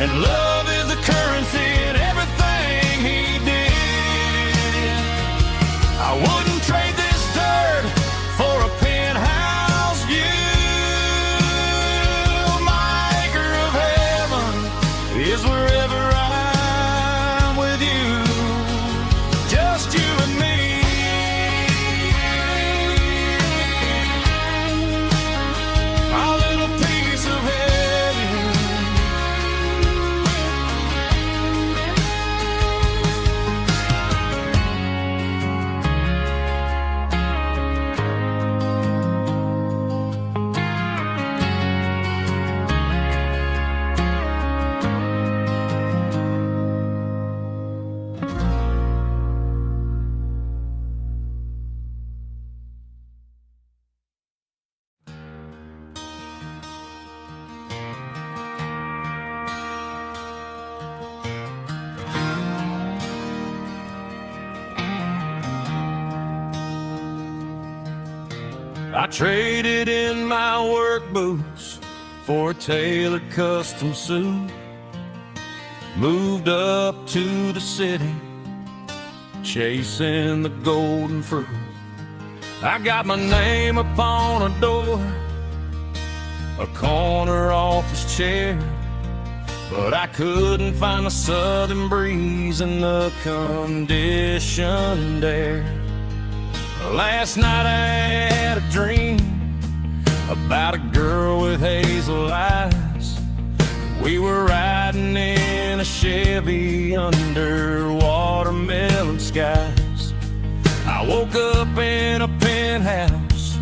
and love is the currency in everything he did. I wouldn't trade this dirt for a penthouse view. My acre of heaven is wherever I'm with you, just you and me. Our little piece of heaven. I traded in my work boots for a tailored custom suit. Moved up to the city, chasing the golden fruit. I got my name upon a door, a corner office chair, but I couldn't find the southern breeze in the conditioned air. Last night I had a dream about a girl with hazel eyes. We were riding in a Chevy under watermelon skies. I woke up in a penthouse,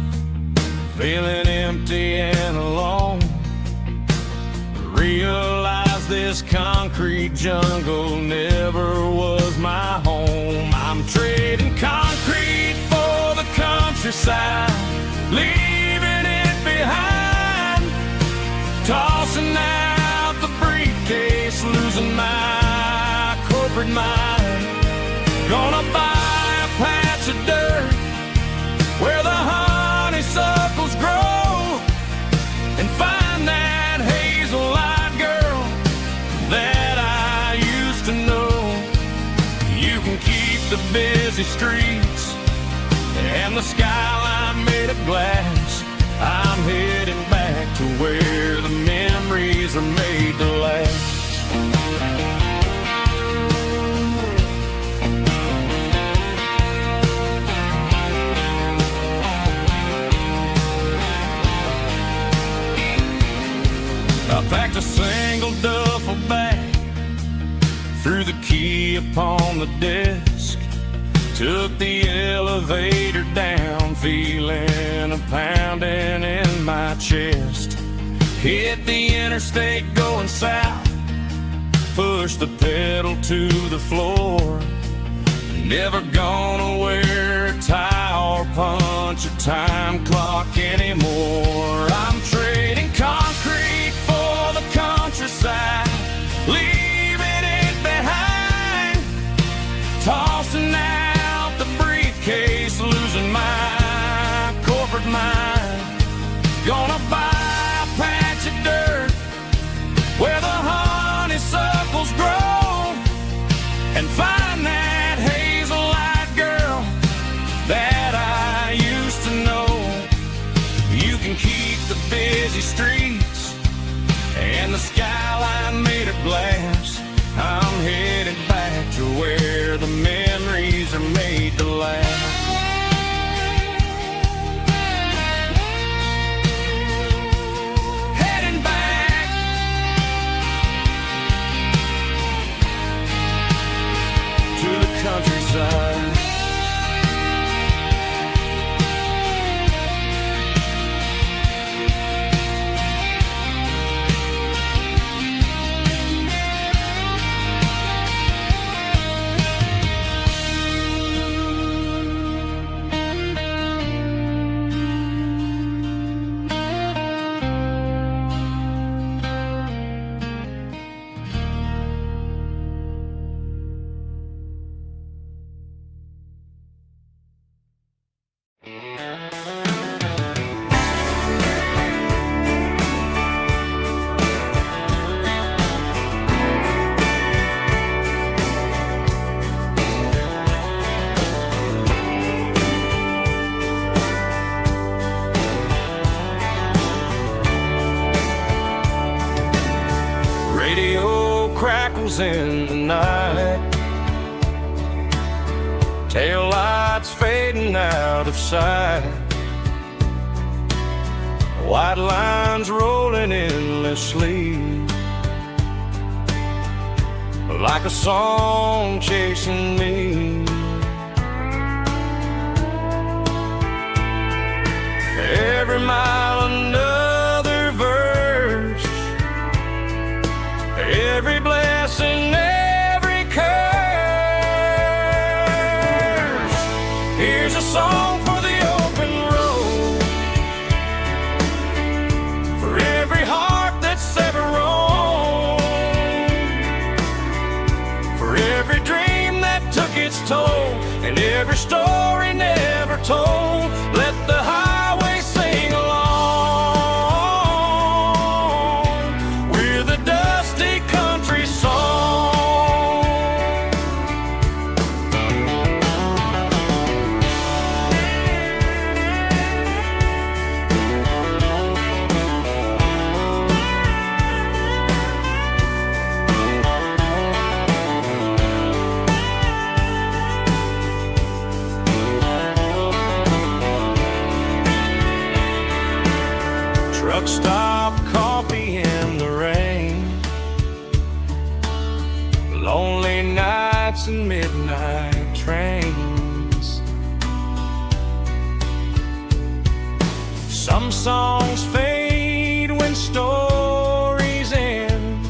feeling empty and alone. Realized this concrete jungle never was my home. I'm trading concrete for the countryside, leaving it behind, tossing out the briefcase, losing my corporate mind. Gonna buy a patch of dirt where the honeysuckles grow, and find that hazel-eyed girl that I used to know. You can keep the busy streets and the skyline made of glass. I'm heading back to where the memories are made to last. I packed a single duffel bag, threw the key upon the desk, took the elevator down, feeling a pounding in my chest. Hit the interstate going south, pushed the pedal to the floor. Never gonna wear a tie or punch a time clock anymore. I'm trading concrete for the countryside, leaving it behind, tossing out the briefcase, losing my corporate mind. Gonna buy a patch of dirt where the honeysuckles grow, and find that hazel-eyed girl that I used to know. You can keep the busy streets and the skyline made of glass. I'm headed back to where the memories are made to last. crackles in the night, tail lights fading out of sight, white lines rolling endlessly, like a song chasing me. Every mile another verse, every blessing, every curse. Here's a song for the open road, for every heart that's ever roamed, for every dream that took its toll, and every story never told. Let the highway sing along with a dusty country song. Truck stop, coffee in the rain, lonely nights and midnight trains. Some songs fade when stories end,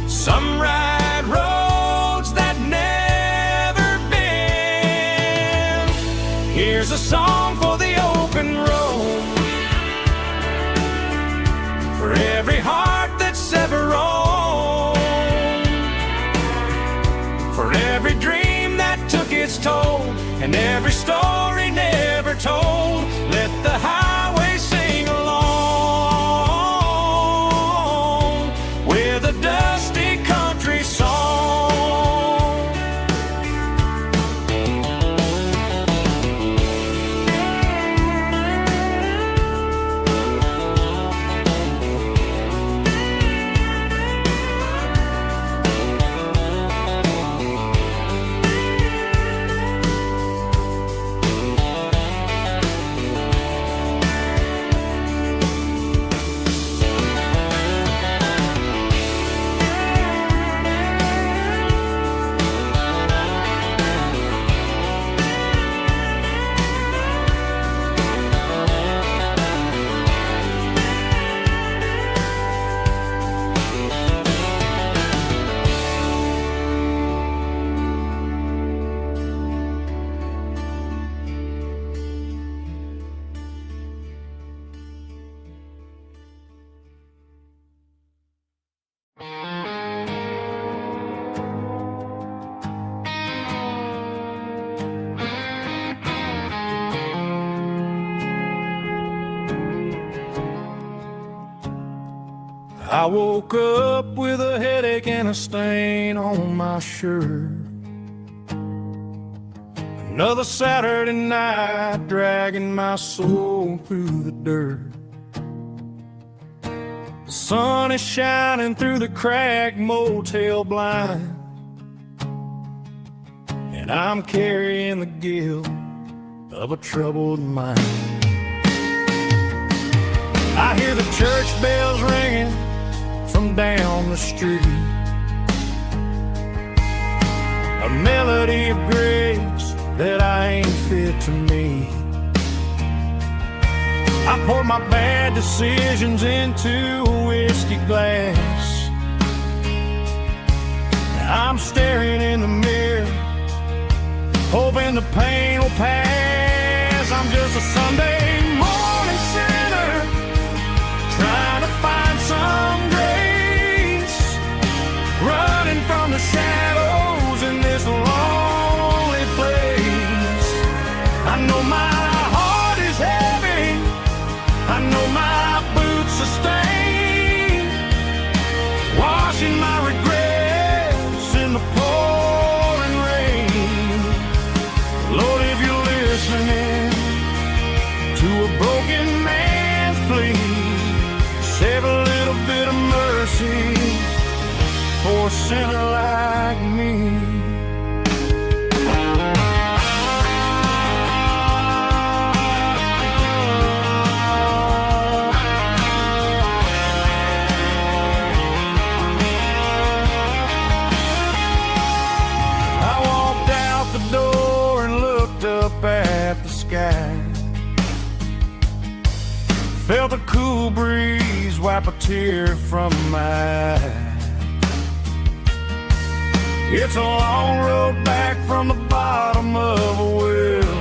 some ride roads that never bend. Here's a song for the open road, for every heart that's ever roamed, for every dream that took its toll, and every story never told. Let the highway sing along with a dusty country song. I woke up with a headache and a stain on my shirt. Another Saturday night dragging my soul through the dirt. The sun is shining through the cracked motel blind, and I'm carrying the guilt of a troubled mind. I hear the church bells ringing from down the street, a melody of grace that I ain't fit to meet. I pour my bad decisions into a whiskey glass. Now I'm staring in the mirror, hoping the pain will pass. I'm just a Sunday morning sinner, trying to find some grace, running from the shadows in this lonely place. I know my heart is heavy, I know my boots are stained, washing my regrets in the pouring rain. Lord, if you're listening to a a sinner like me. I walked out the door and looked up at the sky. Felt a cool breeze wipe a tear from my eye. It's a long road back from the bottom of a well,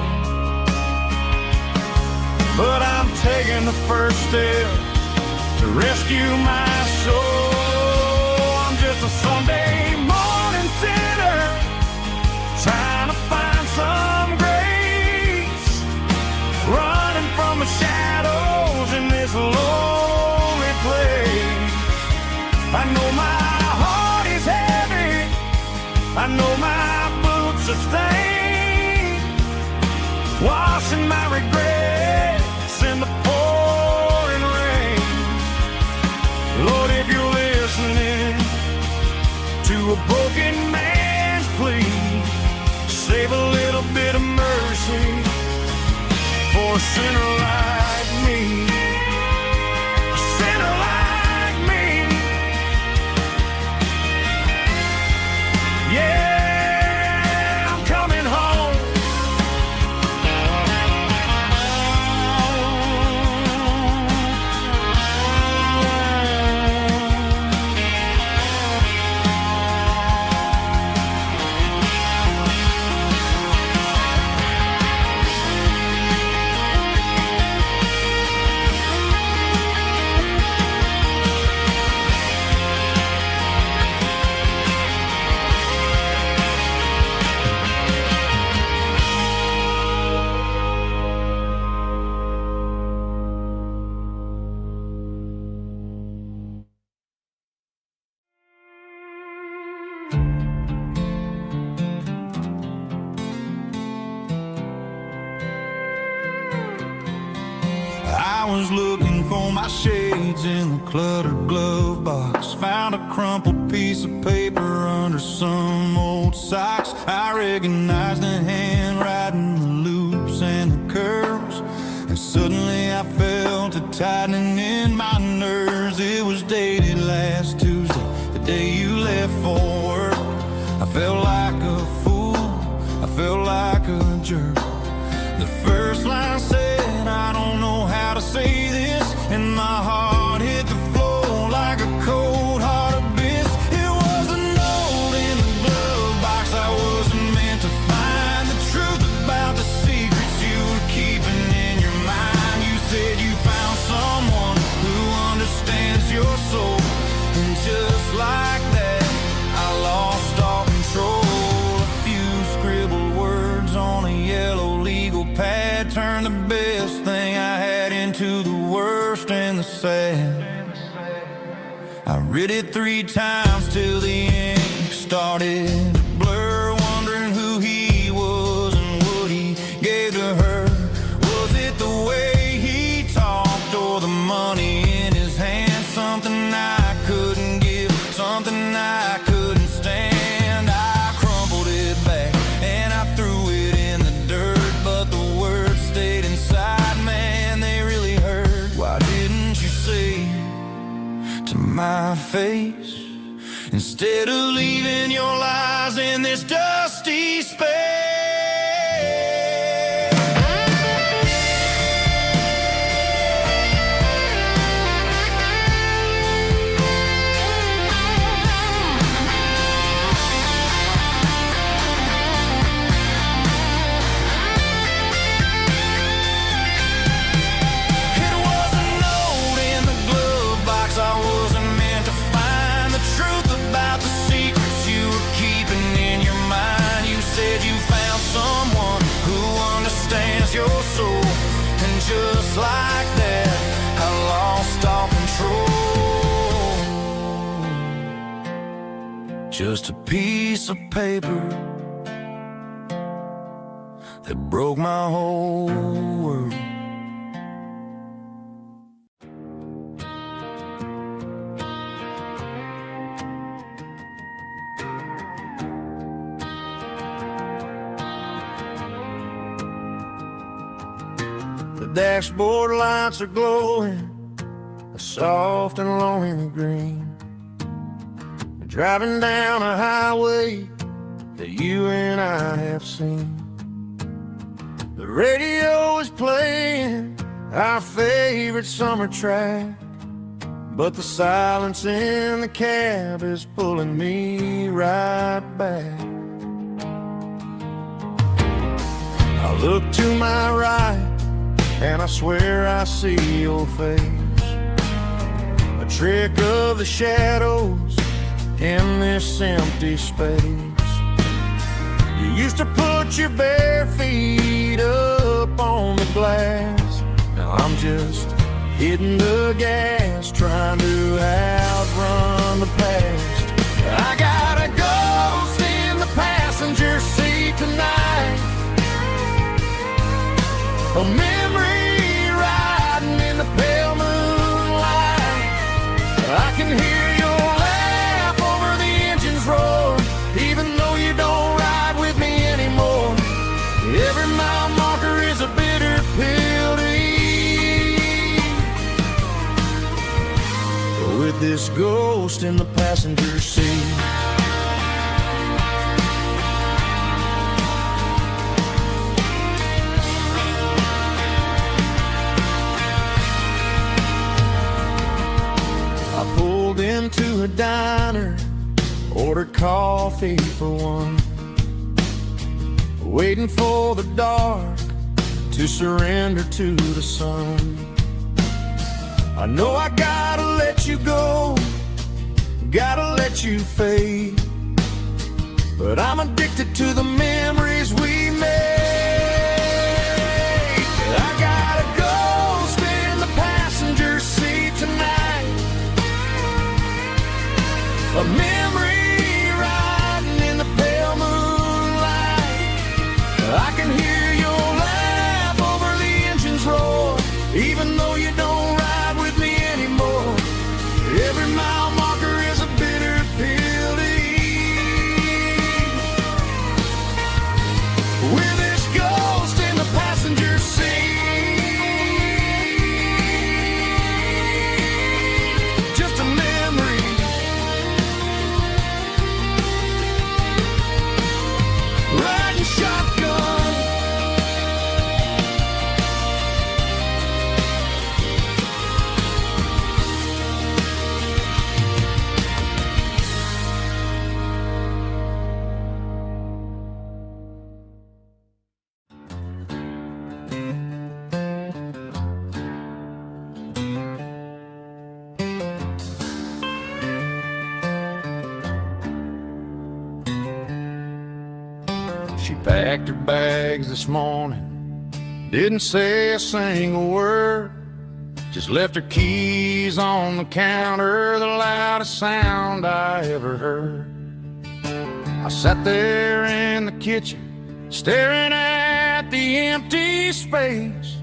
but I'm taking the first step to rescue my soul. I'm just a Sunday morning sinner trying to find some grace, running from the shadows in this lonely place. I know my heart is heavy, I know my boots are stained, washing my regrets in the pouring rain. Lord, if you're listening to a broken man's plea, save a little bit of mercy for a sinner like me. A sinner like me. Yeah, I'm coming home. I was looking for my shades in the cluttered glove box. Found a crumpled piece of paper under some old socks. I recognized the handwriting, the loops and the curves, and suddenly I felt a tightening in my nerves. It was dated last Tuesday, the day you left for work. I felt like a fool, I felt like a jerk. The first line said, I don't know how to say this, and my heart hit the floor like a cold heart abyss. It was a note in the glove box I wasn't meant to find. The truth about the secrets you were keeping in your mind. You said you found someone who understands your soul, and just like that, I lost all control. A few scribbled words on a yellow legal pad turned the best thing I had into the worst and the sad. I read it 3 times till the ink started to blur, wondering who he was and what he gave to her. Was it the way he talked or the money in his hand? Something I couldn't give, something I couldn't stand. I crumpled it back and I threw it in the dirt, but the words stayed inside, man, they really hurt. Why didn't you say to my face, instead of leaving your lies in this dusty space? Your soul, and just like that, I lost all control. Just a piece of paper that broke my whole world. dashboard lights are glowing a soft and lonely green. Driving down a highway that you and I have seen. The radio is playing our favorite summer track, but the silence in the cab is pulling me right back. I look to my right and I swear I see your face, a trick of the shadows in this empty space. You used to put your bare feet up on the glass. Now I'm just hitting the gas, trying to outrun the past. I got a ghost in the passenger seat tonight, a memory riding in the pale moonlight. I can hear your laugh over the engine's roar, even though you don't ride with me anymore. Every mile marker is a bitter pill to eat, with this ghost in the passenger seat. I pulled into a diner, ordered coffee for one, waiting for the dark to surrender to the sun. I know I gotta let you go, gotta let you fade, but I'm addicted to the memories we made. I got a ghost in the passenger seat tonight, a memory riding in the pale moonlight. I can hear your laugh over the engine's roar, even though you don't ride with me anymore. Every mile marker is a bitter pill to eat, with this ghost in the passenger seat. Just a memory, riding shotgun. She packed her bags this morning, didn't say a single word, just left her keys on the counter, the loudest sound I ever heard. I sat there in the kitchen, staring at the empty space,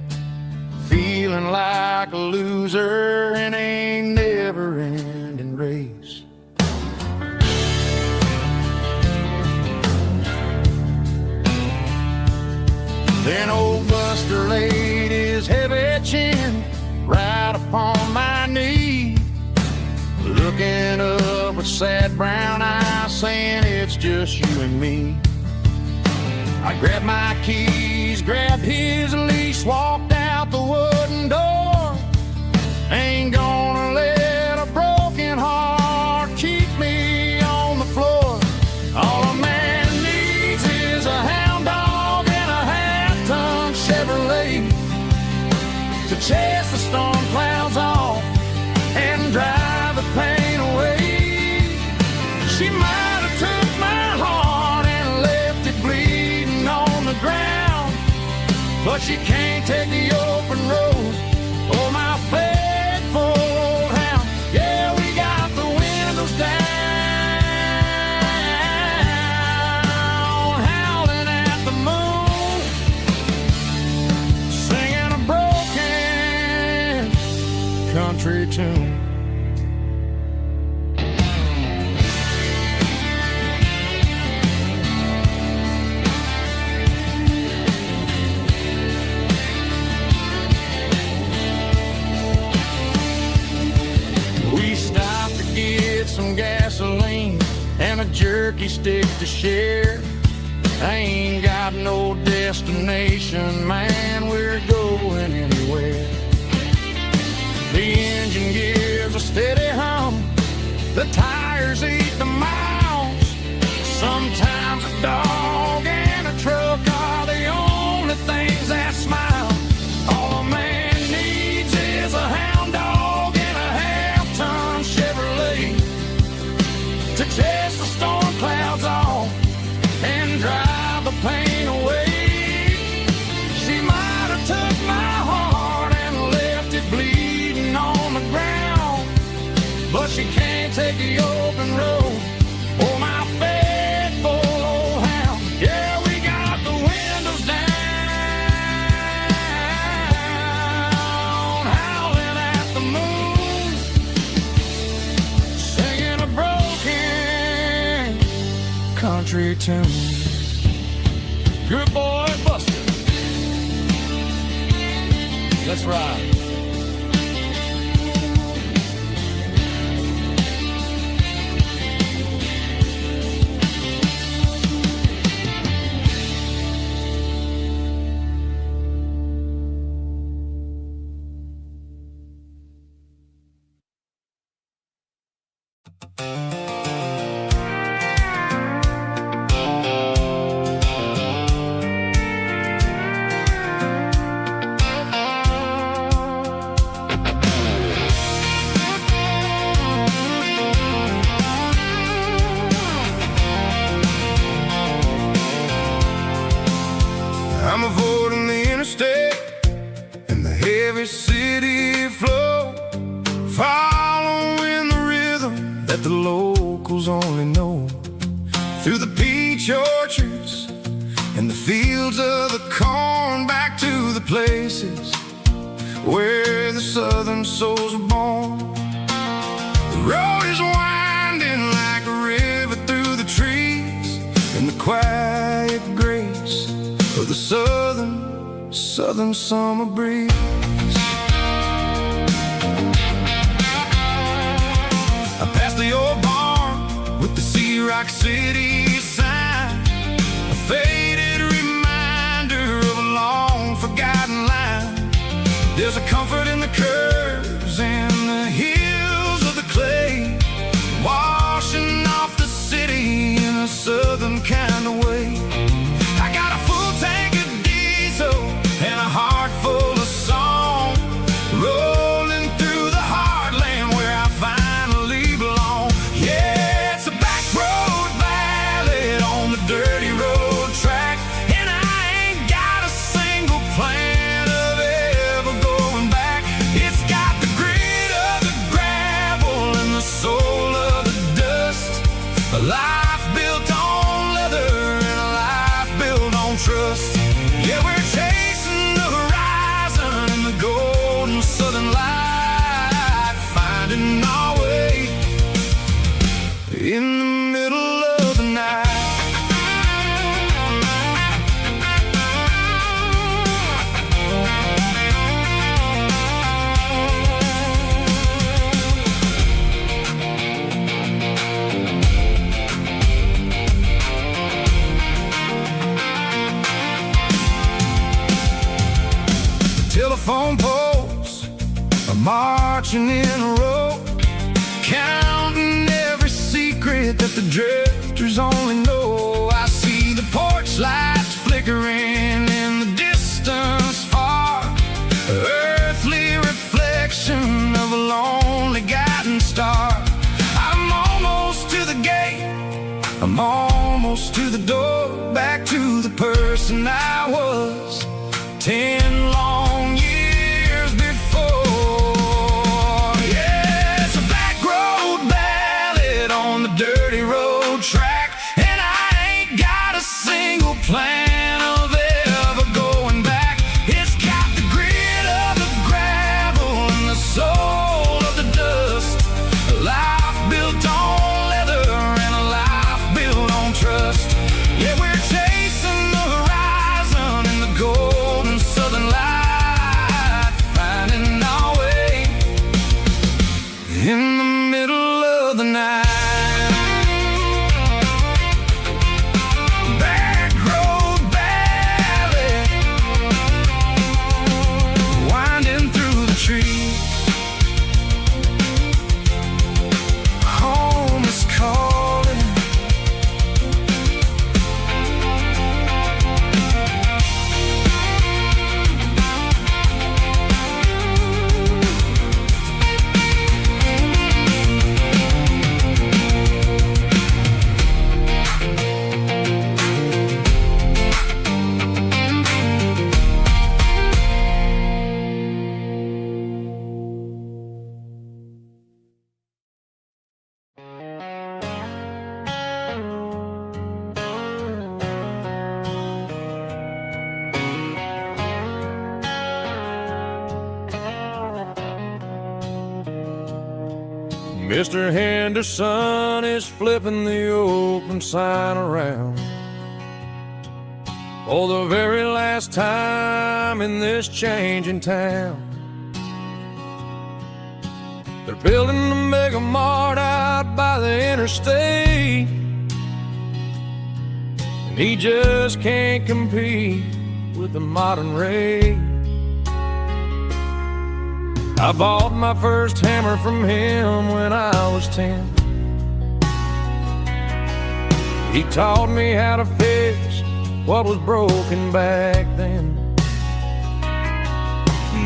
feeling like a loser in a never-ending race. Then old Buster laid his heavy chin right upon my knee, looking up with sad brown eyes, saying it's just you and me. I grabbed my keys, grabbed his leash, walked out the wooden door. Ain't gonna let a broken heart keep me on the floor. All a man needs is a hound dog and a half-ton Chevrolet to chase the storm clouds off and drive the pain away. She might have took my heart and left it bleeding on the ground, but she can't take the open road or my faithful old hound. Yeah, we got the windows down, howling at the moon, singing a broken country tune. some gasoline and a jerky stick to share. I ain't got no destination, man, we're going anywhere. The engine gives a steady hum, the tires eat the miles. Sometimes a dog and a truck are the only things that smile. All a man needs is a hound dog and a half-ton Chevrolet to chase the storm clouds off and drive the pain away. She might have took my heart and left it bleeding on the ground, but she can't take the open road or my faithful old hound. Yeah, we got the windows down, howling at the moon, singing a broken country tune. Good boy, Buster. Let's ride. I'm avoiding the interstate and the heavy city flow, following the rhythm that the locals only know. Through the peach orchards and the fields of the corn, back to the places where the southern souls are born. The road is winding like a river through the trees, and the quiet grace of the southern summer breeze. I passed the old barn with the Sea Rock City sign, a faded reminder of a long forgotten line. There's a comfort in the curves and the hills of the clay, washing off the city in a southern kind of way. I got a full tank of diesel and a heart full of song, rolling through the heartland where I finally belong. Yeah, it's a back road ballad on the dirty road track, and I ain't got a single plan of ever going back. It's got the grit of the gravel and the soul of the dust, a life built on leather and a life built on trust. Yeah, we're chasing the horizon in the golden southern light, finding our way in the middle of the night. Telephone poles are marching in a row, counting every secret that the drifters only know. I see the porch lights flickering in the distance far, earthly reflection of a lonely guiding star. I'm almost to the gate, I'm almost to the door, back to the person I was 10 long years before. Yeah, it's a back road ballad on the dirty road track, and I ain't got a single plan of ever going back. It's got the grit of the gravel and the soul of the dust, a life built on leather and a life built on trust. Yeah, we're chasing the horizon in the golden southern light, finding our way in the middle of the night. Mr. Henderson is flipping the open sign around for the very last time in this changing town. They're building a mega mart out by the interstate, and he just can't compete with the modern rate. I bought my first hammer from him when I was 10. He taught me how to fix what was broken back then.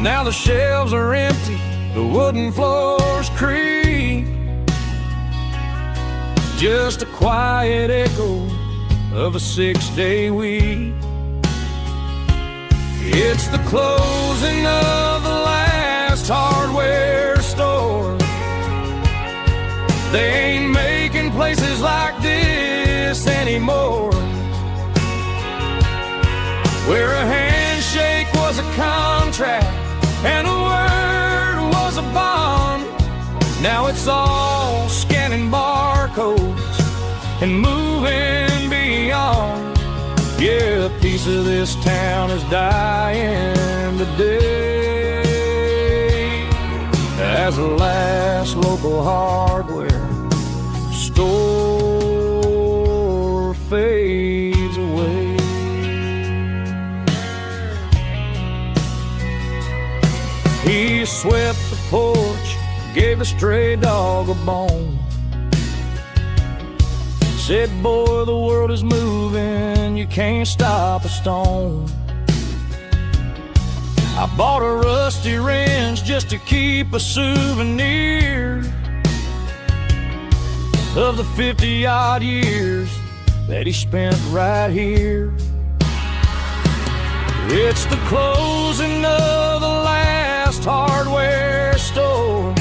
Now the shelves are empty, the wooden floors creak, just a quiet echo of a 6-day week. It's the closing of the last hardware store. They ain't making places like this anymore, where a handshake was a contract and a word was a bond. Now it's all scanning barcodes and moving beyond. Yeah, a piece of this town is dying today as the last local hardware store fades away. He swept the porch, gave a stray dog a bone, said, boy, the world is moving, you can't stop a stone. I bought a rusty wrench just to keep a souvenir of the 50-odd years that he spent right here. It's the closing of the last hardware store.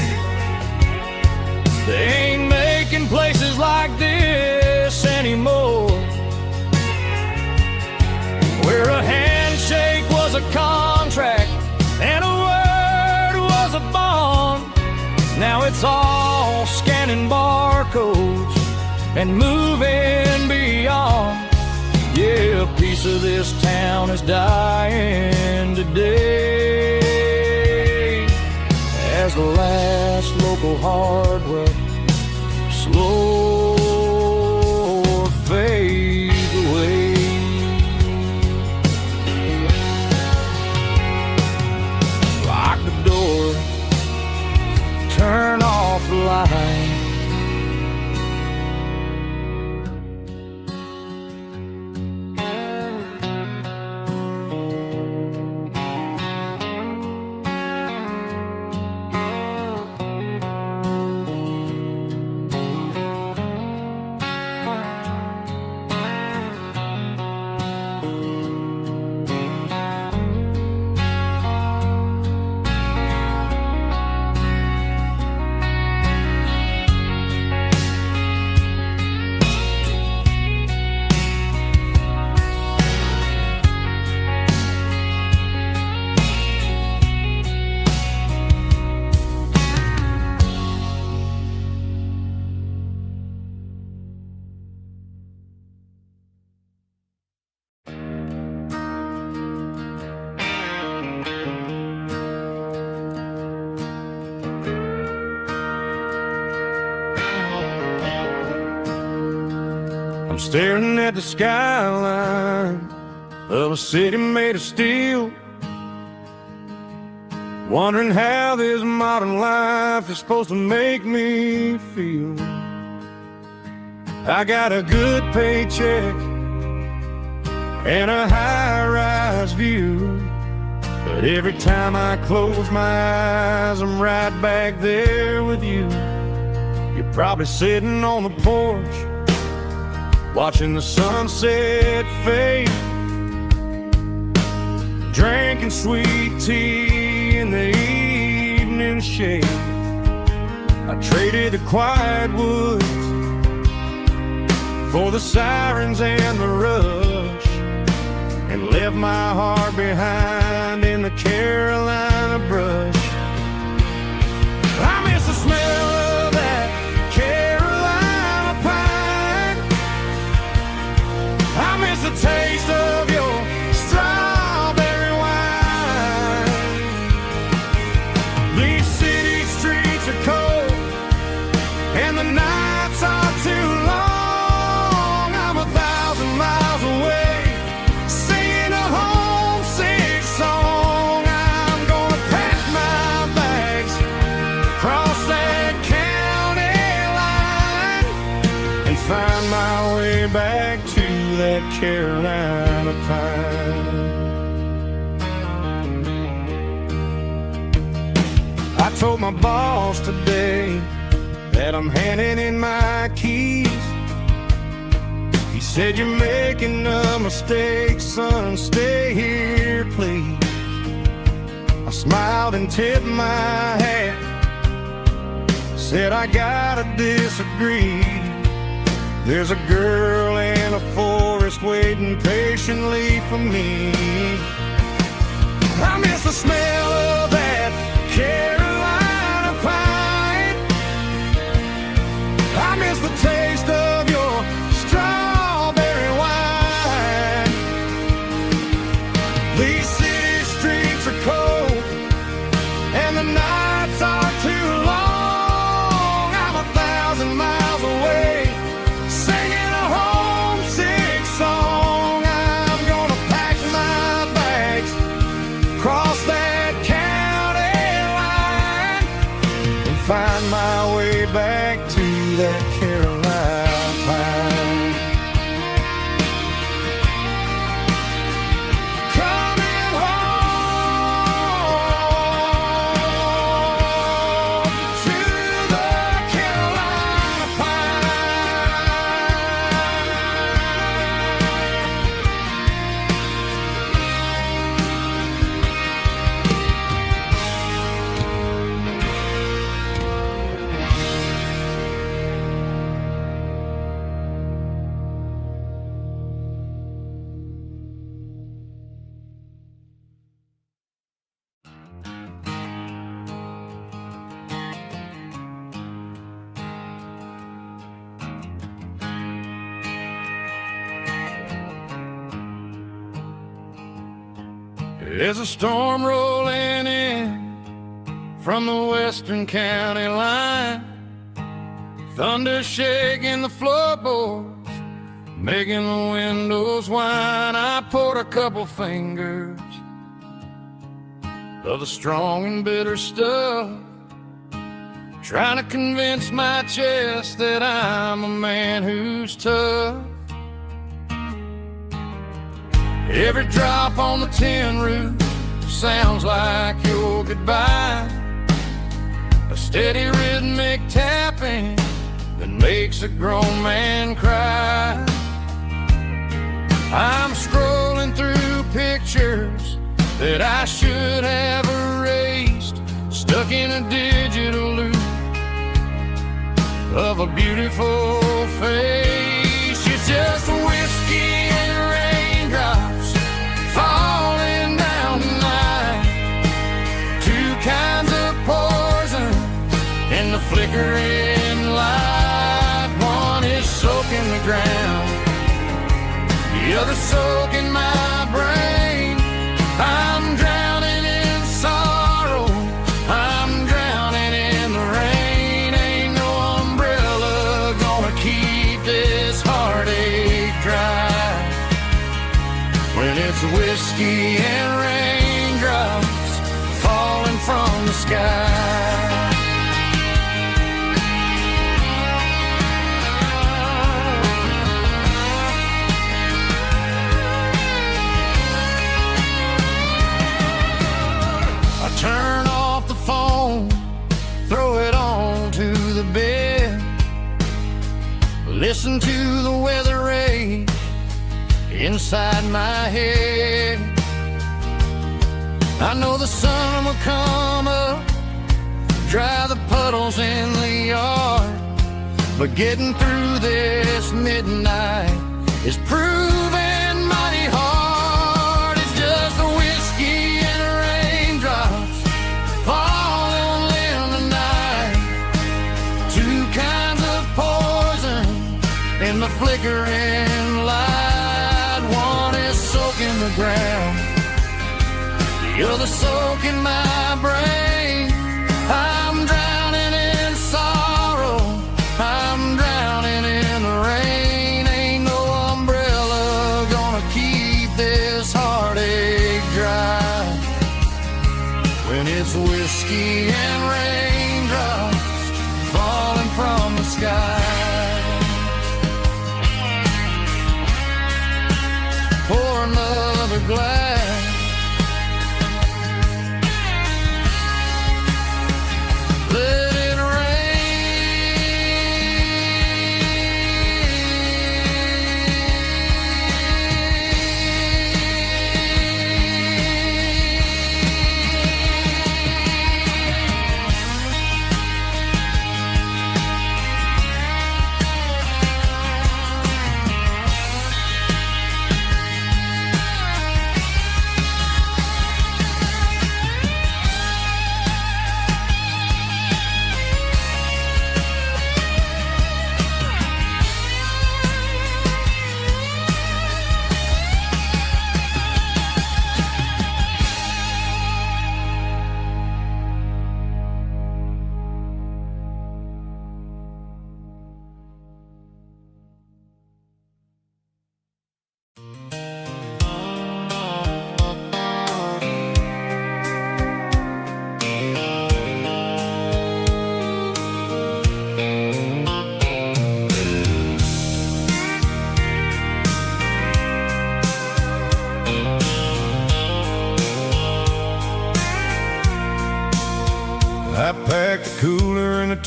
They ain't making places like this anymore, where a handshake was a contract and a word was a bond. Now it's all scanning barcodes and moving beyond. Yeah, a piece of this town is dying today as the last local hardware slow fades away. Lock the door, turn off the light. I'm staring at the skyline of a city made of steel, wondering how this modern life is supposed to make me feel. I got a good paycheck and a high-rise view, but every time I close my eyes, I'm right back there with you. You're probably sitting on the porch, watching the sunset fade, drinking sweet tea in the evening shade. I traded the quiet woods for the sirens and the rush, and left my heart behind in the Carolina brush. I miss the smell of that that Carolina pine. I told my boss today that I'm handing in my keys. He said, "You're making a mistake, son, stay here, please." I smiled and tipped my hat, said, "I gotta disagree. There's a girl in a forest waiting patiently for me." I miss the smell of that Carolina pine. I miss the taste of your strawberry wine. These city streets are cold and the nights are too long. I'm 1,000 miles away, singing a homesick song. I'm gonna pack my bags, cross that county line, and find my way back to that Carolina pine. Coming home to the Carolina There's a storm rolling in from the western county line, thunder shaking the floorboards, making the windows whine. I poured a couple fingers of the strong and bitter stuff, trying to convince my chest that I'm a man who's tough. Every drop on the tin roof sounds like your goodbye, a steady rhythmic tapping that makes a grown man cry. I'm scrolling through pictures that I should have erased, stuck in a digital loop of a beautiful face. It's just whiskey and raindrops falling down tonight, two kinds of poison in the flickering light. One is soaking the ground, the other soaking my brain. I'm drowning in sorrow, I'm drowning in the rain. Ain't no umbrella gonna keep this heartache dry when it's whiskey and raindrops falling from the sky. I turn off the phone, throw it on to the bed, listen to the weather rage inside my head. I know the sun will come up, dry the puddles in the yard, but getting through this midnight is proving mighty hard. It's just the whiskey and raindrops falling in the night, two kinds of poison in the flickering light. One is soaking the ground, the other soaking my brain. I'm drowning in sorrow, I'm drowning in the rain. Ain't no umbrella gonna keep this heartache dry when it's whiskey and raindrops falling from the sky.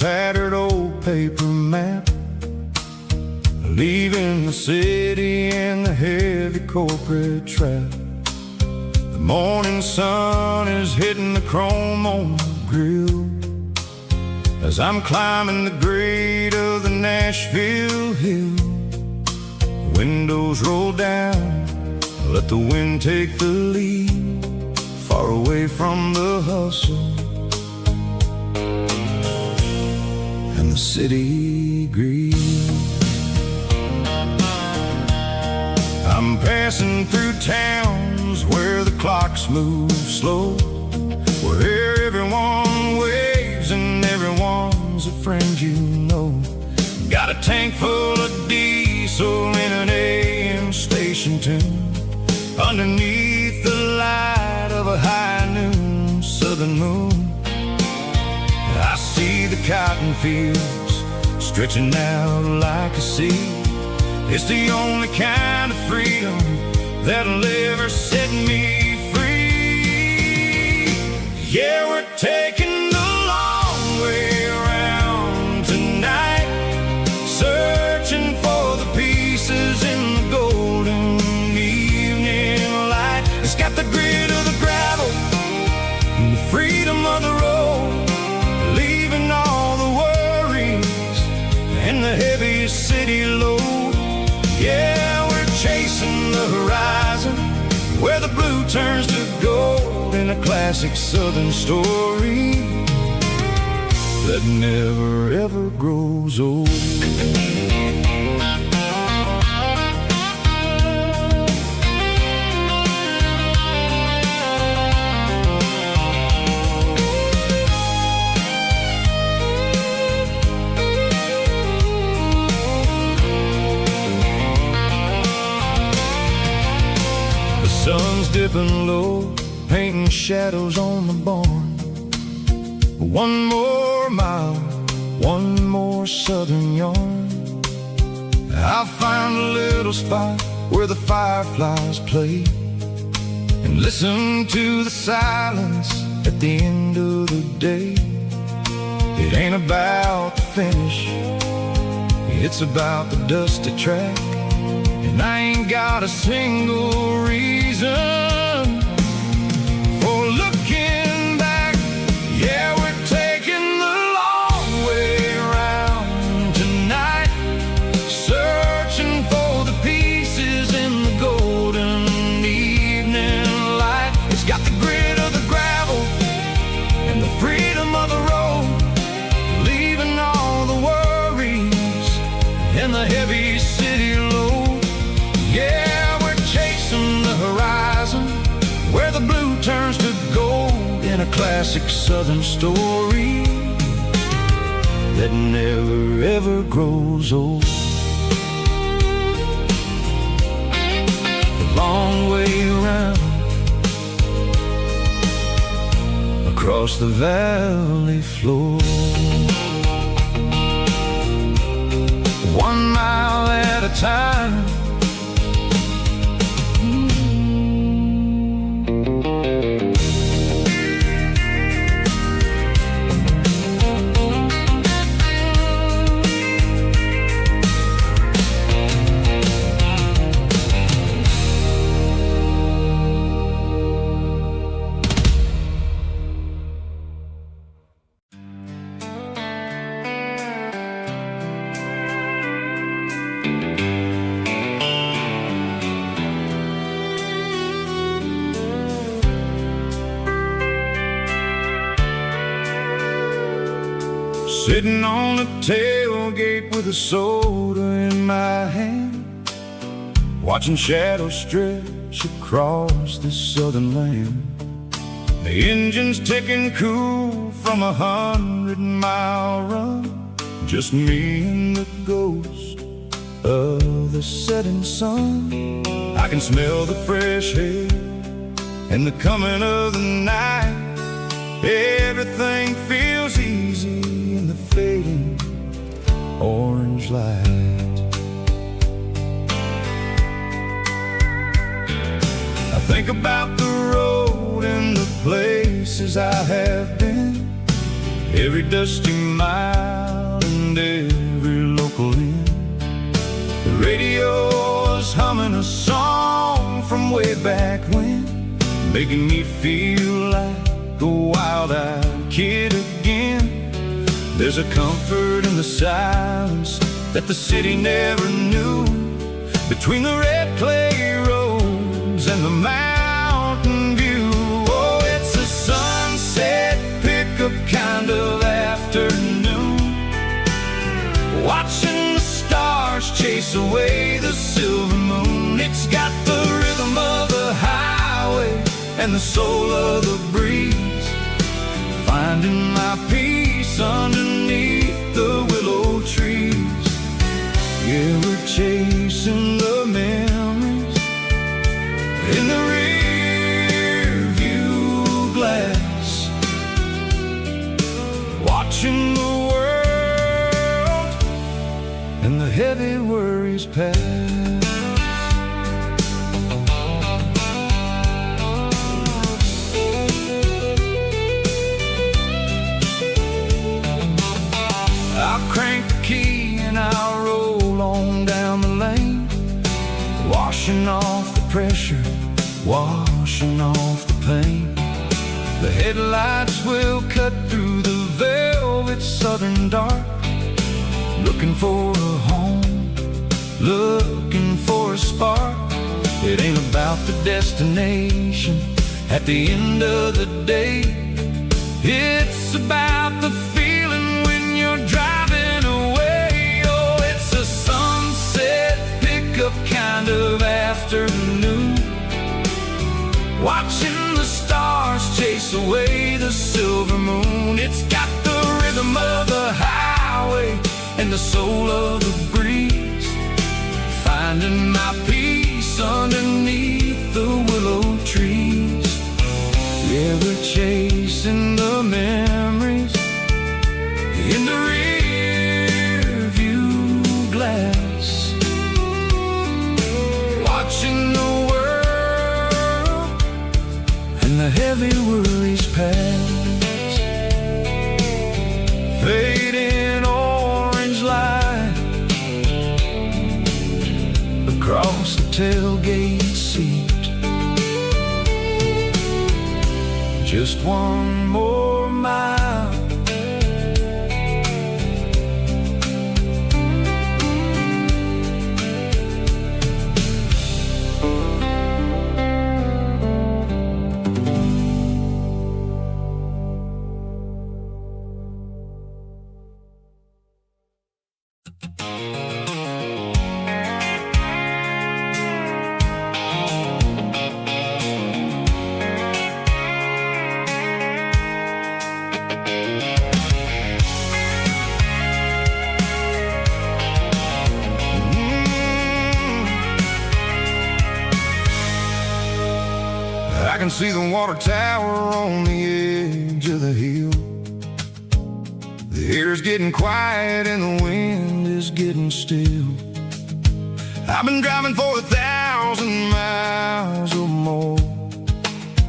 tattered old paper map, leaving the city in the heavy corporate trap. The morning sun is hitting the chrome on the grill as I'm climbing the grade of the Nashville hill. Windows roll down, let the wind take the lead, far away from the hustle and the city greed. I'm passing through towns where the clocks move slow, where everyone waves and everyone's a friend you know. Got a tank full of diesel in an AM station tune, underneath the light of a high noon southern moon. I see the cotton fields stretching out like a sea. It's the only kind of freedom that'll ever set me free. Yeah, we're taking the long way around tonight, searching for the pieces in the golden evening light. It's got the grit of the gravel and the freedom of the road, leaving all the worries and the heavy city load. Yeah, we're chasing the horizon where the blue turns to gold, in a classic southern story that never ever grows old. Sun's dipping low, painting shadows on the barn. One more mile, one more southern yarn. I'll find a little spot where the fireflies play and listen to the silence at the end of the day. It ain't about the finish, it's about the dusty track. And I ain't got a single reason for looking back. Yeah, we're taking the long way around tonight, searching for the pieces in the golden evening light. It's got the grit of the gravel and the freedom of the road, leaving all the worries and the heavy city load. Yeah, we're chasing the horizon where the blue turns to gold, in a classic southern story that never ever grows old. The long way around across the valley floor, 1 mile at a time. Sitting on the tailgate with a soda in my hand, watching shadows stretch across this southern land. The engine's ticking cool from a 100-mile run, just me and the ghost of the setting sun. I can smell the fresh air and the coming of the night. Everything feels easy in the fading orange light. I think about the road and the places I have been. every dusty mile and every local inn. The radio was humming a song from way back when, making me feel like a wild-eyed kid again. There's a comfort in the silence that the city never knew, between the red clay roads and the mountain view. Oh, it's a sunset pickup kind of afternoon, watching the stars chase away the silver moon. It's got the rhythm of the highway and the soul of the breeze, finding my peace underneath the willow trees. Yeah, we're chasing the memories in the rear view glass, watching the world and the heavy worries pass. I'll crank the key and I'll roll on down the lane, washing off the pressure, washing off the pain. The headlights will cut through the velvet southern dark, looking for a home, looking for a spark. It ain't about the destination at the end of the day, it's about the feeling when you're driving away. Oh, it's a sunset pickup kind of afternoon, watching the stars chase away the silver moon. It's got the rhythm of the highway and the soul of the breeze, finding my peace underneath the willow trees. Yeah, we're chasing the memories in the rear view glass, watching the world and the heavy worries pass. Fading orange light across the tailgate seat, just one more mile. I can see the water tower on the edge of the hill. The air's getting quiet and the wind is getting still. I've been driving for 1,000 miles or more,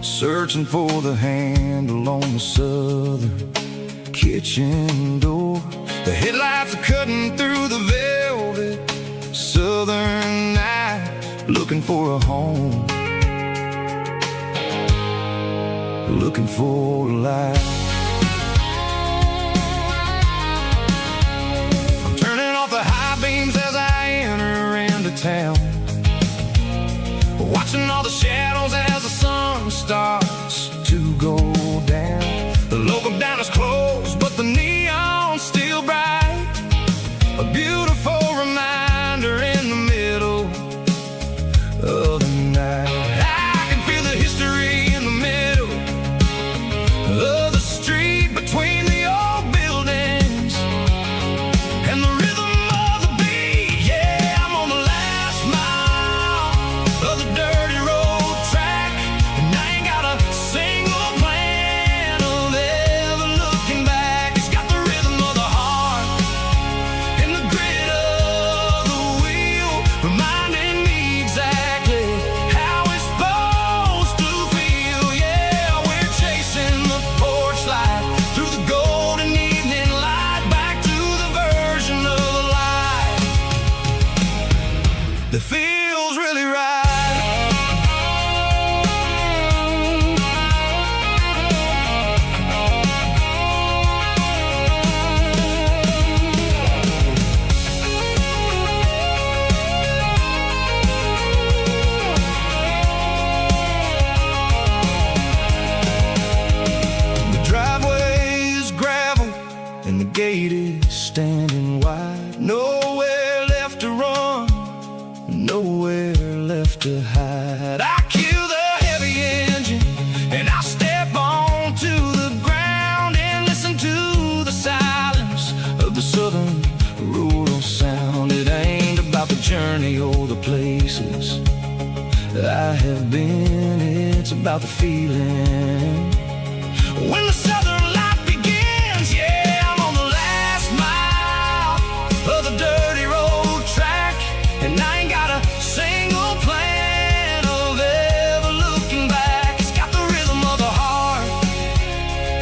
searching for the handle on the southern kitchen door. The headlights are cutting through the velvet southern night, looking for a home, looking for a light. I'm turning off the high beams as I enter into town, watching all the shadows as the sun starts to go down. The local diner's closed, but the neon's still bright, a beautiful reminder in the middle of the night. I can feel the history in the middle of the street, between the old buildings and the rhythm of the beat. Yeah, I'm on the last mile of the dirty road track, and I ain't got a single plan of ever looking back. It's got the rhythm of the heart and the grit wide. Nowhere left to run, nowhere left to hide. I kill the heavy engine and I step onto the ground and listen to the silence of the southern rural sound. It ain't about the journey or the places I have been, it's about the feeling. When the southern life begins, yeah, I'm on the last mile of the dirty road track, and I ain't got a single plan of ever looking back. It's got the rhythm of the heart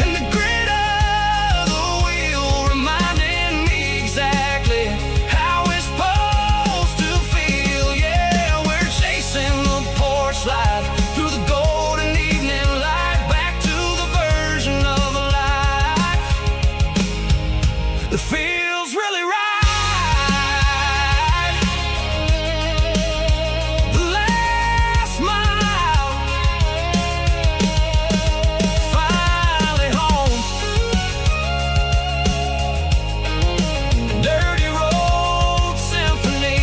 and the grit of the wheel, reminding me exactly how it's supposed to feel. Yeah, we're chasing the porch light through the golden evening light, back to the version of a life that feels really right. The last mile, finally home. Dirty road symphony.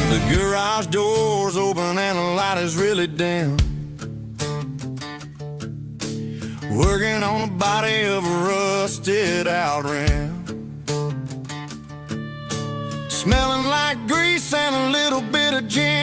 The garage door's open and the light is really dim. Working on the body of a rusted out rim. Smelling like grease and a little bit of gin.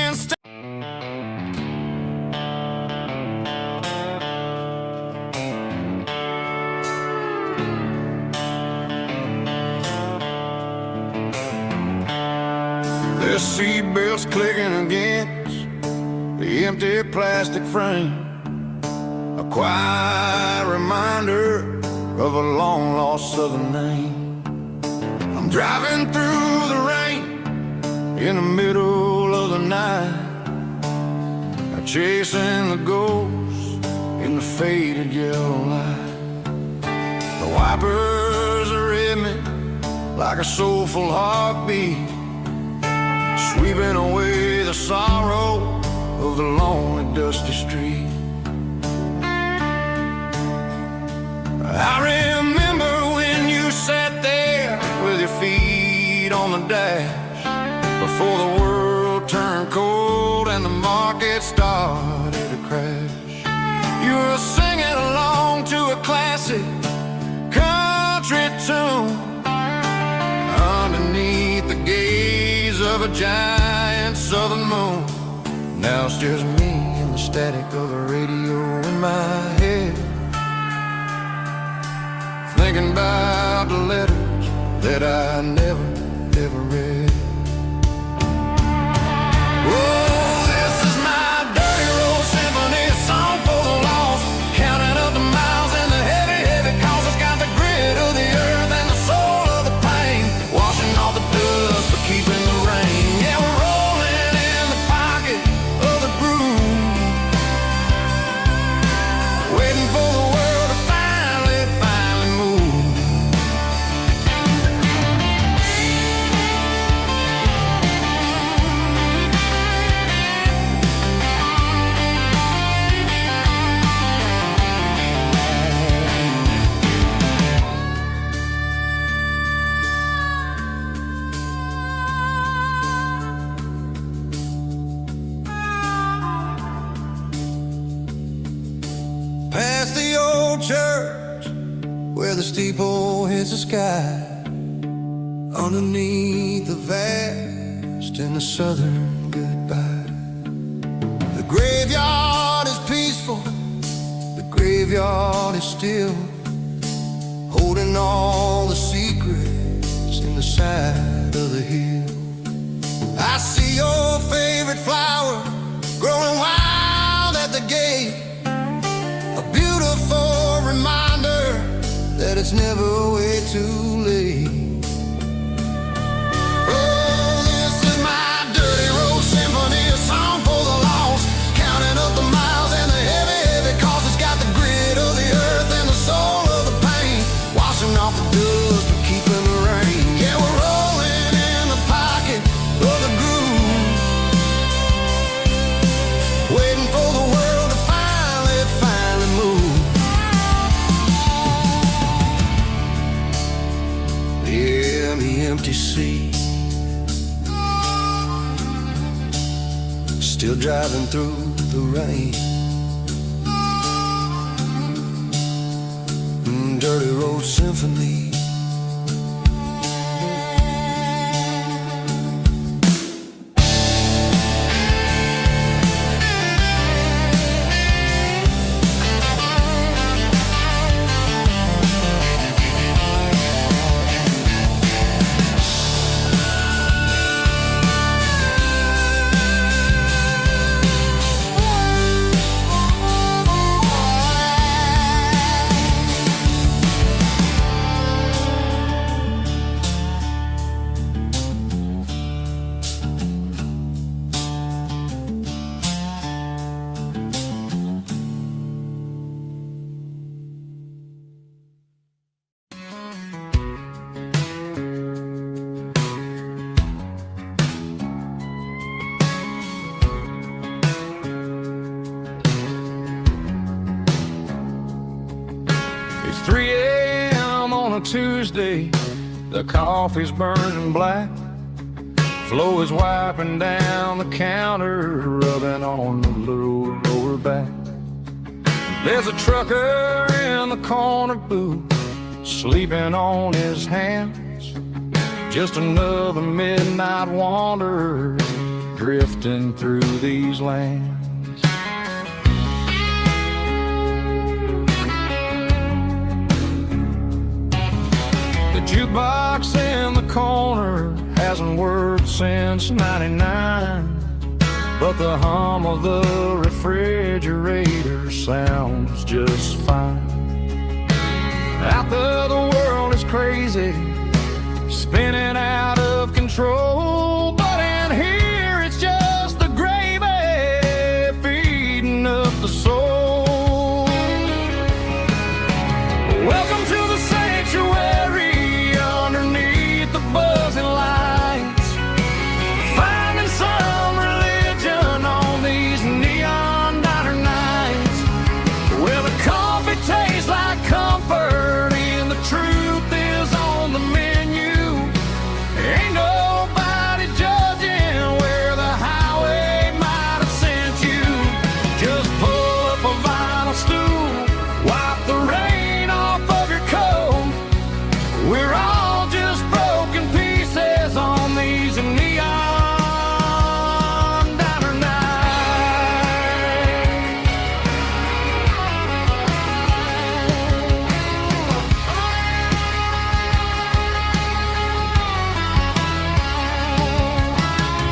The seatbelt's clicking against the empty plastic frame, a quiet reminder of a long-lost southern name. I'm driving through the rain in the middle of the night, chasing the ghosts in the faded yellow light. The wipers are in me like a soulful heartbeat, sweeping away the sorrow of the lonely, dusty street. I remember when you sat there with your feet on the dash, before the world turned cold and the market started to crash. You were singing along to a classic country tune underneath the gaze of a giant southern moon. Now it's just me and the static of the radio in my head, thinking about the letters that I never, ever read. Oh, this is my dirty road symphony, a song for the lost, counting up the miles and the heavy, heavy calls. It's got the grit of the earth and the soul of the pain, washing off the dust but keeping the rain. Yeah, we're rolling in the pocket of the groove, waiting for the world to finally move. Past the old church where the steeple hits the sky, underneath the vast and the southern goodbye. The graveyard is peaceful, the graveyard is still, holding all the secrets in the side of the hill. I see your favorite flower growing wild at the gate, a beautiful it's never way too late. Oh, this is my dirty road symphony, a song for the lost, counting up the miles and the heavy, heavy cost. It's got the grit of the earth and the soul of the pain, washing off the dust but keeping the rain. Yeah, we're rolling in the pocket of the groove, waiting for the world to finally move. Yeah, the empty sea, still driving through the rain. Dirty road symphony. It's 3 a.m. on a Tuesday, the coffee's burning black. Flo is wiping down the counter, rubbing on the little lower back. There's a trucker in the corner booth, sleeping on his hands. Just another midnight wanderer, drifting through these lands. The jukebox in the corner hasn't worked since '99, but the hum of the refrigerator sounds just fine. Out there the world is crazy, spinning out of control, but in here it's just the gravy feeding up the soul. Welcome to the sanctuary underneath the buzzing lights, finding some religion on these neon diner nights, where the coffee tastes like comfort and the truth is on the menu. Ain't nobody judging where the highway might have sent you. Just pull up a vinyl stool, wipe the rain off of your coat. We're all just broken pieces on these neon diner nights.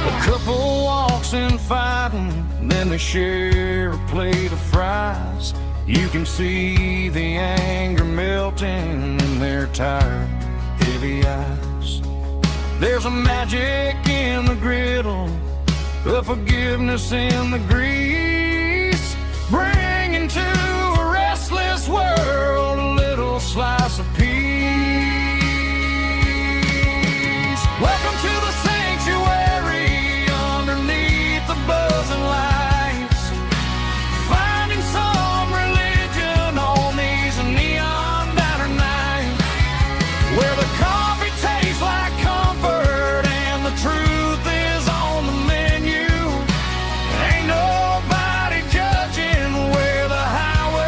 A couple walks in fighting, then they share a plate of fries. You can see the anger melting in their tired, heavy eyes. There's a magic in the griddle, a forgiveness in the grease, bringing to a restless world a little slice of peace. Welcome to the sanctuary underneath the buzzing lights, finding some religion on these neon diner nights, where the coffee tastes like comfort and the truth is on the menu. Ain't nobody judging where the highway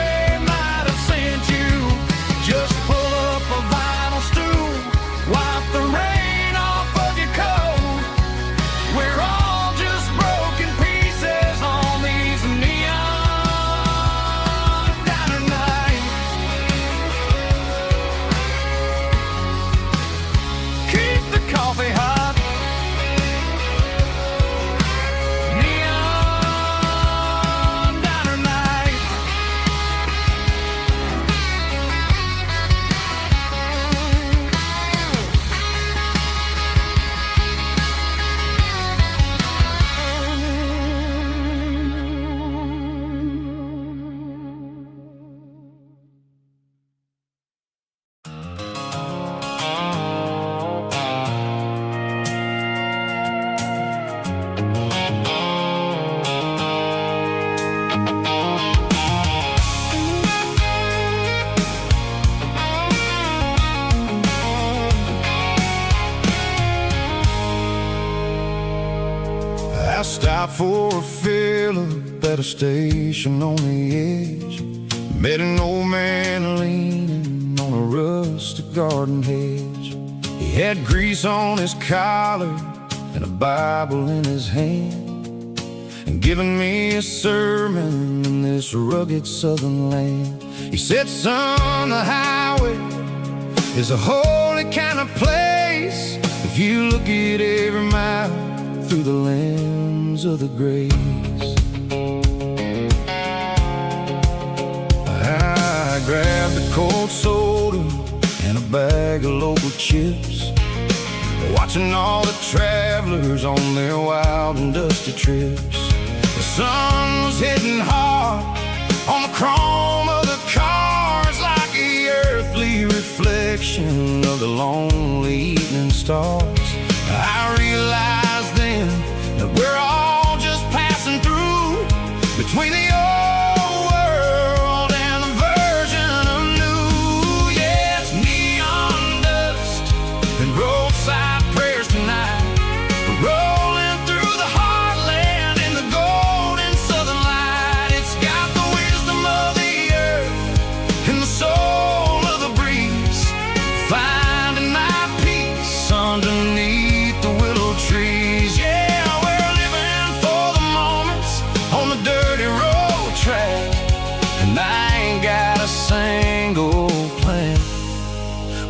Stopped for a fill-up at a station on the edge. Met an old man leaning on a rustic garden hedge. He had grease on his collar and a Bible in his hand, and giving me a sermon in this rugged southern land. He said, son, the highway is a holy kind of place if you look at every mile through the lens of the grace. I grabbed a cold soda and a bag of local chips, watching all the travelers on their wild and dusty trips. The sun was hitting hard on the chrome of the cars, like the earthly reflection of the lonely evening stars. I realized then that we're all just passing through between the old world and the version of new. Yeah, it's neon dust and roadside prayers tonight. We're rolling through the heartland in the golden southern light. It's got the wisdom of the earth and the soul of the breeze, finding my peace underneath the willow trees. Yeah, we're living for the moments on the dirty road track, and I ain't got a single plan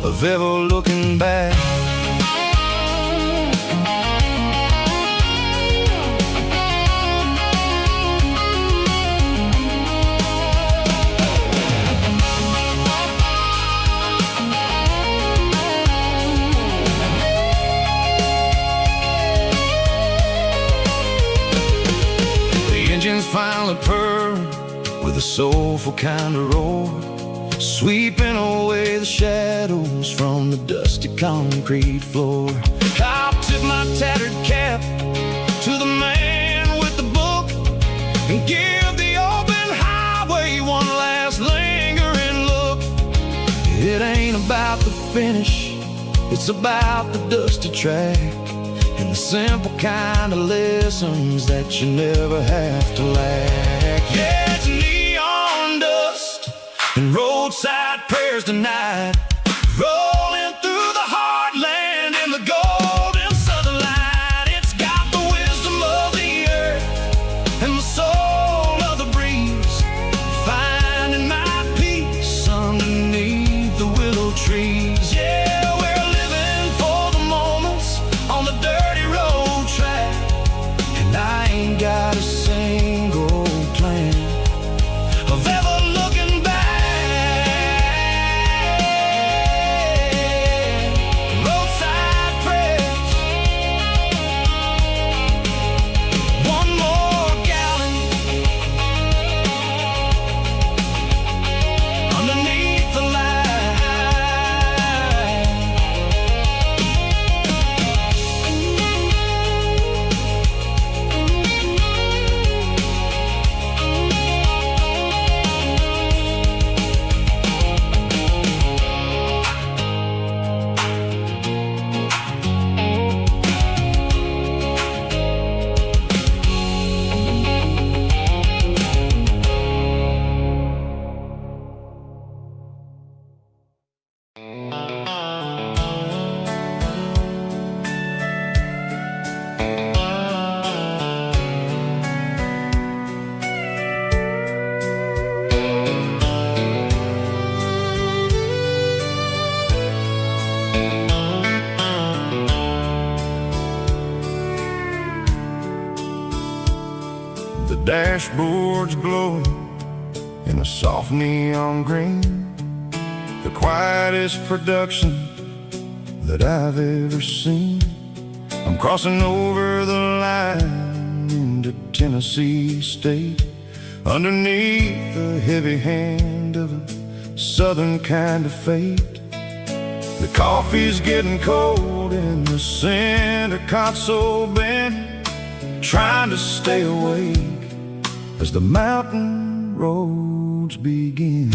of ever looking back. Engines finally purr with a soulful kind of roar, sweeping away the shadows from the dusty concrete floor. I'll tip my tattered cap to the man with the book and give the open highway one last lingering look. It ain't about the finish, it's about the dusty track and the simple kind of lessons that you never have to lack. Yeah, it's neon dust and roadside prayers tonight, rolling through the heartland in the golden southern light. It's got the wisdom of the earth and the soul of the breeze, finding my peace underneath the willow trees. Yeah, we're living for the moments on the dirty road track, and I ain't got a single plan of ever looking back. Roadside prayers, one more gallon underneath the light. The dashboard's glowing in a soft neon green, the quietest production that I've ever seen. I'm crossing over the line into Tennessee State, underneath the heavy hand of a southern kind of fate. The coffee's getting cold in the center console bin, trying to stay awake as the mountain roads begin.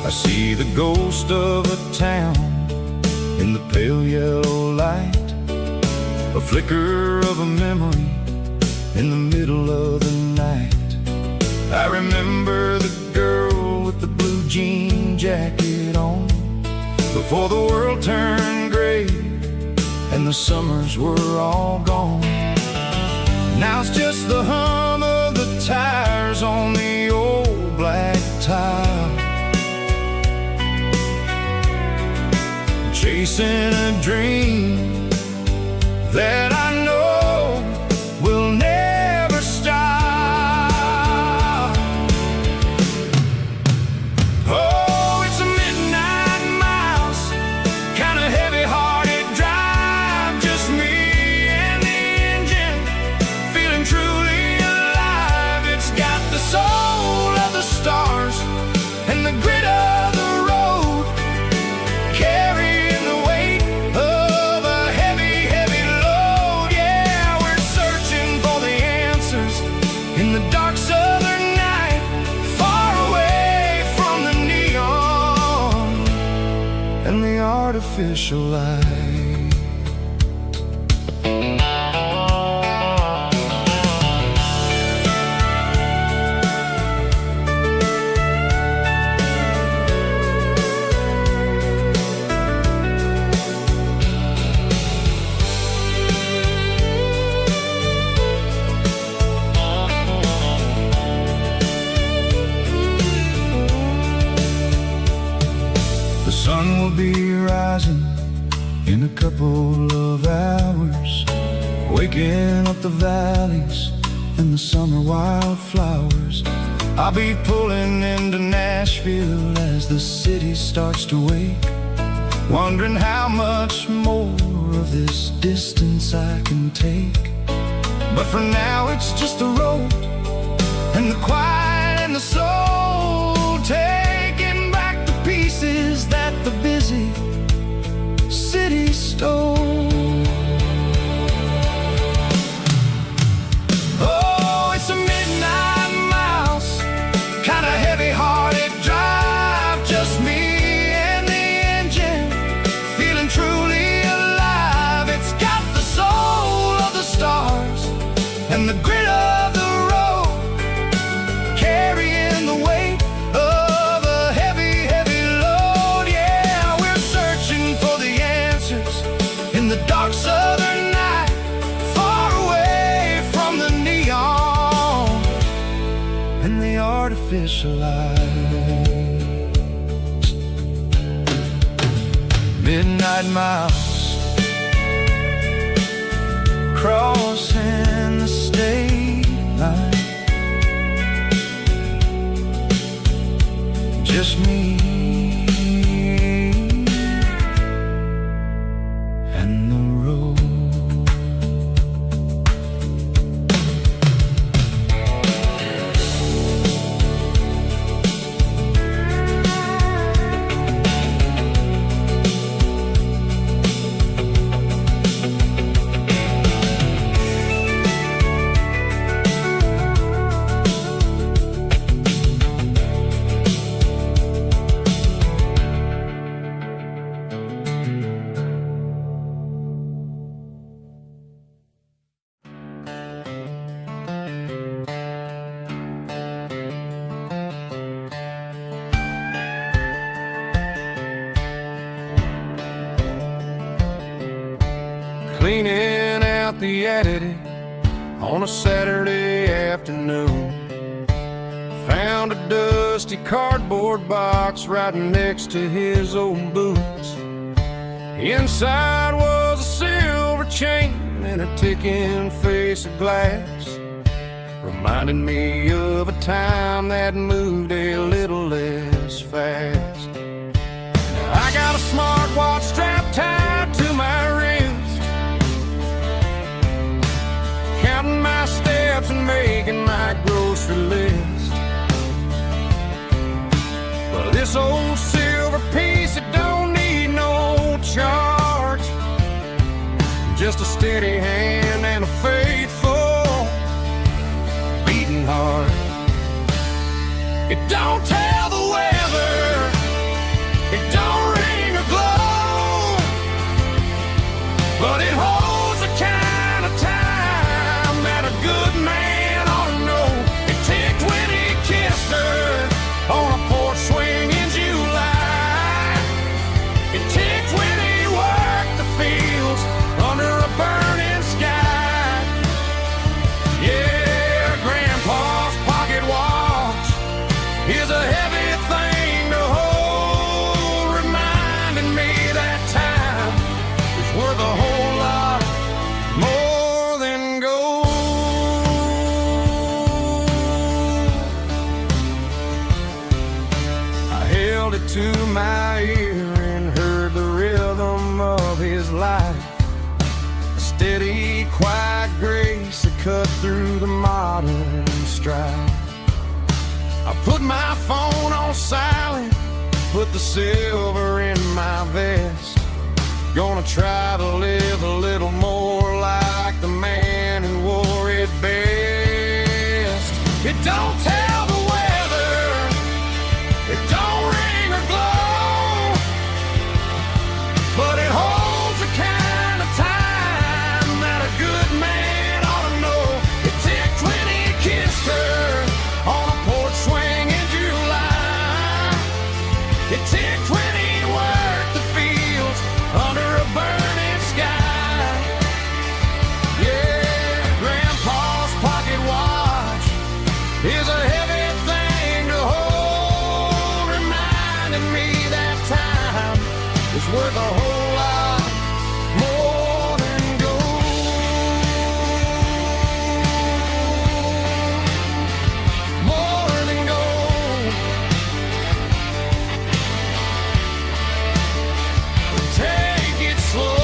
I see the ghost of a town in the pale yellow light, a flicker of a memory in the middle of the night. I remember the girl with the blue jean jacket on, before the world turned gray and the summers were all gone. Now it's just the hum of the tires on the old black tile, chasing a dream that I know will never stop. Oh, it's a midnight mouse, kind of heavy-hearted drive, just me and the engine, feeling truly alive. It's got the soul of the stars and the grit of the road, carrying the weight of a heavy, heavy load. Yeah, we're searching for the answers in the dark southern night, far away from the neon and the artificial light. The sun will be rising in a couple of hours, waking up the valleys and the summer wildflowers. I'll be pulling into Nashville as the city starts to wake, wondering how much more of this distance I can take. But for now it's just the road and the quiet and the soul, taking back the pieces that the busy city stole. Oh, it's a midnight mouse, kind of heavy-hearted drive, just me and the engine, feeling truly alive. It's got the soul of the stars and the grit of the road, carrying the weight of a heavy, heavy load. Yeah, we're searching for the answers in the dark southern night, far away from the neon and the artificial lights. Midnight mouse, crossing the state line, just me and the road. Cleaning out the attic on a Saturday afternoon, found a dusty cardboard box right next to his old boots. Inside was a silver chain and a ticking face of glass, reminding me of a time that moved a little less fast. I got a smartwatch strapped tied to my wrist, counting my steps and making my grocery list. But this old silver piece, it don't need no charge, just a steady hand and a faithful beating heart. It don't tell the weather, it don't ring or glow, but it holds a kind to my ear and heard the rhythm of his life. A steady, quiet grace that cut through the modern strife. I put my phone on silent, put the silver in my vest. Gonna try to live a little more like the man who wore it best. It don't tell the weather, it don't ring or glow, but it holds the kind of time that a good man ought to know. It ticked when he kissed her on a porch swing in July. It ticked when he worked the fields under a burning sky. Yeah, Grandpa's pocket watch is a heavy thing to hold, reminding me that time is worth a whole lot more than gold. More than gold. Take it slow.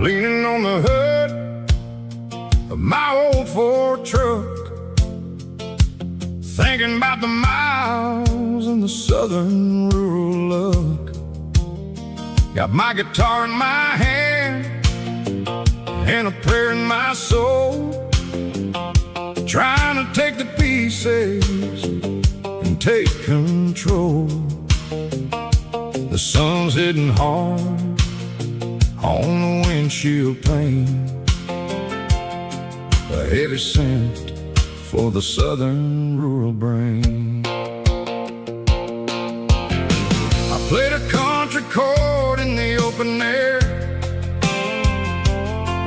Leaning on the hood of my old Ford truck, thinking about the miles and the southern rural look. Got my guitar in my hand and a prayer in my soul, trying to take the pieces and take control. The sun's hitting hard on the windshield pane, a heavy scent for the southern rural brain. I played a country chord in the open air,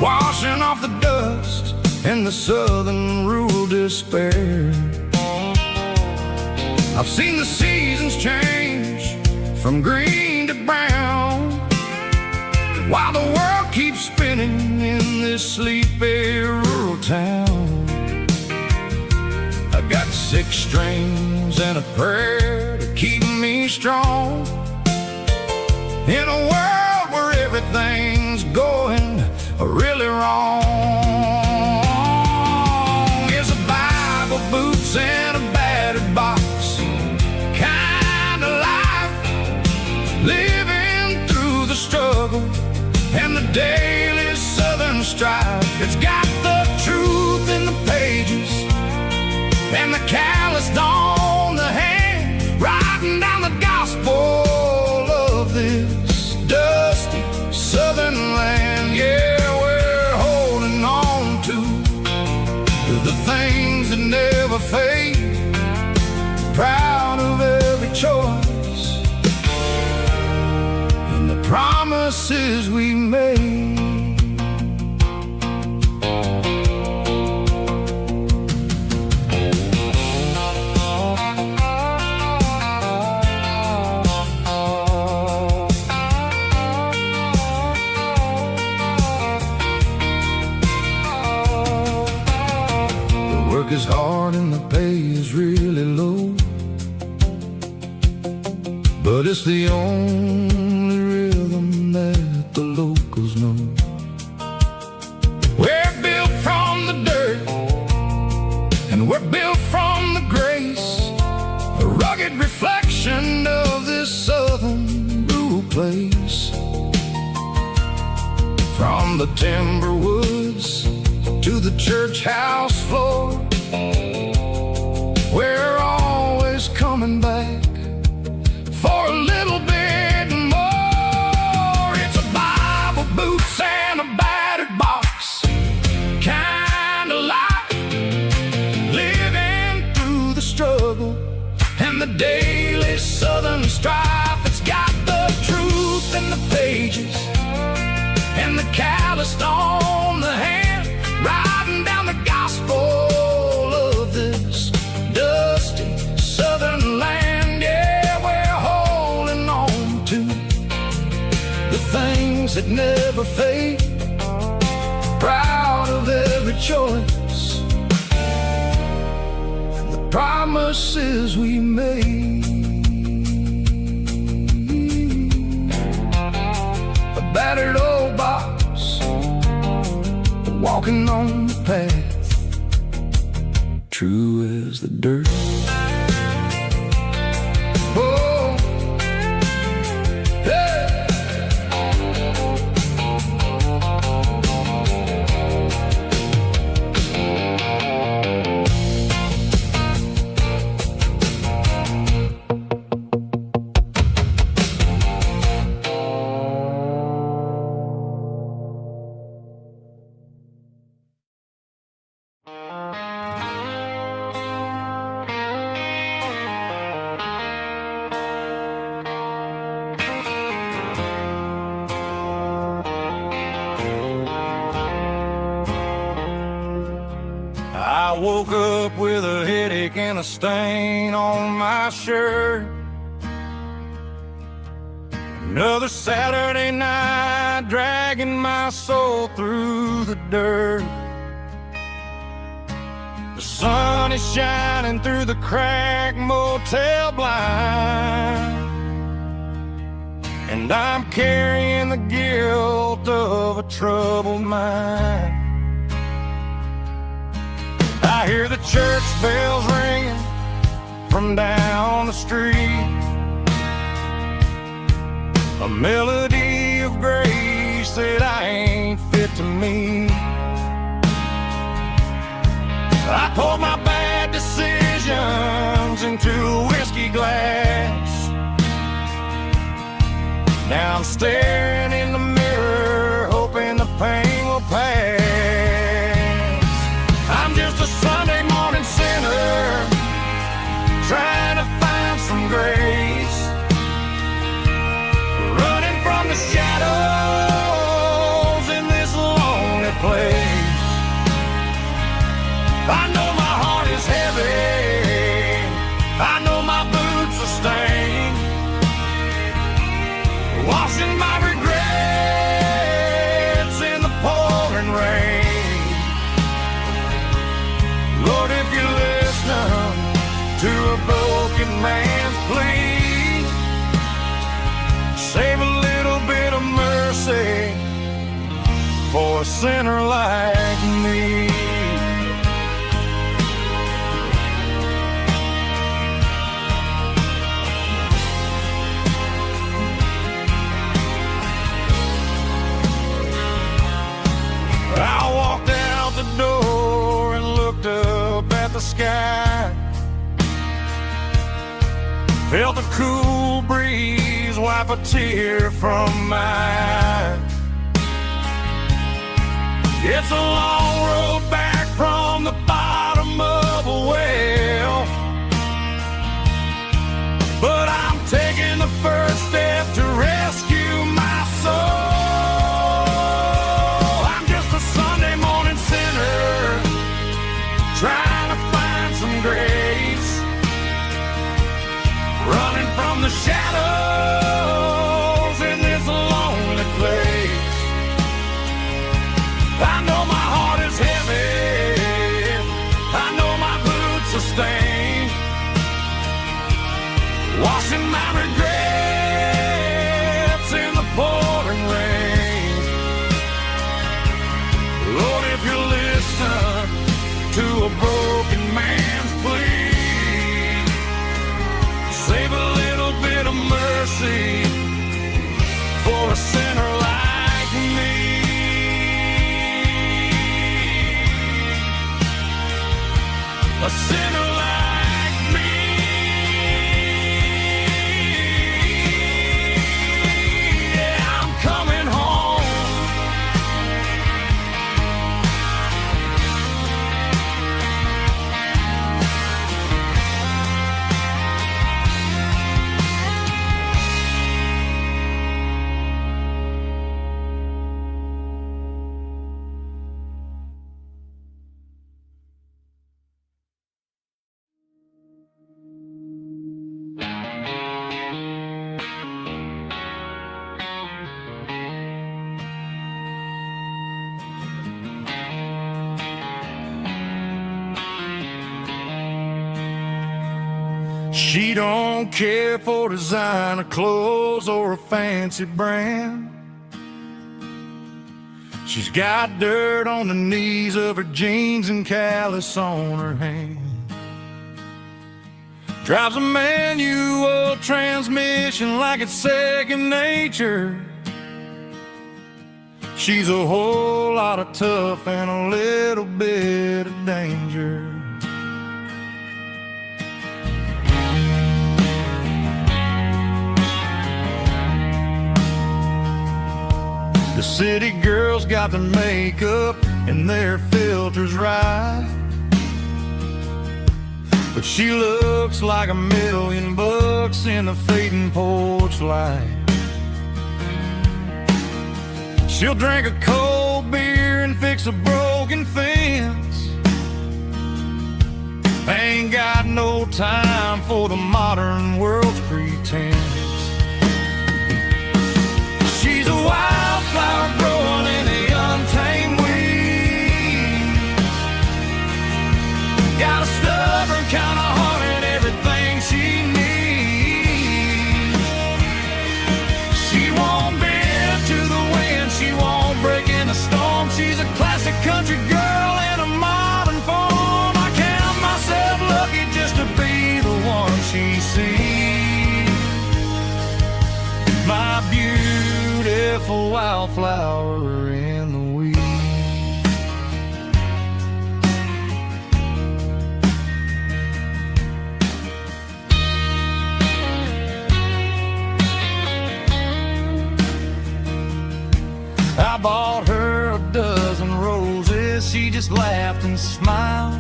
washing off the dust and the southern rural despair. I've seen the seasons change from green to brown, while the world keeps spinning in this sleepy rural town. I got 6 strings and a prayer to keep me strong, in a world where everything's going really wrong. Is a Bible, boots, and a battered box kind of life, living through the struggle and the daily southern strife. It's got the truth in the pages and the calloused on the hand, writing down the gospel of this dusty southern land. Yeah, we're holding on to the things that never fade, proud of every choice and the promises we made. Work is hard and the pay is really low, but it's the only rhythm that the locals know. We're built from the dirt, and we're built from the grace, a rugged reflection of this southern rural place. From the timber woods to the church house floor, we're always coming back for a little bit more. It's a Bible, boots, and a battered box kind of life, living through the struggle and the daily southern strife. It's got the truth in the pages and the calloused on the hand, riding down the gospel of this dusty southern land. Yeah, we're holding on to the things that never fade, proud of every choice and the promises we made. A battered old box, walking on the path, true as the dirt. Oh, hey. I woke up with a headache and a stain on my shirt. Another Saturday night, dragging my soul through the dirt. The sun is shining through the cracked motel blind, and I'm carrying the guilt of a troubled mind. I hear the church bells ringing from down the street, a melody of grace that I ain't fit to meet. I poured my bad decisions into a whiskey glass. Now I'm staring in the mirror, hoping the pain will pass. I'm just a Sunday morning sinner, trying to find some grace, running from the shadows in this lonely place. I know my heart is heavy, I know my boots are stained, washing my regrets in the pouring rain. Lord, if you're listening to a broken man's plea, save a little bit of mercy for a sinner like me. I walked out the door and looked up at the sky, felt a cool breeze wipe a tear from my eye. It's a long road back from the bottom of a well, but I'm taking the first step to rescue my soul. Trying to find some grace, running from the shadows in this lonely place. I know my heart is heavy, I know my a sinner like me. Yeah, I'm coming home. She don't care for designer clothes or a fancy brand. She's got dirt on the knees of her jeans and callus on her hand. Drives a manual transmission like it's second nature. She's a whole lot of tough and a little bit of danger. The city girls got their makeup and their filters right, but she looks like $1,000,000 in the fading porch light. She'll drink a cold beer and fix a broken fence. Ain't got no time for the modern world's pretense. She's a wildflower growing in the untamed weeds. Got a stubborn kind of heart and everything she needs. She won't bend to the wind, she won't break in a storm. She's a classic country girl in a modern form. I count myself lucky just to be the one she sees. My beautiful wildflower in the weeds. I bought her a dozen roses, she just laughed and smiled.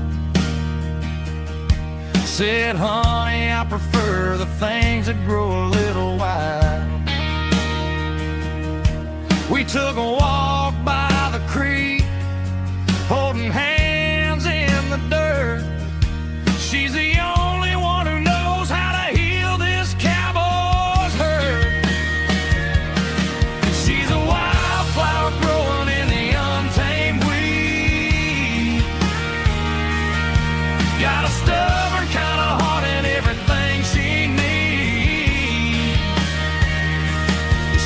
Said, honey, I prefer the things that grow a little wild. We took a walk by the creek, holding hands in the dirt. She's the only one who knows how to heal this cowboy's hurt. She's a wildflower growing in the untamed weed. Got a stubborn kind of heart and everything she needs.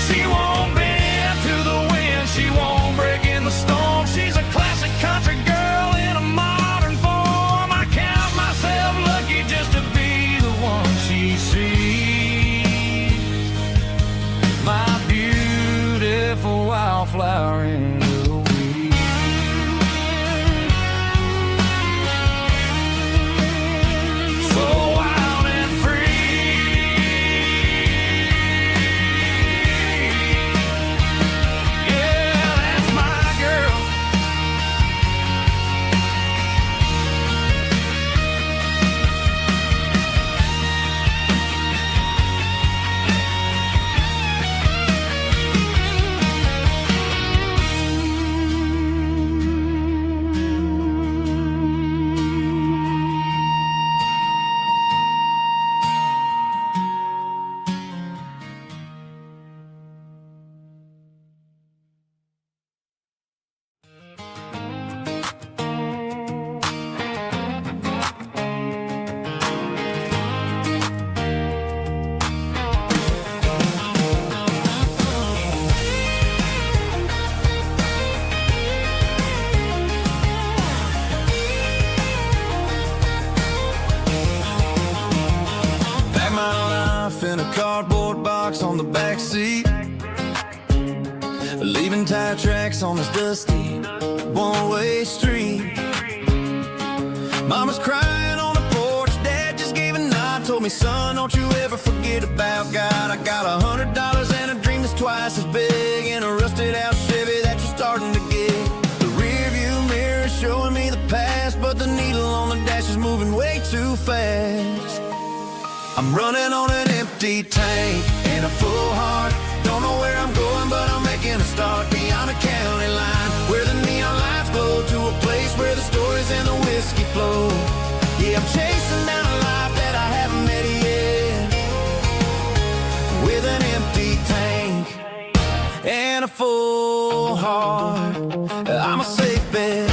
She won't bend to the wind, she won't break in the storm. She's a classic country girl in a modern form. I count myself lucky just to be the one she sees. My beautiful wildflower in the weeds. So wild and free. Yeah, that's my girl. Pack my life in a cardboard box on the back seat, leaving tire tracks on this dusty one-way street. Mama's crying me, son, don't you ever forget about God. I got $100 and a dream that's twice as big, and a rusted out Chevy that you're starting to get. The rear view mirror is showing me the past, but the needle on the dash is moving way too fast. I'm running on an empty tank and a full heart. Don't know where I'm going, but I'm making a start beyond a county line, where the neon lights glow, to a place where the stories and the whiskey flow. Yeah, I'm chasing down a life that I haven't met yet, with an empty tank and a full heart. I'm a safe bet.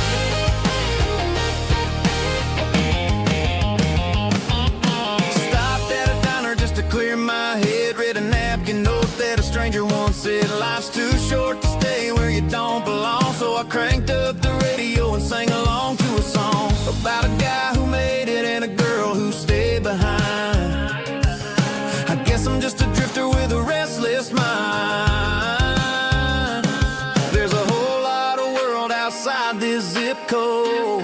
Stopped at a diner just to clear my head, read a napkin note that a stranger once said, life's too short to stay where you don't belong. So I cranked up the radio and sang along to a song about a guy who made it and a girl who stayed behind. I guess I'm just a drifter with a restless mind. There's a whole lot of world outside this zip code,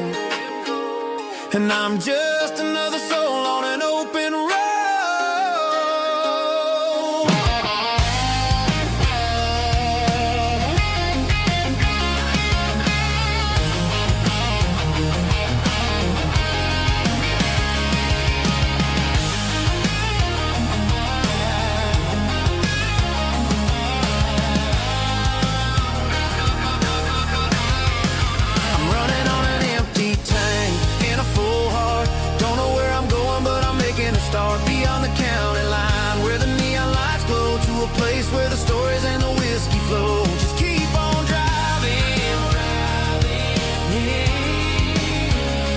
and I'm just another soul on an open road. Start beyond the county line, where the neon lights glow, to a place where the stories and the whiskey flow. Just keep on driving,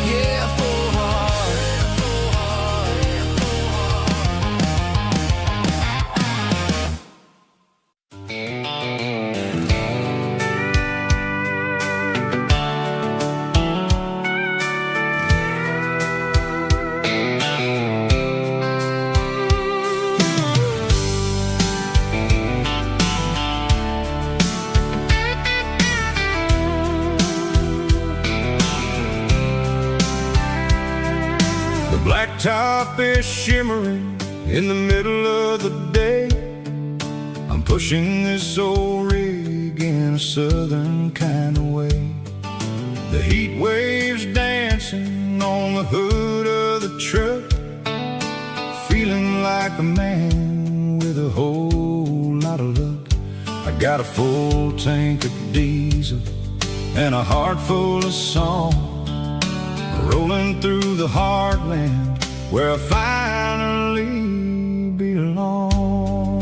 yeah, full heart, full heart, full Blacktop is shimmering in the middle of the day. I'm pushing this old rig in a southern kind of way. The heat waves dancing on the hood of the truck, feeling like a man with a whole lot of luck. I got a full tank of diesel and a heart full of song, rolling through the heartland where I finally belong.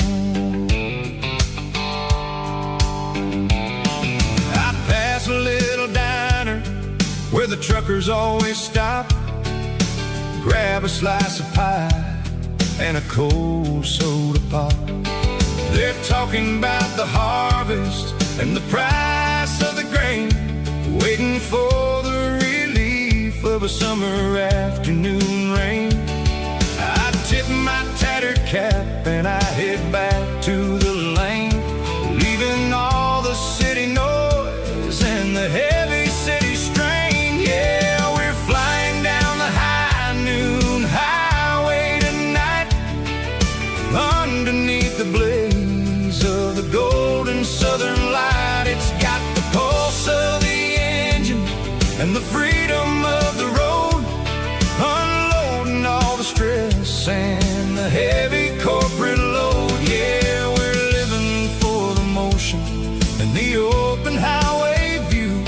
I pass a little diner where the truckers always stop, grab a slice of pie and a cold soda pop. They're talking about the harvest and the price of the grain, waiting for the relief of a summer afternoon rain. I tip my tattered cap and I head back to the lane, leaving all the city noise and the heavy city strain. Yeah, we're flying down the high noon highway tonight, underneath the blaze of the golden southern light. It's got the pulse of the engine and the freedom of the road, unloading all the stress and the heavy corporate load. Yeah, we're living for the motion and the open highway view,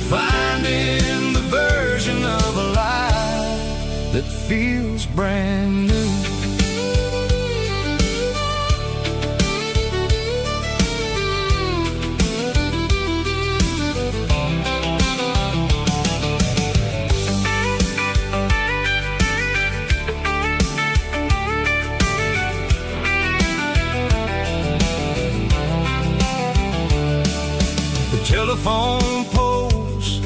finding the version of a life that feels brand new. Telephone poles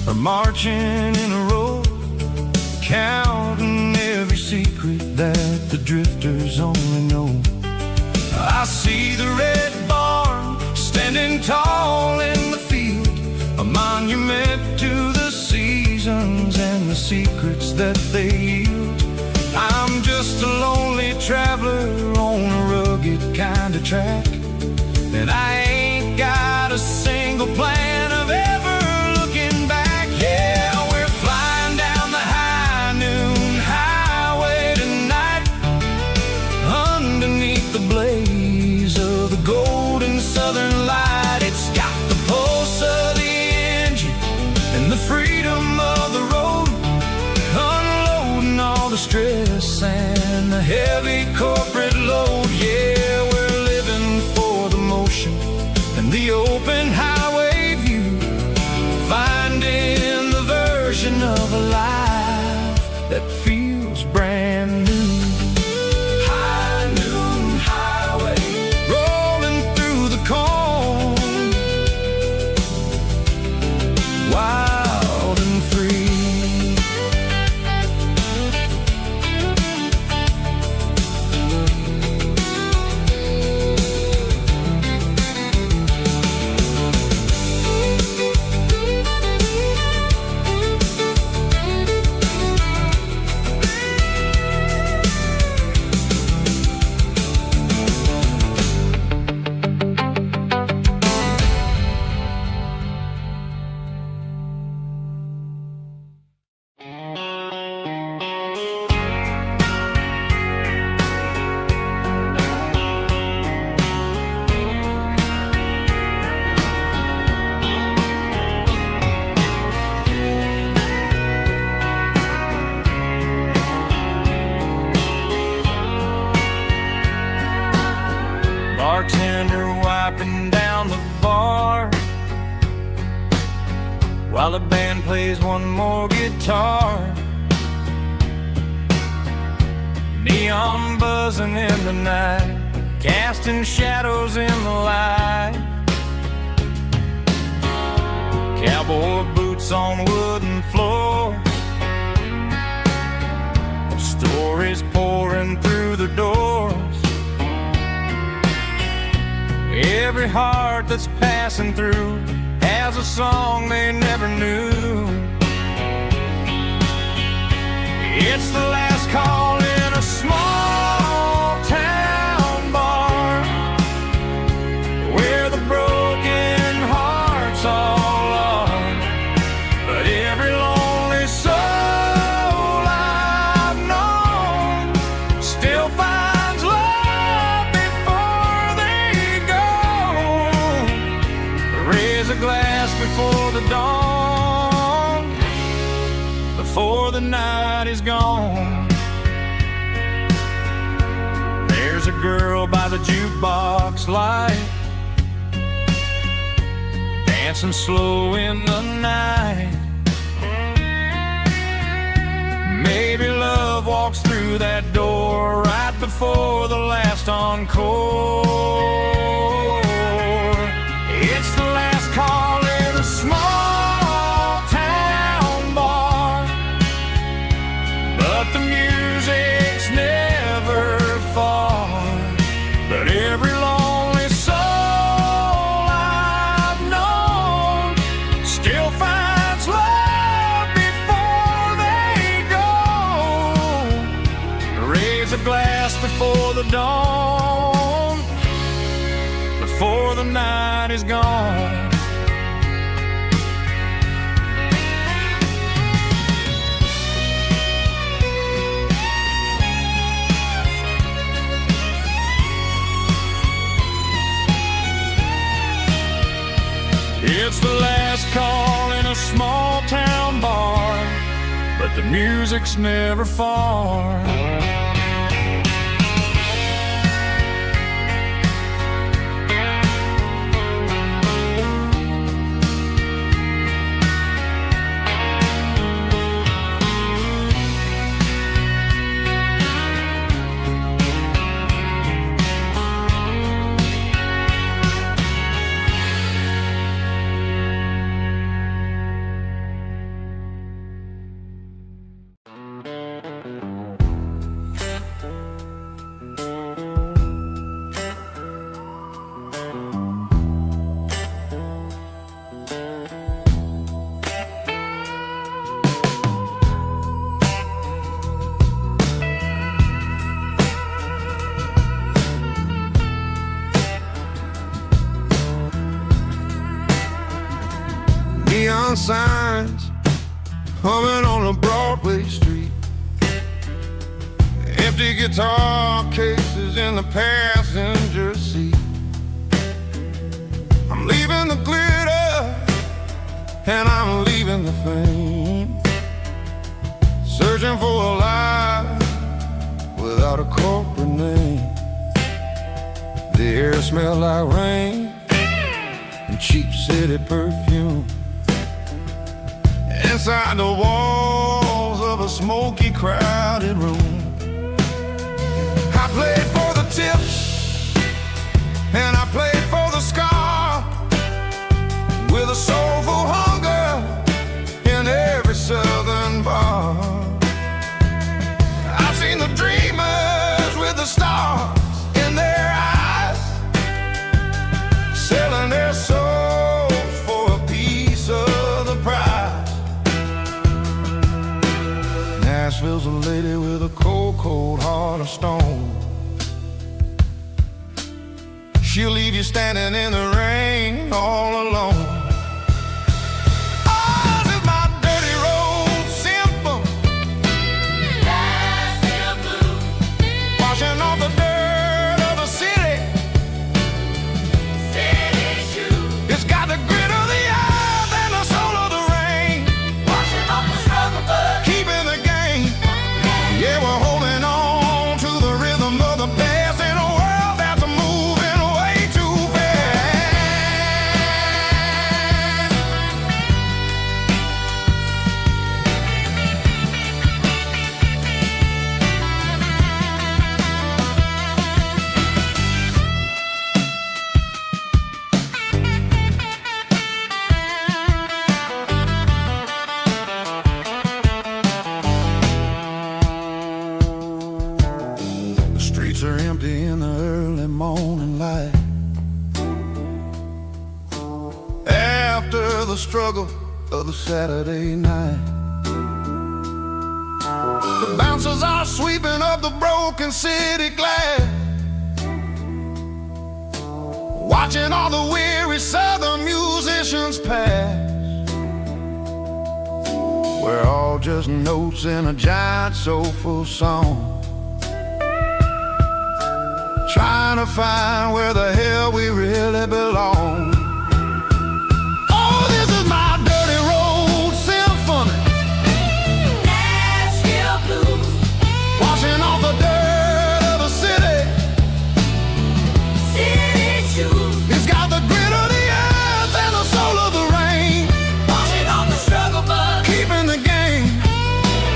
are marching in a row, counting every secret that the drifters only know. I see the red barn standing tall in the field, a monument to the seasons and the secrets that they yield. I'm I'm just a lonely traveler on a rugged kind of track, and I ain't got a single plan of ever looking back. Yeah, we're flying down the high noon highway tonight, underneath the blaze of the golden southern light. It's got the pulse of the engine and the freedom of the road, unloading all the stress and the heavy corporate load. Yeah, we're living for the motion and the open highway view, finding the version of a life that feels brand new. High noon highway, rolling through the corn, wild and free. Bartender wiping down the bar while the band plays one more guitar. Neon buzzing in the night, casting shadows in the light. Cowboy boots on wooden floors, stories pouring through the doors. Every heart that's passing through has a song they never knew. It's the last call in a small town bar, where the broken hearts all are. But every lonely soul I've known still finds love before they go. Raise a glass before the dawn, before the night is gone. There's a girl by the jukebox light, dancing slow in the night. Maybe love walks through that door right before the last encore. It's the last call in a small town bar, but the music's never far. But every lonely soul I've known still finds love before they go. Raise a glass before the dawn, before the night is gone. It's the last call in a small town bar, but the music's never far. Driving on a Broadway street, empty guitar cases in the passenger seat. I'm leaving the glitter and I'm leaving the fame, searching for a life without a corporate name. The air smelled like rain and cheap city perfume. Inside the walls of a smoky, crowded room, I played for the tips and I played for the scar, with a soulful hunger in every southern bar. I've seen the dreamers with the stars in their eyes, selling their souls for a piece of the prize. Nashville's a lady with a cold, cold heart of stone. She'll leave you standing in the rain all alone. Ours is my dirty road symphony, Nashville blues, washing off the dirt of the city, city shoes. It's got the grit of the earth and the soul of the rain, washing off the struggle but keeping the game. Yeah, we're holding on to the rhythm of the past in a world that's moving way too fast. The streets are empty in the early morning light, after the struggle of the Saturday night. The bouncers are sweeping up the broken city glass, watching all the weary southern musicians pass. We're all just notes in a giant soulful song, trying to find where the hell we really belong. Oh, this is my dirty road symphony, Nashville blues, washing off the dirt of the city, city shoes. It's got the grit of the earth and the soul of the rain, washing off the struggle but keeping the game.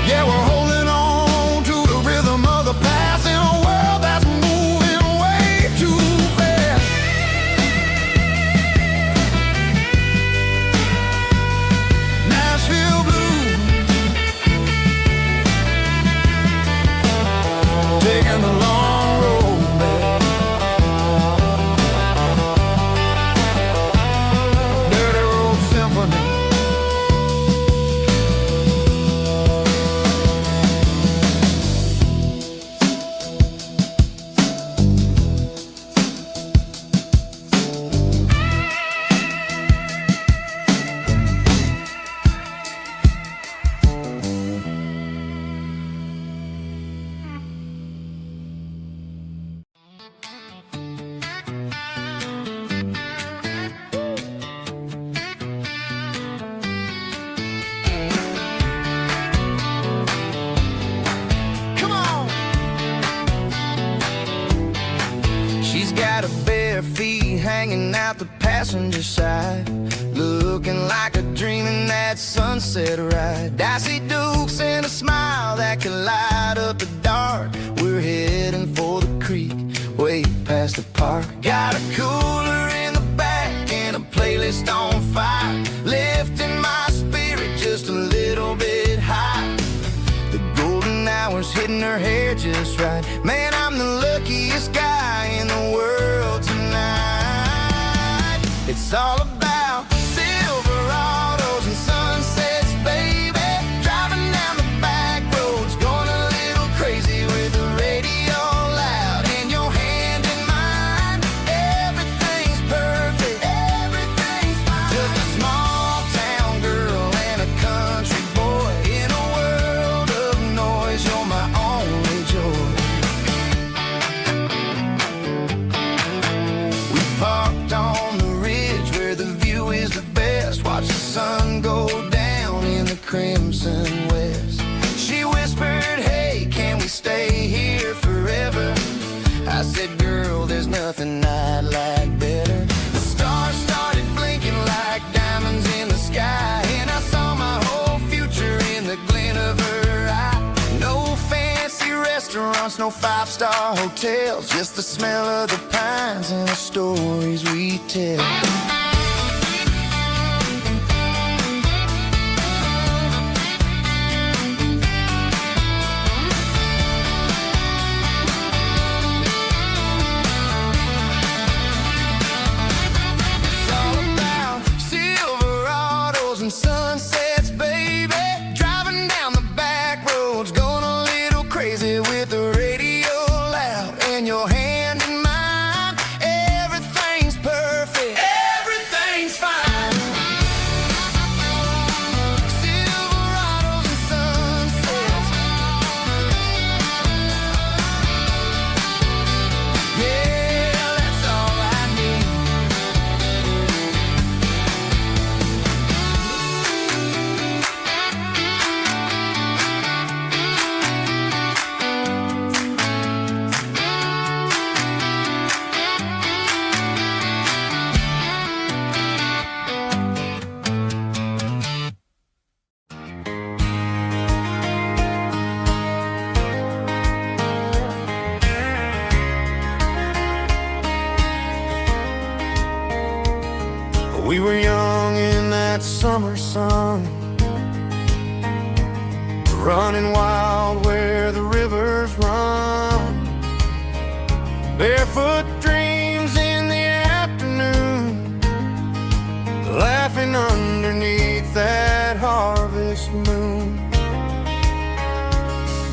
Yeah, we're holding on to the rhythm of the past in a world that's moving way too fast. Nashville blues, taking the long road back. Dirty road symphony. Come on. She's got her bare feet hanging out the passenger side, looking like a dream in that sunset ride. Dicey dukes and a smile that can light up the dark. We're heading for the creek, way past the park. Got a cooler in the back and a playlist on fire, lifting my spirit just a little bit high. The golden hours hitting her hair just right. Man, I'm the luckiest guy in the world tonight. It's all about Silverados and sunsets, baby. Driving down the back roads, going a little crazy with the radio loud and your hand in mine. Everything's perfect, everything's fine. Just a small town girl and a country boy in crimson west. She whispered, hey, can we stay here forever? I said, girl, there's nothing I'd like better. The stars started blinking like diamonds in the sky, and I saw my whole future in the glint of her eye. No fancy restaurants, no five-star hotels, just the smell of the pines and the stories we tell. Sunsets, baby, driving down the back roads, going a little crazy with the radio loud, and your hand in mine. Everything's perfect, everything's fine. Silverados and sunsets, yeah, that's all I need. We were young in that summer sun, running wild where the rivers run, barefoot dreams in the afternoon, laughing underneath that harvest moon.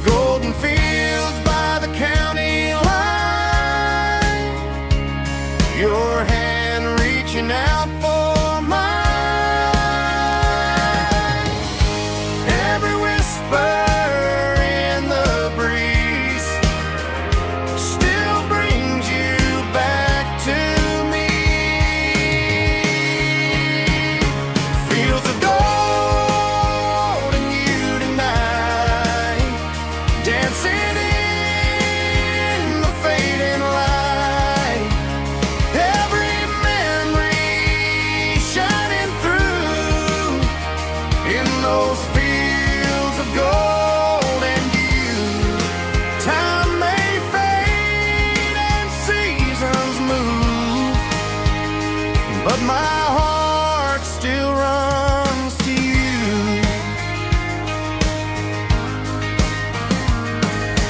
Golden fields by the county line, your hand reaching out for but my heart still runs to you.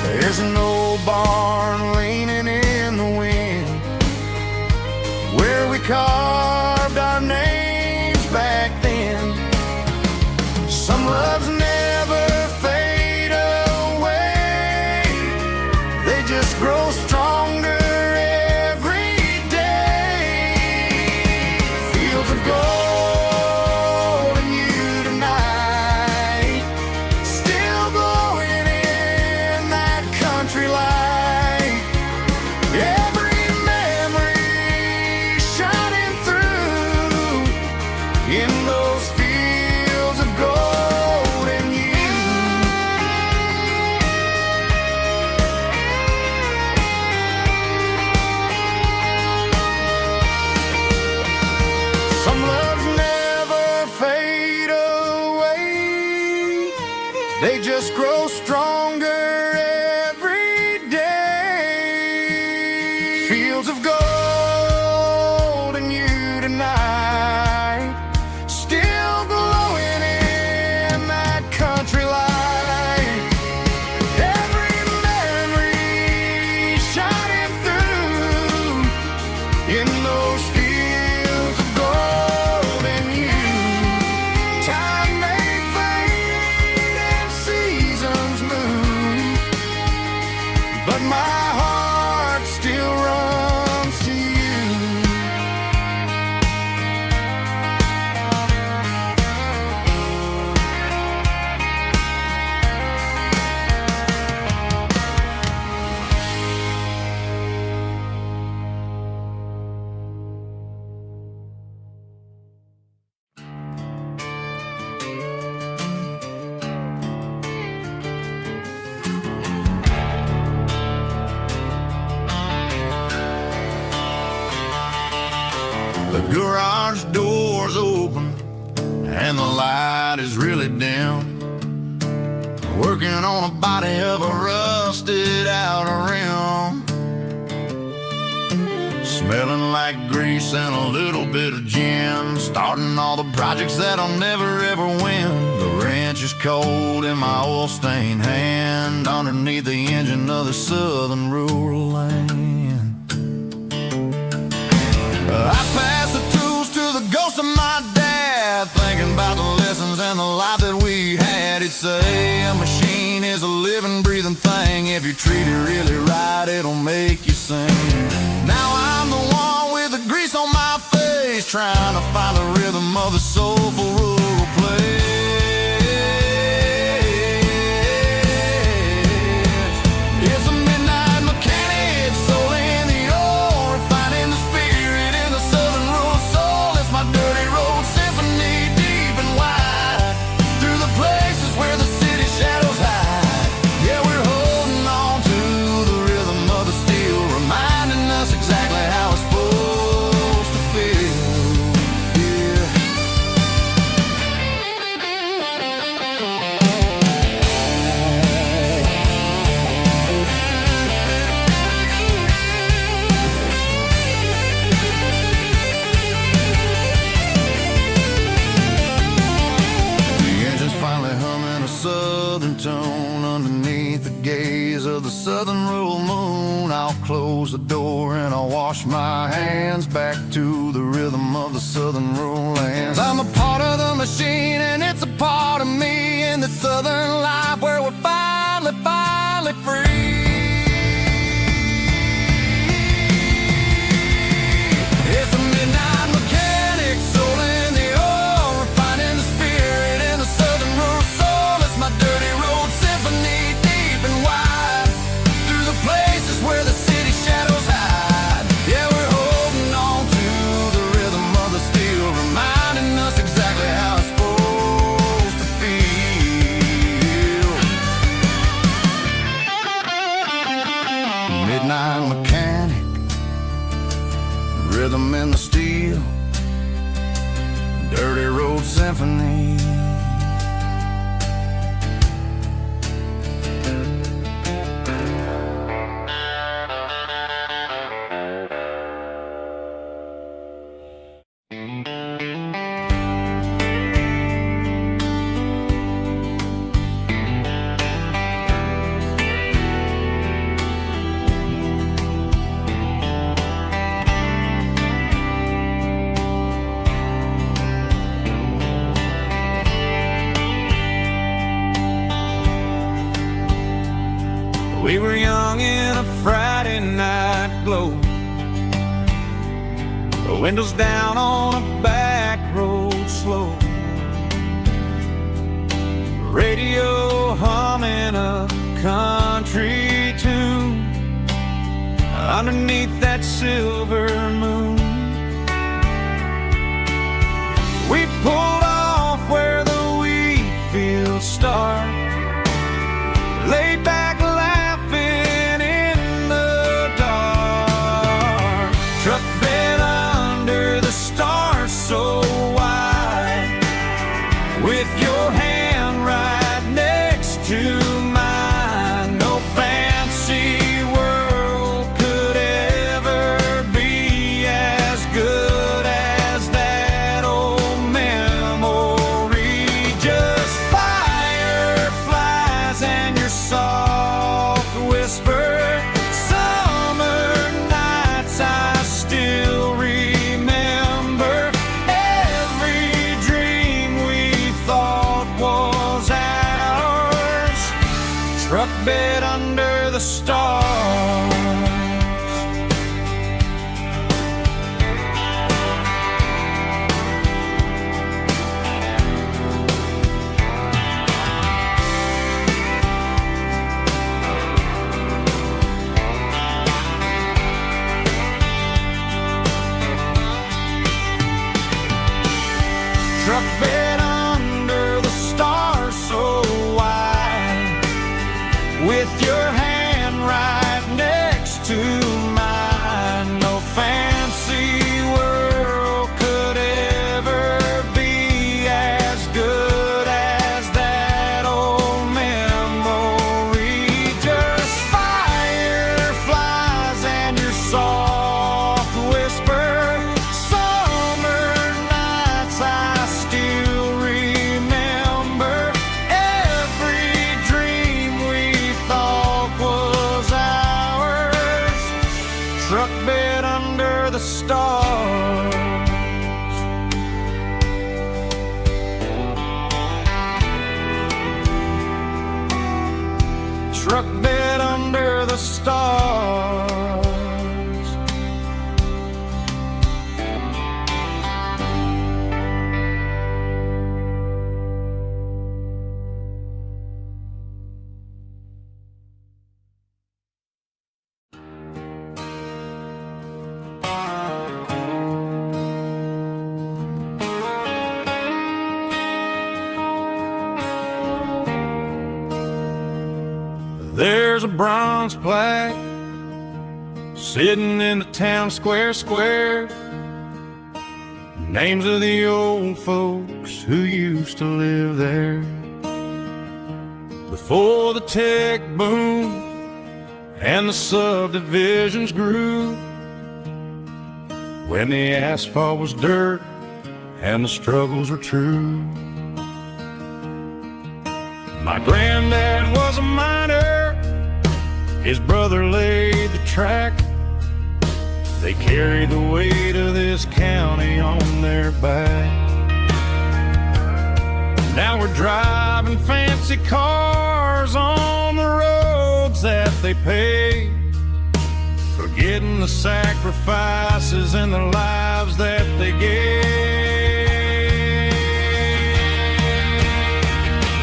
There's an old barn leaning in the wind, where we carved our names back then. Some loves never fade away, they just grow stronger. They just grow stronger every day. Fields of gold and you tonight, still glowing in that country light. Every memory shining through in those fields of gold and you. Time may fade and seasons move, and the light is really dim. Working on a body of a rusted out rim. Smelling like grease and a little bit of gin. Starting all the projects that I'll never ever win. The wrench is cold in my oil-stained hand, underneath the engine of the southern rural land. I pass the tools to the ghost of my dad, thinking about the lessons and the life that we had. He'd say a machine is a living, breathing thing. If you treat it really right, it'll make you sing. Now I'm the one with the grease on my face, trying to find the rhythm of the soulful rural place. It's a midnight mechanic, soul in the ore, refining the spirit in the southern rural soul. It's my dirty road symphony, deep and wide, through the places where the city shadows hide. Yeah, we're holding on to the rhythm of the steel, reminding us exactly how it's supposed to feel. Yeah. The engine's finally humming a southern tone underneath the gaze of the southern rural moon. I'll close the door and I'll wash my hands, back to the rhythm of the southern rural lands. I'm a part of the machine and it's a part of me, in the southern life where we're finally free. It's a midnight mechanic, soul in the ore, refining the spirit in the southern rural soul. It's my dirty road symphony, deep and wide, through the places where the city shadows hide. Yeah, we're holding on to the rhythm of the steel, reminding us exactly how it's supposed to feel. Midnight mechanic, rhythm in the steel, dirty road symphony. We were young in a Friday night glow, the windows down on a back road slow, radio humming a country tune underneath that silver moon. We pulled off where the wheat fields start, laid back laughing in the dark, truck bed under the stars so wide, with your hand right next to mine. No fancy world could ever be as good as that old memory. Just fireflies and your soft whisper. Summer nights I still remember. Every dream we thought was ours, truck bed under the stars. Truck bed under the stars so wide, with your hand right struck dead under the stars. There's a bronze plaque sitting in the town square. Names of the old folks who used to live there. Before the tech boom and the subdivisions grew, when the asphalt was dirt and the struggles were true. My granddad was a miner, his brother laid the track. They carried the weight of this county on their back. Now we're driving fancy cars on the roads that they paved, forgetting the sacrifices and the lives that they gave.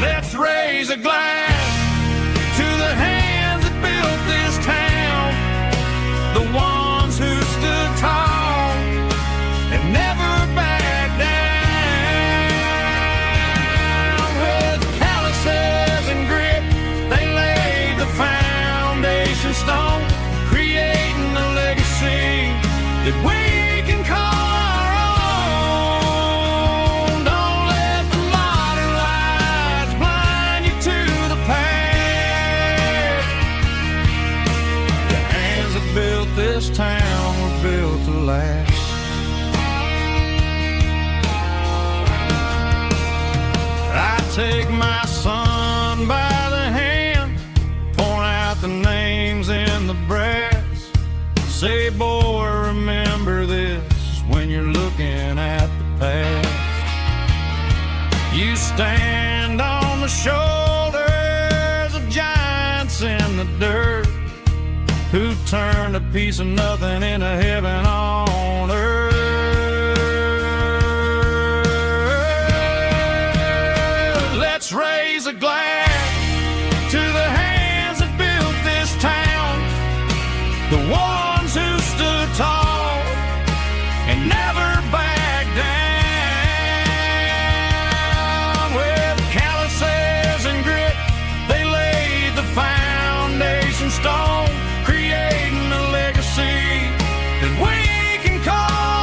Let's raise a glass to the hands that built this town, the ones who stood tall and never backed down. With calluses and grit, they laid the foundation stone, creating a legacy that we can call our own. Don't let the modern lights blind you to the past. The hands that built this town were built to last. I take my son by the hand, point out the names in the brass. Say, boy, remember this when you're looking at the past. You stand on the shoulders of giants in the dirt, who turned a piece of nothing into heaven on earth. Let's raise a glass to the hands that built this town, the ones who stood tall and never backed down. With calluses and grit, they laid the foundation stone, creating a legacy that we can call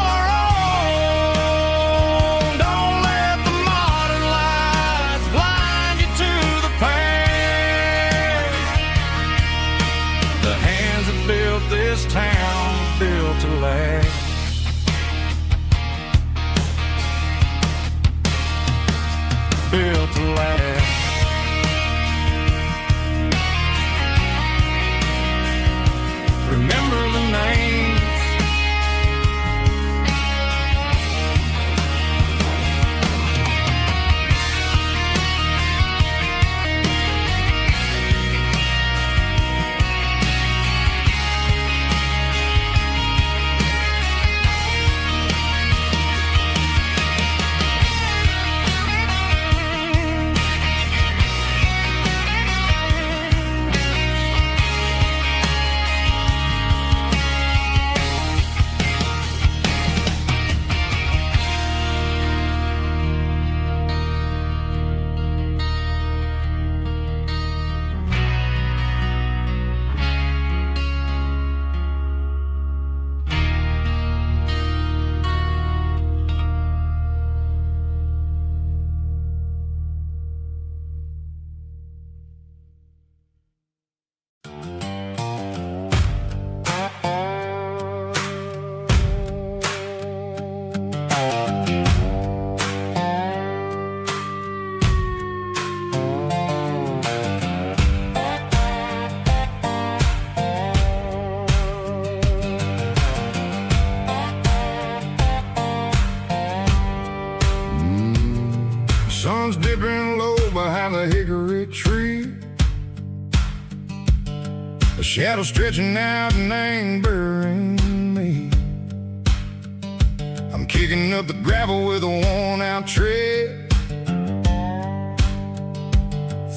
a shadow stretching out and angering me. I'm kicking up the gravel with a worn-out tread,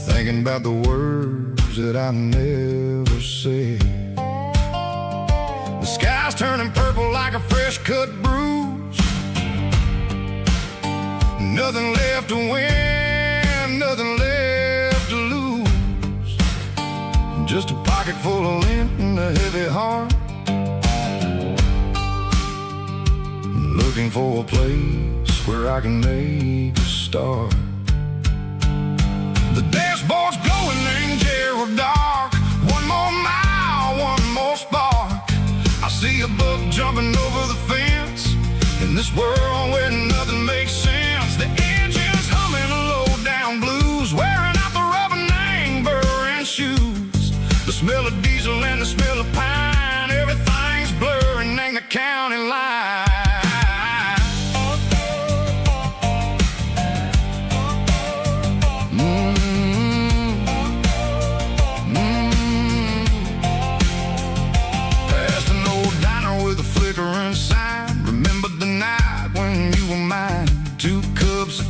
thinking about the words that I never said. The sky's turning purple like a fresh-cut bruise. Nothing left to win, nothing left to lose. Just a pocket full of lint and a heavy heart, looking for a place where I can make a start. The dashboard's glowing in Gerald dark. One more mile, one more spark. I see a buck jumping over the fence in this world where nothing makes sense. The engine's humming a low-down blues, wearing out the rubber-name burring shoes. The smell of diesel and the smell of pine, everything's blurring in the county line.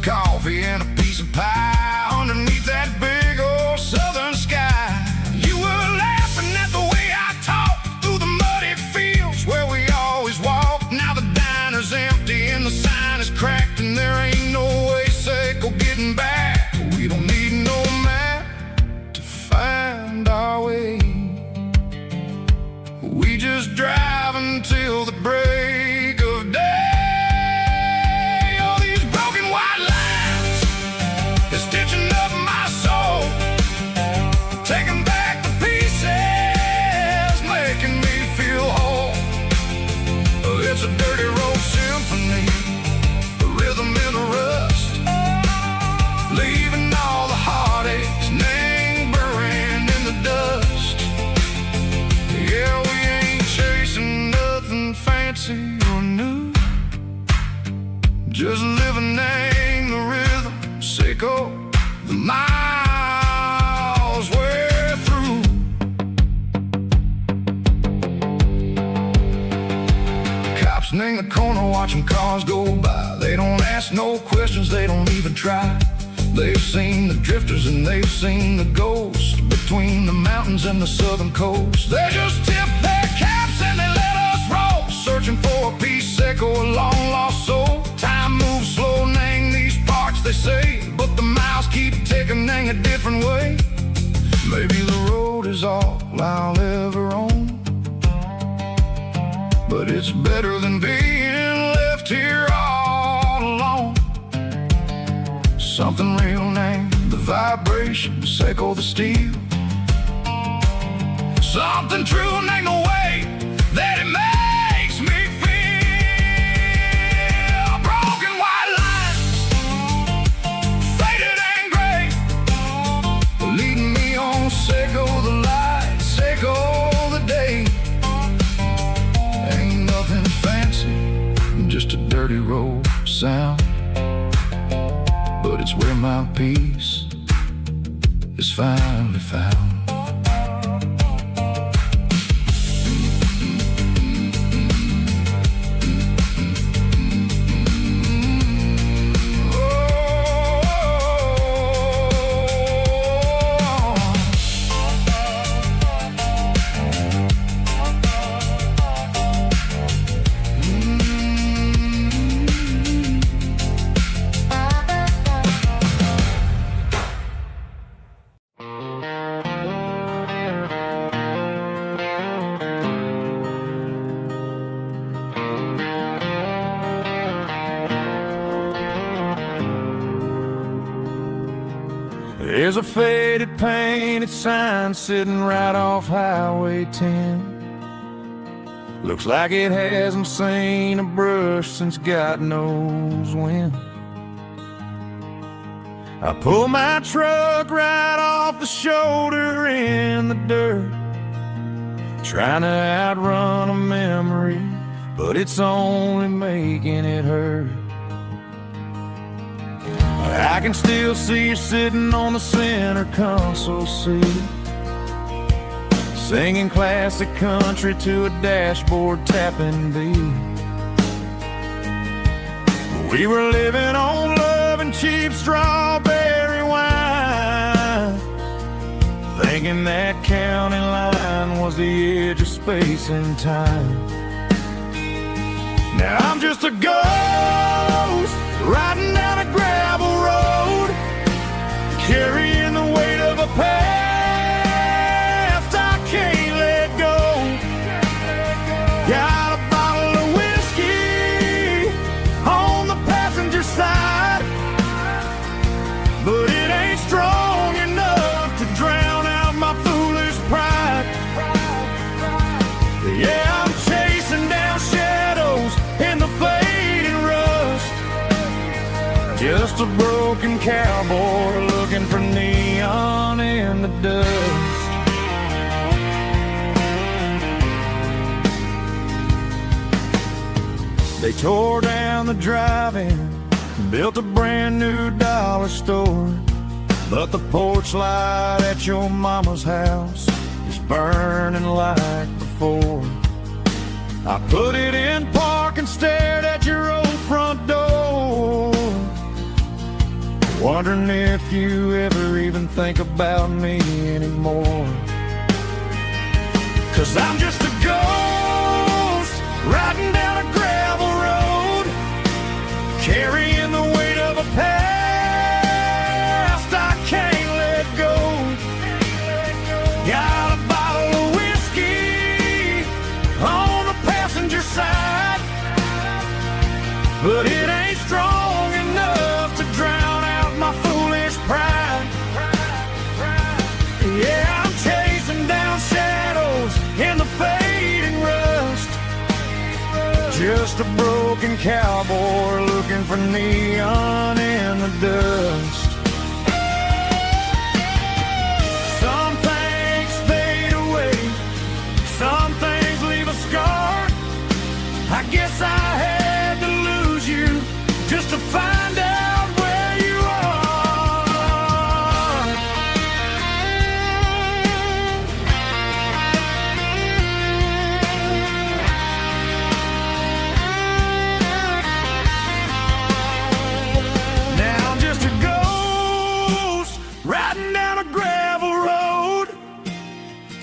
Coffee and a piece of pie underneath that big old southern sky. You were laughing at the way I talked through the muddy fields where we always walked. Now the diner's empty and the sign is cracked, and there ain't no way safe or getting back. We don't need no map to find our way. We just drive until the break of day. Stitching up my soul, taking back the pieces, making me feel whole. It's a dirty road symphony, a rhythm in the rust, leaving all the heartaches lingering in the dust. Yeah, we ain't chasing nothing fancy or new, just living in the rhythm, sicko. The miles we're through. Cops in the corner watching cars go by. They don't ask no questions, they don't even try. They've seen the drifters and they've seen the ghosts between the mountains and the southern coast. They just tip their caps and they let us roll, searching for a piece echo, a long lost soul. Time moves slow, nang these parts they say, but the miles keep ticking in a different way. Maybe the road is all I'll ever own, but it's better than being left here all alone. Something real named the vibrations echo the steel. Something true named the way that it makes me feel. Broken white lines, faded and gray, leading me on, Seiko the light, Seiko the day. Ain't nothing fancy, just a dirty road sound, but it's where my peace is finally found. There's a faded painted sign sitting right off Highway 10. Looks like it hasn't seen a brush since God knows when. I pull my truck right off the shoulder in the dirt, trying to outrun a memory, but it's only making it hurt. I can still see you sitting on the center console seat, singing classic country to a dashboard tapping beat. We were living on love and cheap strawberry wine, thinking that county line was the edge of space and time. Now I'm just a ghost riding down a gravel road, carrying the weight of a past I can't let go. Got a bottle of whiskey on the passenger side, but it ain't strong enough to drown out my foolish pride. Yeah, I'm chasing down shadows in the fading rust, just a broken cowboy looking for neon in the dust. They tore down the drive-in, built a brand new dollar store, but the porch light at your mama's house is burning like before. I put it in park and stared at your old front door, wondering if you ever even think about me anymore. 'Cause I'm just a ghost riding down a gravel road, carrying the weight of a past I can't let go. Got a bottle of whiskey on the passenger side, but it ain't strong enough to drown out my foolish pride. Yeah, I'm chasing down shadows in the fading rust, just a broken cowboy looking for neon in the dust. Some things fade away, some things leave a scar. I guess I had to lose you just to find out where you are. Now I'm just a ghost riding down a gravel road,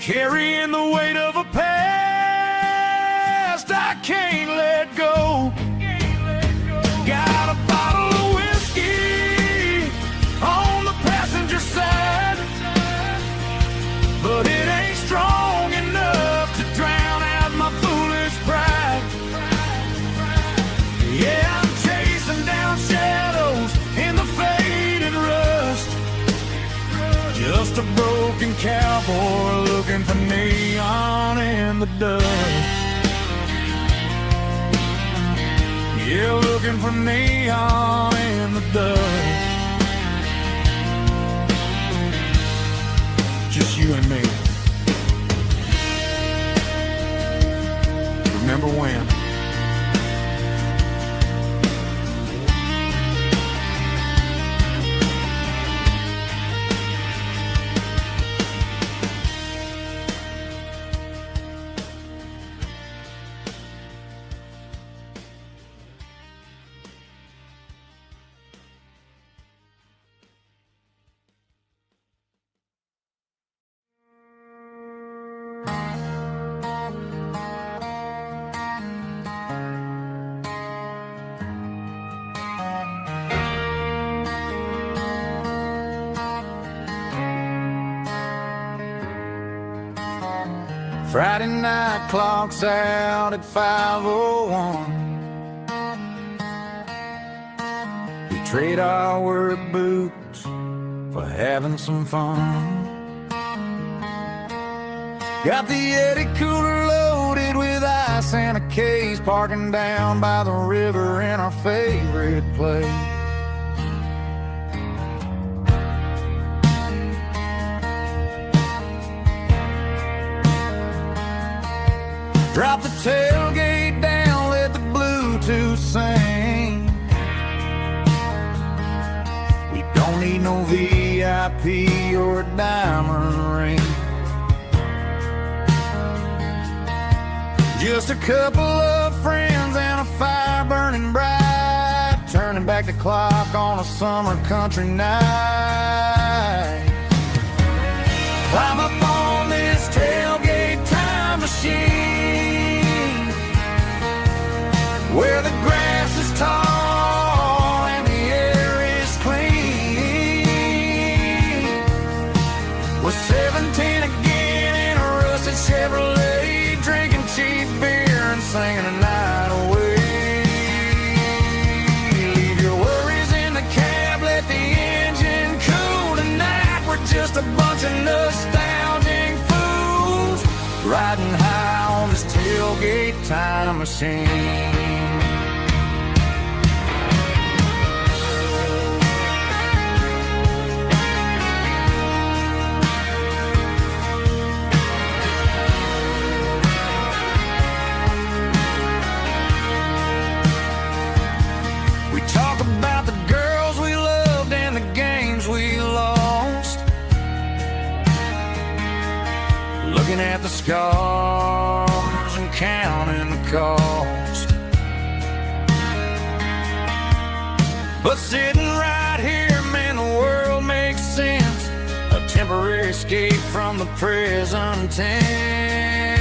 carrying the weight of a past I can't let go. Got a bottle of whiskey on the passenger side, but it ain't strong enough to drown out my foolish pride. Yeah, I'm chasing down shadows in the faded rust, just a broken cowboy looking for neon in the dust. Yeah, looking for neon in the dust. Just you and me. Remember when? Friday night clocks out at 5:01. We trade our work boots for having some fun. Got the Yeti cooler loaded with ice and a case, parking down by the river in our favorite place. Drop the tailgate down, let the Bluetooth sing. We don't need no VIP or a diamond ring. Just a couple of friends and a fire burning bright, turning back the clock on a summer country night. Climb up on this tailgate time machine, where the grass is tall and the air is clean. We're 17 again in a rusted Chevrolet, drinking cheap beer and singing the night away. Leave your worries in the cab, let the engine cool tonight. We're just a bunch of nostalgic fools, riding high on this tailgate time machine. Looking at the scars and counting the cost, but sitting right here, man, the world makes sense. A temporary escape from the present tense.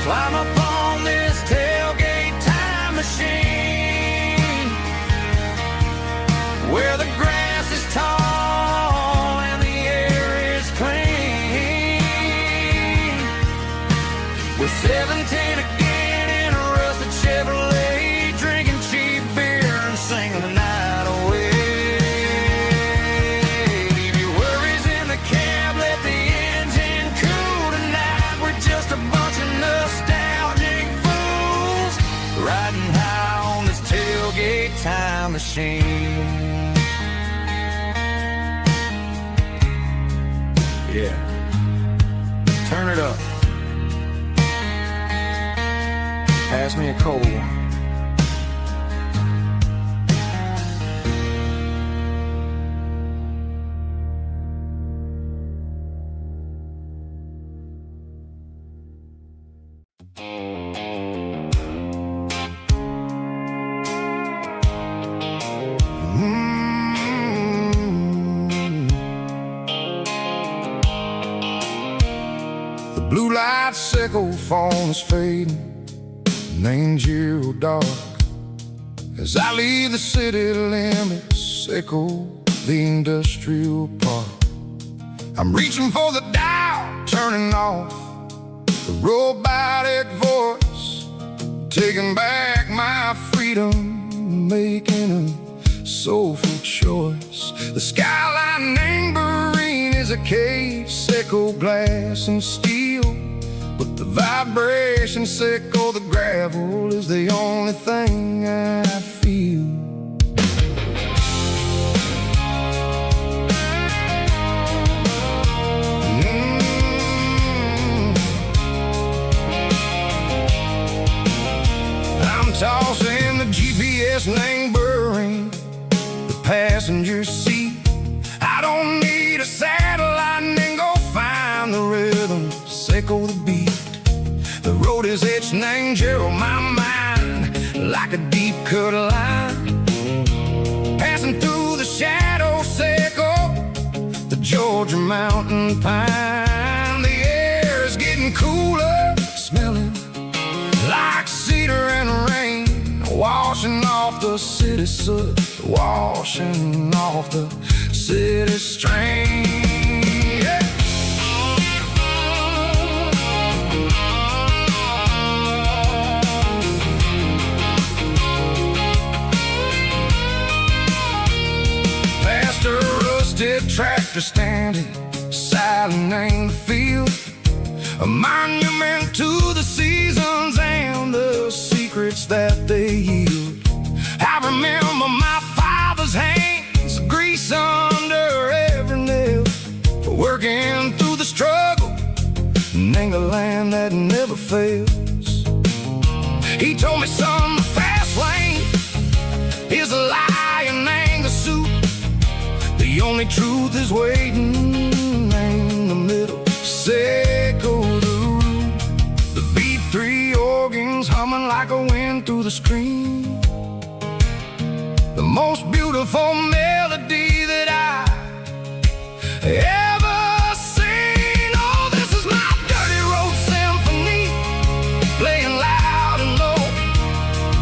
Climb up on this tailgate time machine, where the grass is tall and the air is clean. We're 17 again in a rusted Chevrolet, drinking cheap beer and singing the night away. Leave your worries in the cab, let the engine cool tonight. We're just a bunch of nostalgic fools, riding high on this tailgate time machine. Yeah, turn it up. Pass me a cold one. The blue light sickle phone is fading, named Giro dark, as I leave the city limits, echo the industrial park. I'm reaching for the dial, turning off the robotic voice, taking back my freedom, making a soulful choice. The skyline named Marine is a case, echo glass and steel, but the vibration sickle, the gravel, is the only thing I feel. I'm tossing the GPS named Burring, the passenger seat. I don't need a satellite and go find the rhythm, sickle the beat. The road is etched named Gerald, my mind, like a deep cut line, passing through the shadow sickle, the Georgia mountain pine. The air is getting cooler, smelling like cedar and rain, washing off the city soot, washing off the city strain. Yeah. Past a rusted tractor standing silent in the field, a monument to the seasons and the secrets that they yield. I remember my father's hands, grease under every nail, for working through the struggle, and the land that never fails. He told me, son, the fast lane is a lie and anger soup. The only truth is waiting in the middle, sickle the root. the screen. The most beautiful melody that I ever seen. Oh, this is my dirty road symphony, playing loud and low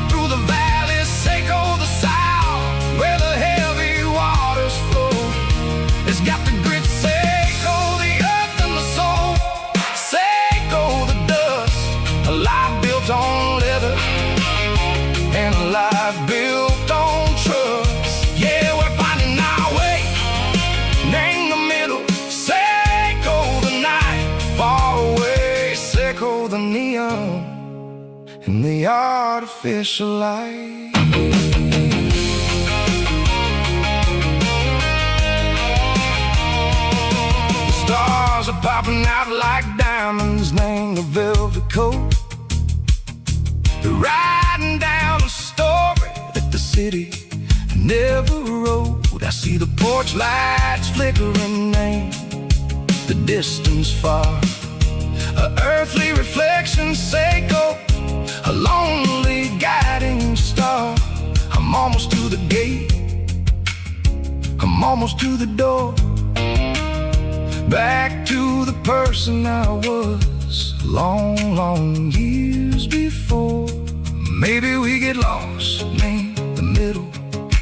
through the valleys, Seiko the south, where the heavy waters flow. It's got the grit, Seiko the earth and the soul, Seiko the dust, a life built on leather and a life built on trust. Yeah, we're finding our way in the middle, Seiko the night, far away, Seiko the neon and the artificial light. The stars are popping out like diamonds, name the velvet coat. They're riding down a story that the city never wrote. I see the porch lights flickering, name the distance far. A earthly reflection, Seiko, a lonely guiding star. I'm almost to the gate, I'm almost to the door, back to the person I was long, long years before. Maybe we get lost, name the middle,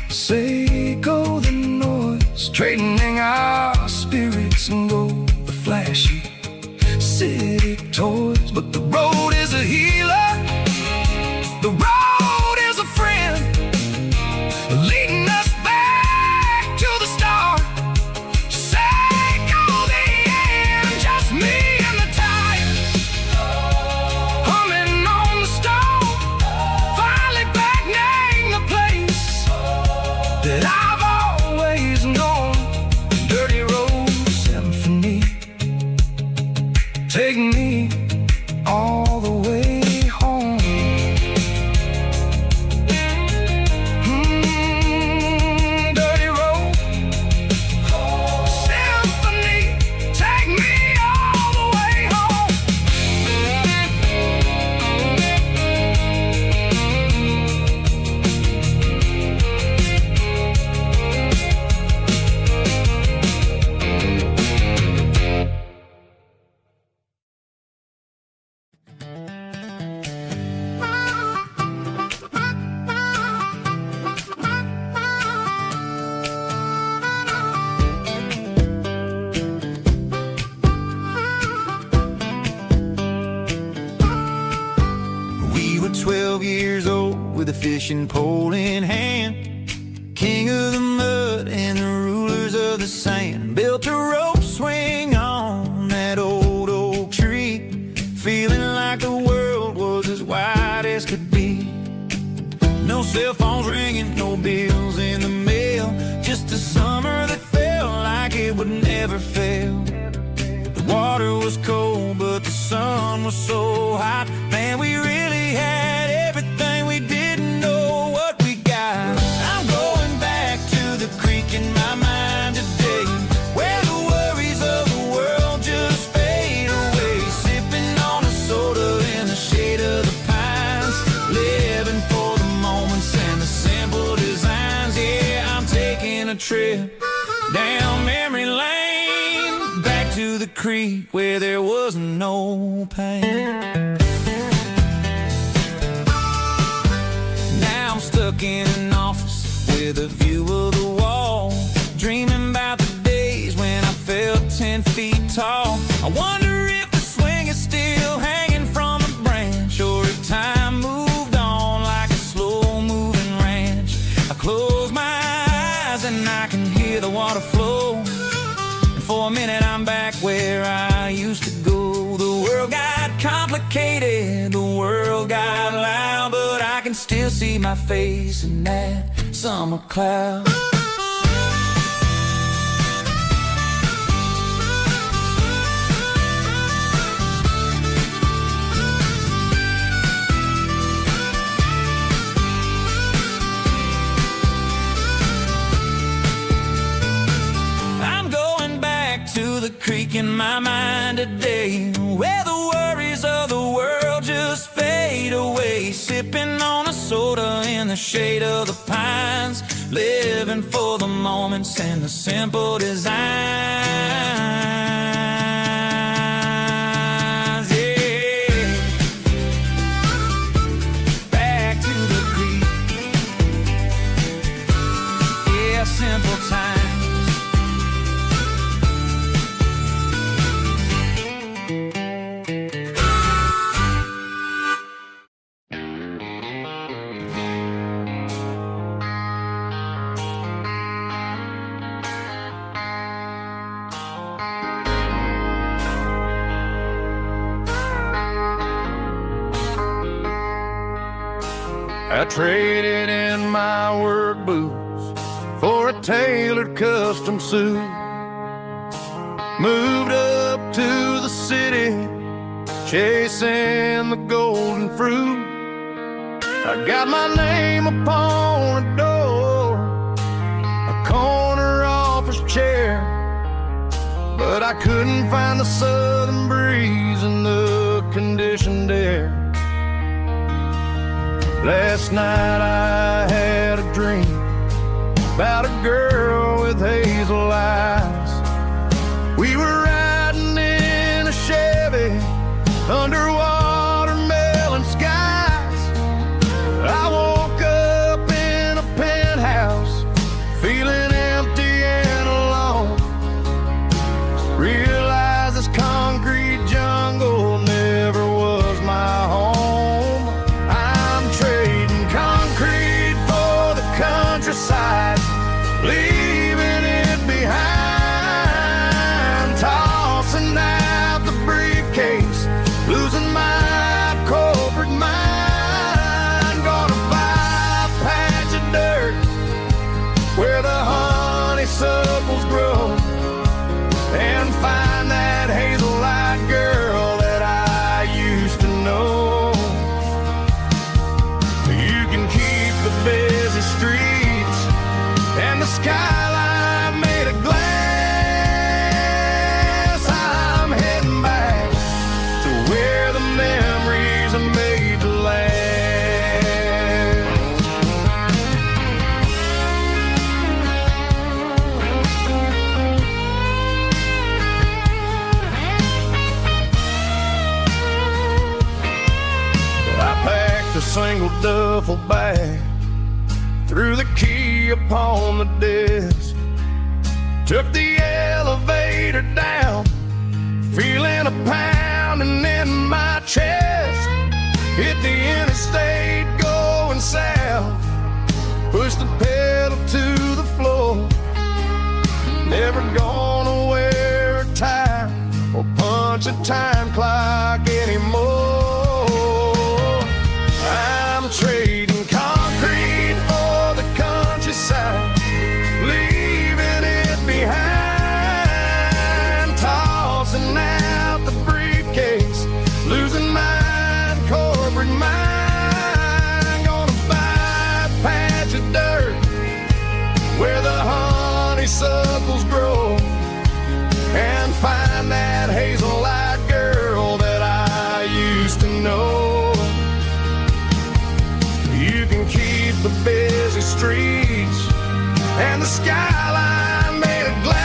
Seiko the noise, trading our spirits and go the flashy city toys. But the road is a healer, the road is a friend, leading us back to the start. Seiko the end, just me and the tires, humming on the stove, finally back, name the place that I've always known. Dirty road symphony, take me all the way home. Dirty road symphony, take me all the way home. We were 12 years old with a fishing pole in hand, king of the mud and the rulers of the sand. Built a rope swing on that old oak tree, feeling like the world was as wide as could be. No cell phones ringing, no bills in the mail, just a summer that felt like it would never fail. The water was cold, but the sun was so hot. Man, we really had everything, we didn't know what we got. I'm going back to the creek in my mind today, where the worries of the world just fade away. Sipping on a soda in the shade of the pines, living for the moments and the simple designs. Yeah, I'm taking a trip down memory lane, back to the creek where there was no pain. Now I'm stuck in an office with a view of the wall, dreaming about the days when I felt 10 feet tall. I wonder if the swing is still hanging from a branch, or if time moved on like a slow-moving ranch. I close my eyes and I can hear the water flow, and for a minute I'm back where I used to go. The world got complicated, the world got loud, but I can still see my face in that summer cloud. I'm going back to the creek in my mind today, where the worries of the world just fade away. Sipping on a soda the shade of the pines, living for the moments and the simple designs. Yeah, back to the creek. Yeah, simple times. I traded in my work boots for a tailored custom suit. Moved up to the city, chasing the golden fruit. I got my name upon a door, a corner office chair, but I couldn't find the southern breeze in the conditioned air. Last night I had a dream about a girl with hazel eyes. We were riding in a Chevy under watermelon skies. I woke up in a penthouse feeling empty and alone. Realized this concrete jungle never was my home. I'm trading concrete for the countryside, leaving it behind. Tossing out the briefcase, losing my corporate mind. Gonna buy a patch of dirt where the honeysuckles grow, and find that hazel-eyed girl that I used to know. You can keep the busy streets and the skyline made of glass. I'm heading back to where the memories are made to last. I packed a single duffel bag, threw the key upon the desk, took the elevator down, feeling a pounding in my chest. Hit the interstate going south, pushed the pedal to the floor. Never gonna wear a tie or punch a time clock anymore. I'm trading concrete for the countryside, leaving it behind. Tossing out the briefcase, losing my corporate mind. Gonna buy a patch of dirt where the honeysuckles grow, and find that hazel-eyed girl that I used to know. You can keep the busy streets and the skyline made of glass.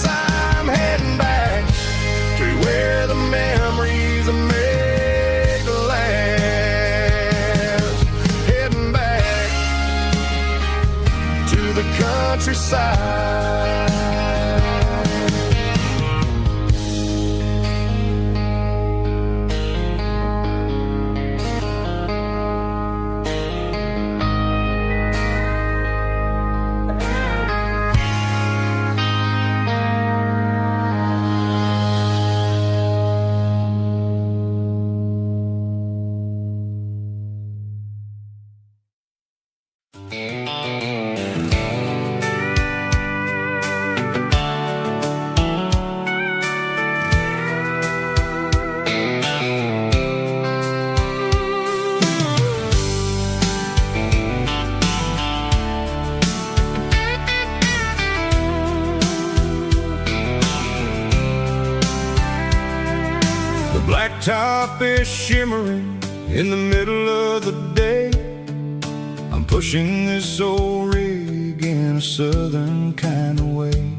I'm heading back to where the memories are made to last. Heading back to the countryside. Blacktop is shimmering In the middle of the day, I'm pushing this old rig in a southern kind of way.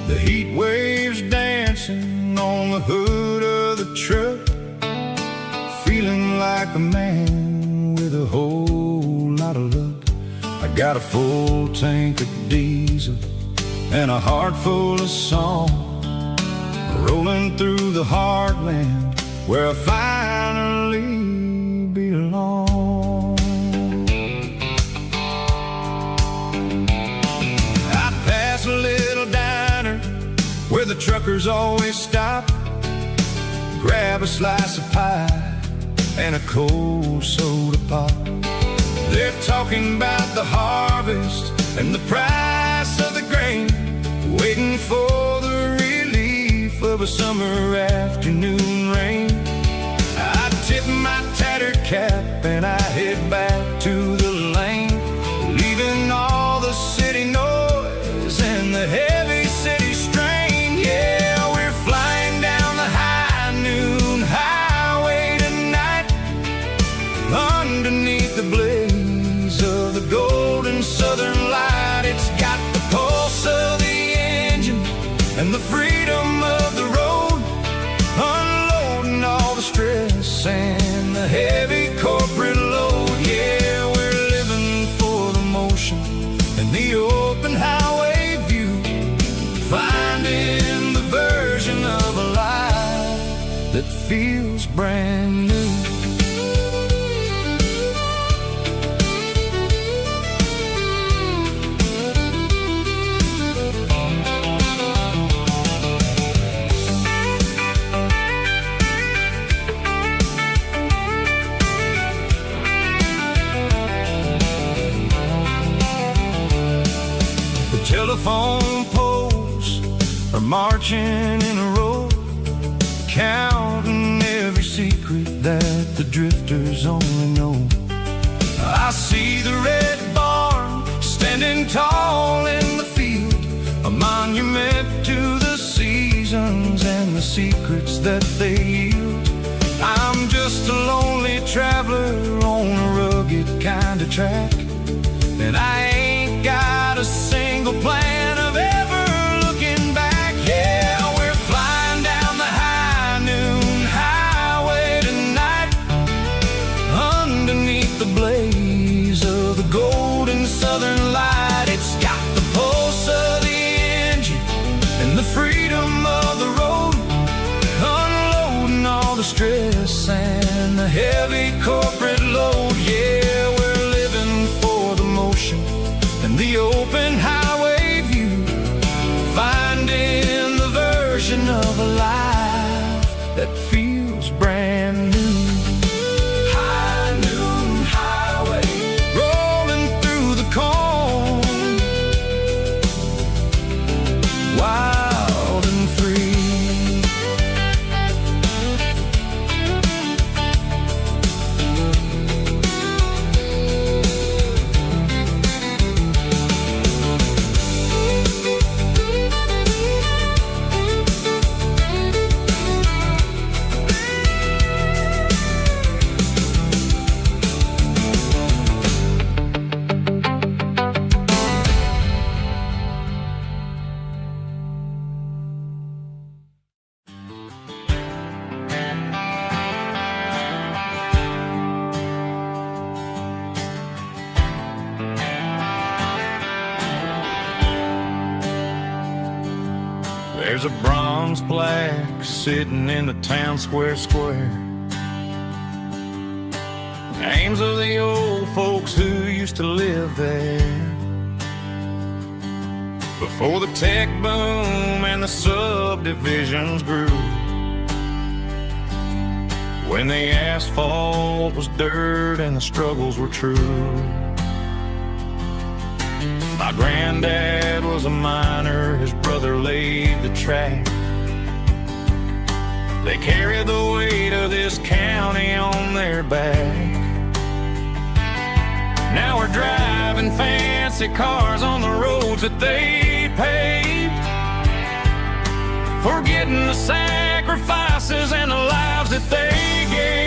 The heat waves dancing on the hood of the truck, feeling like a man with a whole lot of luck. I got a full tank of diesel and a heart full of song, rolling through the heartland where I finally belong. I pass a little diner where the truckers always stop, grab a slice of pie and a cold soda pop. They're talking about the harvest and the price of the grain, waiting for the relief of a summer afternoon rain. I tip my tattered cap and I head back to the lane, leaving all the city noise and the heavy city strain. Yeah, we're flying down the high noon highway tonight, underneath the blaze of the golden southern light. It's got the pulse of the engine and the freedom of the road, unloading all the stress and the heavy corporate load. Yeah, we're living for the motion and the open highway view, finding the version of a life that feels brand new. Telephone poles are marching in a row, counting every secret that the drifters only know. I see the red barn standing tall in the field, a monument to the seasons and the secrets that they yield. I'm just a lonely traveler on a rugged kind of track, and I ain't got a single plan of ever looking back. Yeah, we're flying down the high noon highway tonight, underneath the blaze of the golden southern light. It's got the pulse of the engine and the freedom of the road, unloading all the stress and the heavy corporate load. Yeah, we're living for the motion and the open highway view, finding the version of a life that feels brand new. High noon highway, rolling through the corn, wild and free. There's a bronze plaque sitting in the town square. Names of the old folks who used to live there before the tech boom and the subdivisions grew, when the asphalt was dirt and the struggles were true. My granddad was a miner, his brother laid the track. They carried the weight of this county on their back. Now we're driving fancy cars on the roads that they paved, forgetting the sacrifices and the lives that they gave.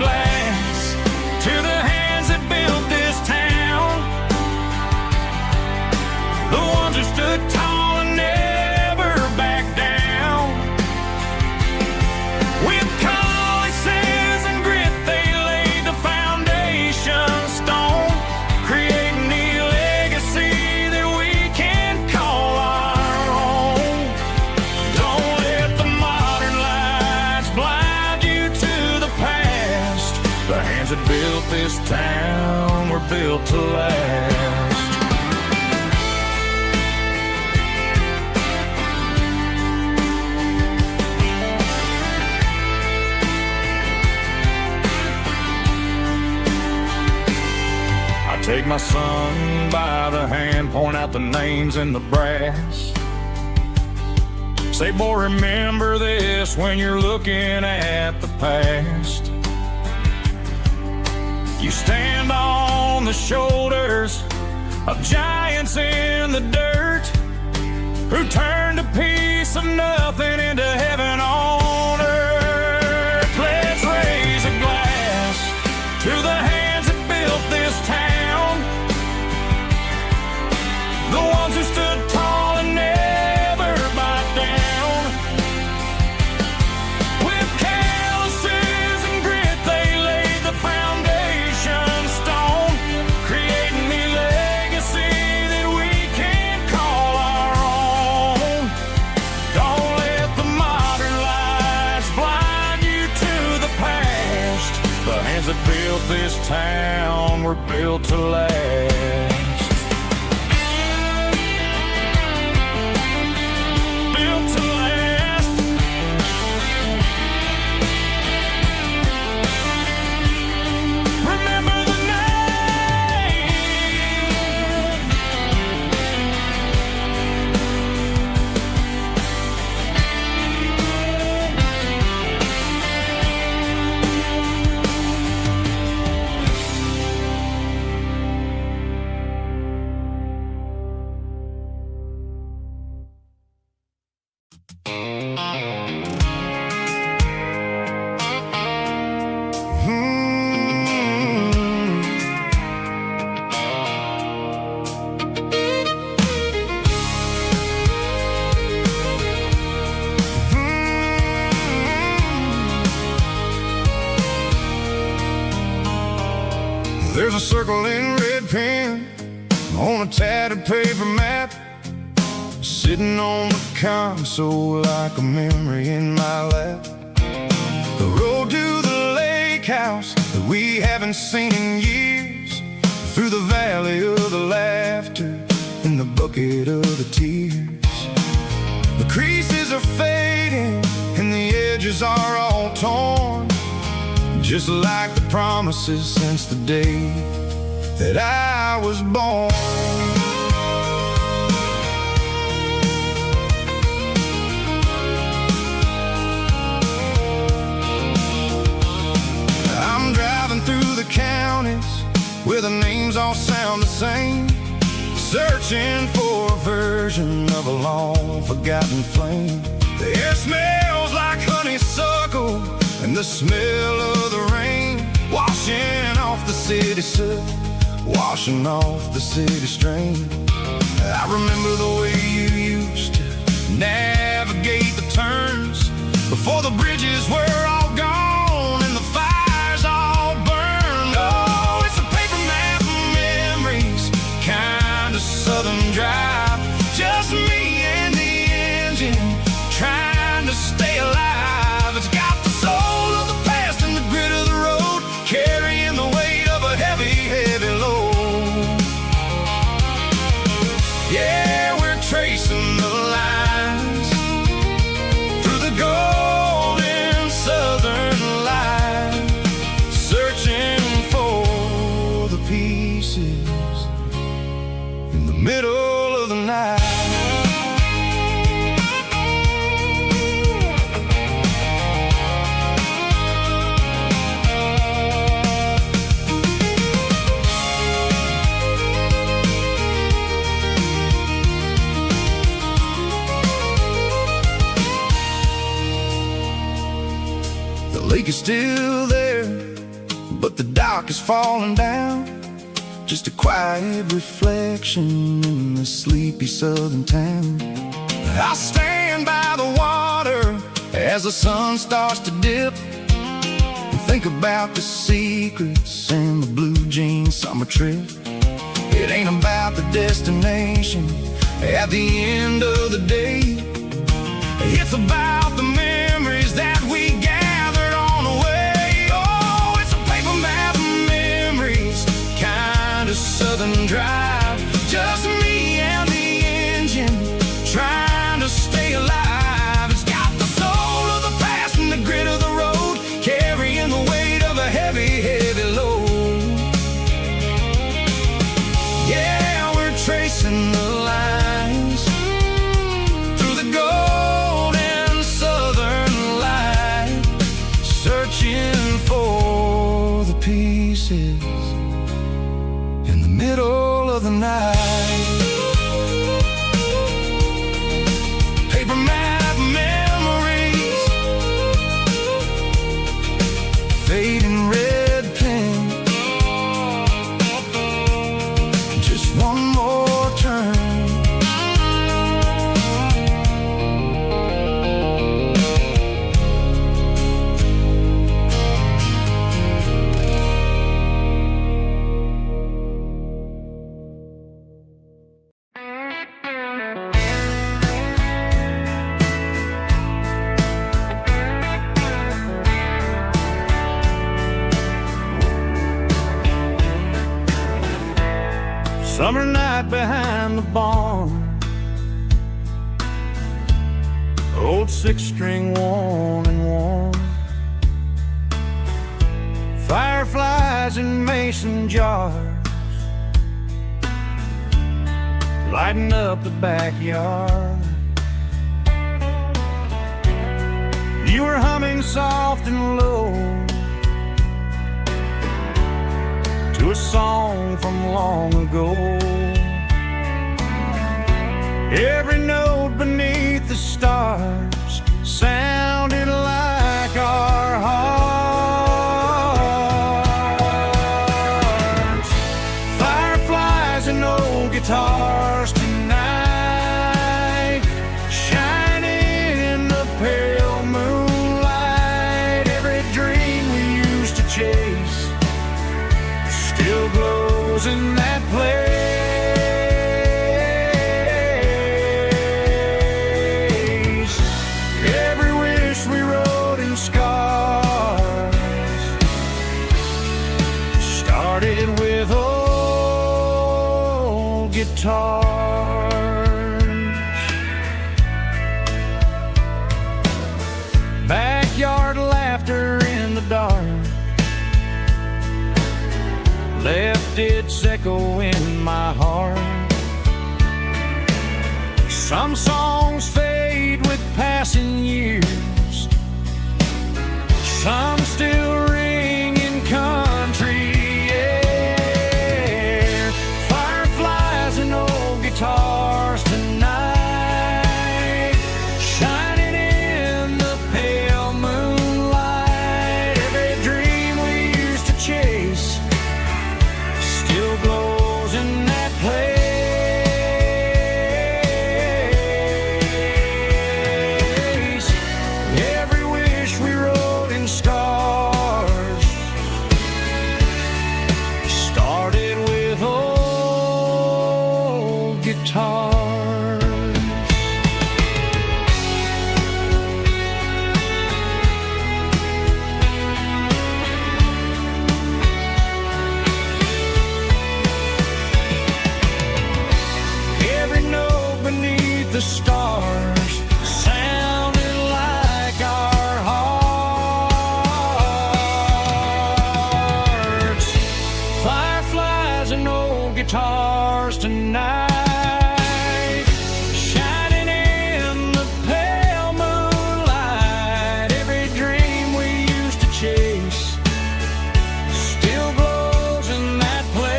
glass to the hands that built this town, the ones who stood tall and never backed down. With calluses and grit, they laid the foundation stone, creating the legacy that we can call our own. Don't let the modern lights blind you to the past. The hands that built this town were built to last. Take my son by the hand, point out the names in the brass. Say, boy, remember this when you're looking at the past. You stand on the shoulders of giants in the dirt, who turned a piece of nothing into heaven on earth. Let's raise a glass to the hands that built this town, the ones who stood tall and never backed down. With calluses and grit, they laid the foundation stone, creating the legacy that we can call our own. Don't let the modern lights blind you to the past. The hands that built this town were built to last. There's a circle in red pen on a tattered paper map, sitting on the console like a memory in my lap. The road to the lake house that we haven't seen in years, through the valley of the laughter and the bucket of the tears. The creases are fading and the edges are all torn, just like the promises since the day that I was born. I'm driving through the counties where the names all sound the same, searching for a version of a long-forgotten flame. The air smells like honeysuckle and the smell of the rain, washing off the city soot, washing off the city strain. I remember the way you used to navigate the turns before the bridges were all gone and the fires all burned. Oh, it's a paper map of memories, kind of southern drive, just me and the engine trying to stay alive. It's got the soul of the past and the grit of the road, carrying the weight of a heavy, heavy load. Yeah, we're tracing the lines through the golden southern light, searching for the pieces in the middle of the night. The lake is still there, but the dock is falling down. Just a quiet reflection in the sleepy southern town. I stand by the water as the sun starts to dip, and think about the secrets and the blue jean summer trip. It ain't about the destination at the end of the day. It's about the memories that we gathered on the way. Oh, it's a paper map of memories, kind of southern drive. Just me and the engine, trying to stay alive. It's got the soul of the past and the grit of the road, carrying the weight of a heavy, heavy load. Yeah, we're tracing the lines through the golden southern light, searching for the pieces in the middle of the night. Paper map memories, fading red pen, just one more turn. Summer night behind the barn, old six-string worn and worn, fireflies in mason jars, lighting up the backyard. You were humming soft and low to a song from long ago. Every note beneath the stars sounded like our hearts. Fireflies and old guitars tonight, shining in the pale moonlight. Every dream we used to chase still glows in that place. Every wish we wrote in scars started with old guitars. Backyard laughter in the dark left its echo in my heart. Some songs fade with passing years, some still ring in country air. Fireflies and old guitars tonight, shining in the pale moonlight. Every dream we used to chase still glows in that place. Every wish we wrote in stars started with old guitars. Every note beneath the stars sounded like our hearts. Fireflies and old guitars tonight, shining in the pale moonlight. Every dream we used to chase still glows in that place.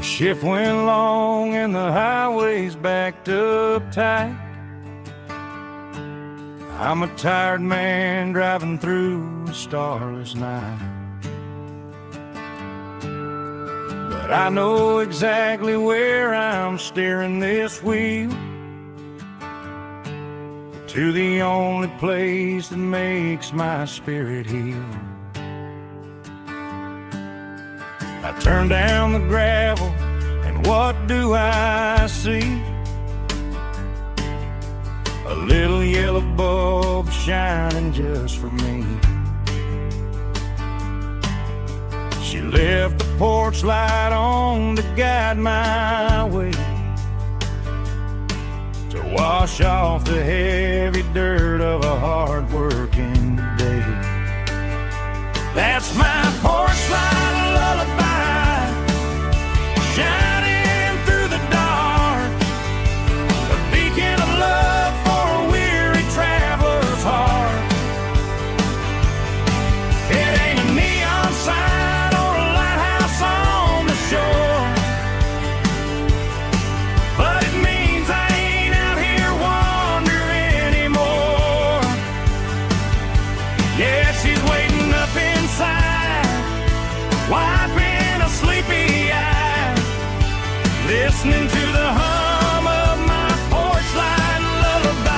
The shift went long and the highway's backed up tight. I'm a tired man driving through a starless night. But I know exactly where I'm steering this wheel, to the only place that makes my spirit heal. I turn down the gravel, and what do I see? A little yellow bulb shining just for me. She left the porch light on to guide my way, to wash off the heavy dirt of a hard-working day. That's my porch light lullaby, shining through the dark, a beacon of love for a weary traveler's heart. It ain't a neon sign or a lighthouse on the shore, but it means I ain't out here wandering anymore. Yeah, she's waiting up inside, wiping a sleepy eye, listening to the hum of my porch light lullaby.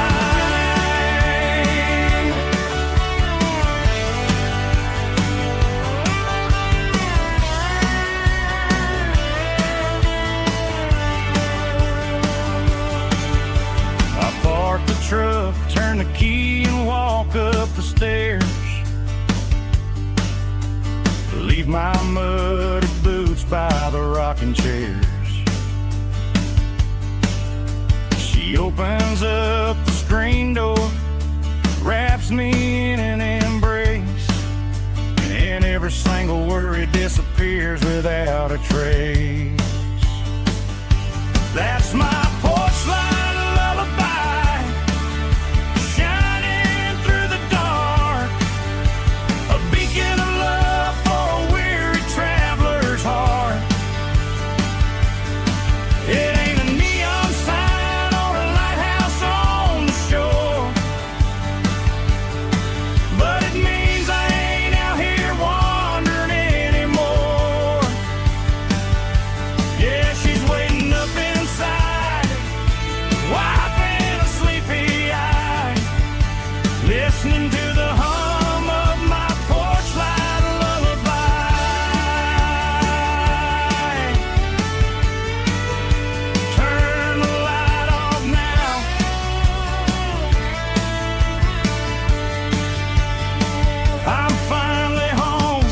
I park the truck, turn the key and walk up the stairs, leave my muddy boots by the rocking chairs. She opens up the screen door, wraps me in an embrace, and every single worry disappears without a trace. That's my porch light lullaby, shining through the dark, a beacon of love for a weary traveler's heart. It ain't a neon sign or a lighthouse on the shore, but it means I ain't out here wandering anymore. Yeah, she's waiting up inside, wiping a sleepy eye, listening to the hum of my porch light lullaby. Turn the light off now, I'm finally home.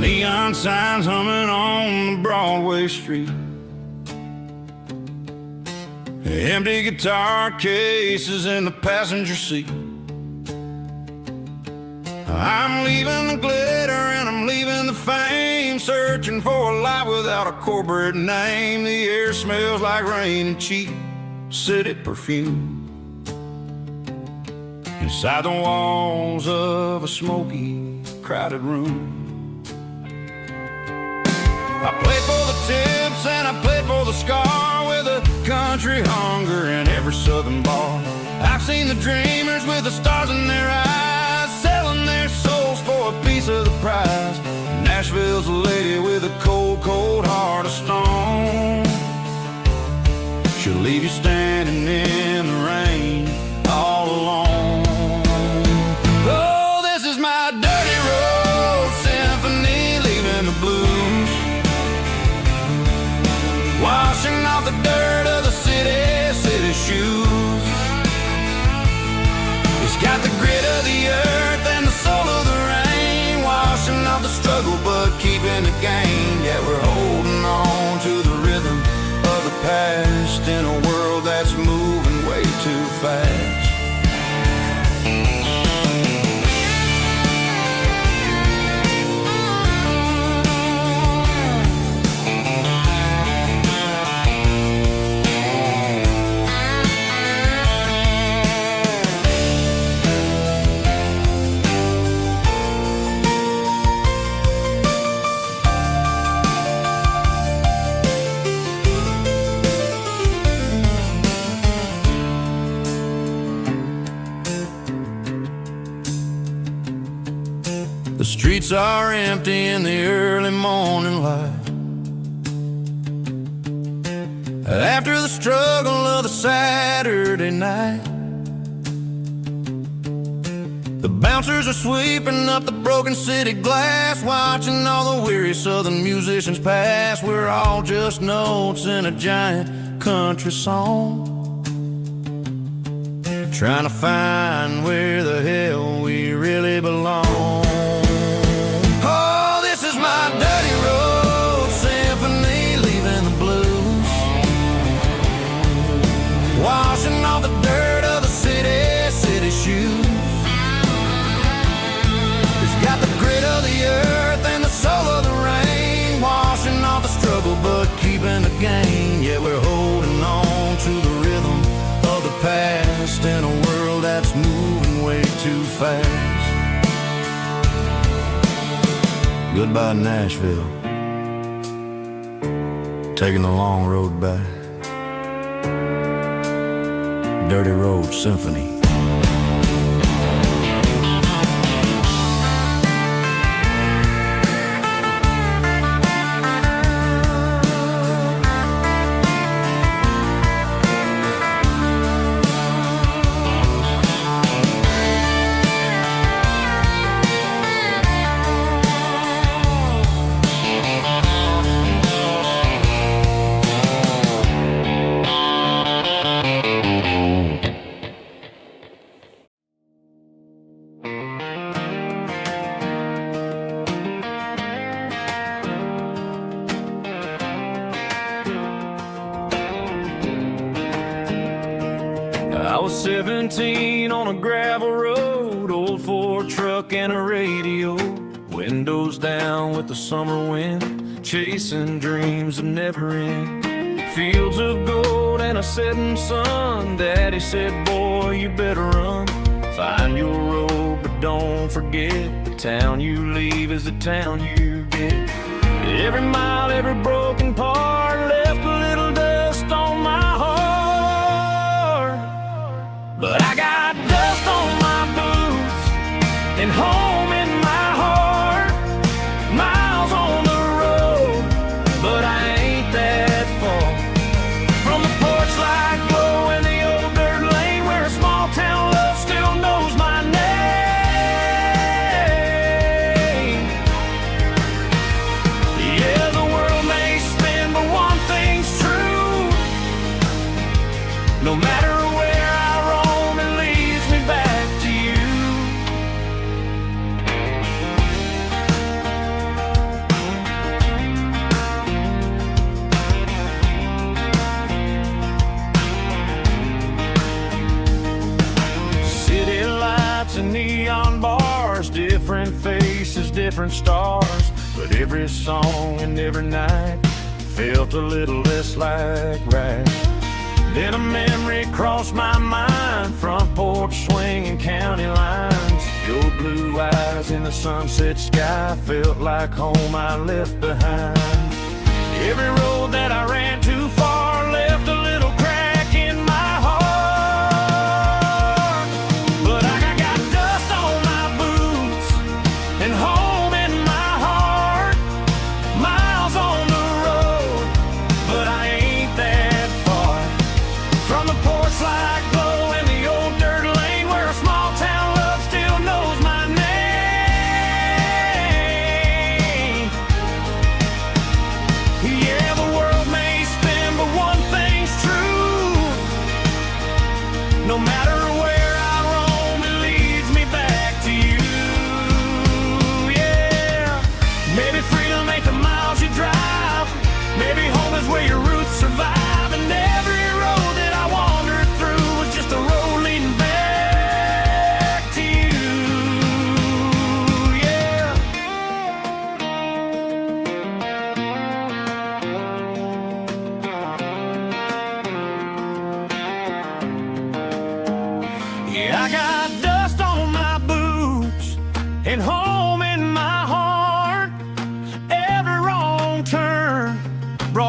Neon signs humming on the Broadway street, empty guitar cases in the passenger seat. I'm leaving the glitter and I'm leaving the fame, searching for a life without a corporate name. The air smells like rain and cheap city perfume, inside the walls of a smoky, crowded room. I played for the tips and I played for the scar, with a country hunger in every southern bar. I've seen the dreamers with the stars in their eyes, selling their souls for a piece of the prize. Nashville's a lady with a cold, cold heart of stone. She'll leave you standing in the rain all alone. Oh, this is my dirty road symphony, leaving the blues, washing off the dirt of the city shoes. It's got the grit of the earth and the soul of the rain, washing off the struggle but but keeping the gain. Yeah, we're holding on to the rhythm of the past in a world that's moving way too fast. The streets are empty in the early morning light. After the struggle of the Saturday night, the bouncers are sweeping up the broken city glass, watching all the weary southern musicians pass. We're all just notes in a giant country song, trying to find where the hell we really belong. Oh, this is my dirty road symphony, leaving the blues, washing off the dirt of the city shoes. It's got the grit of the earth and the soul of the rain, washing off the struggle but keeping the gain. Yeah, we're holding on to the rhythm of the past in a world that's moving way too fast. Goodbye Nashville, taking the long road back. Dirty Road Symphony. I was 17 on a gravel road, old Ford truck and a radio, windows down with the summer wind, chasing dreams that never end. Fields of gold and a setting sun. Daddy said, boy, you better run. Find your road, but don't forget, the town you leave is the town you get. Every mile, every broken part left a little dust on my heart. But I got dust on my boots and home in my heart. Miles on the road, but I ain't that far from the porch light glow in the old dirt lane, where a small town love still knows my name. Yeah, the world may spin, but one thing's true. No matter where I roam, it leads me back to you. City lights and neon bars, different faces, different stars, but every song and every night felt a little less like right. Then a memory crossed my mind, front porch swinging county lines. Your blue eyes in the sunset sky felt like home I left behind. Every road that I ran too far left a little crack in my heart. But I got dust on my boots and home in my heart. Miles on the road, but I ain't that far from the porch light glow in the old dirt lane, where a small town love still knows my name. Yeah, the world may spin,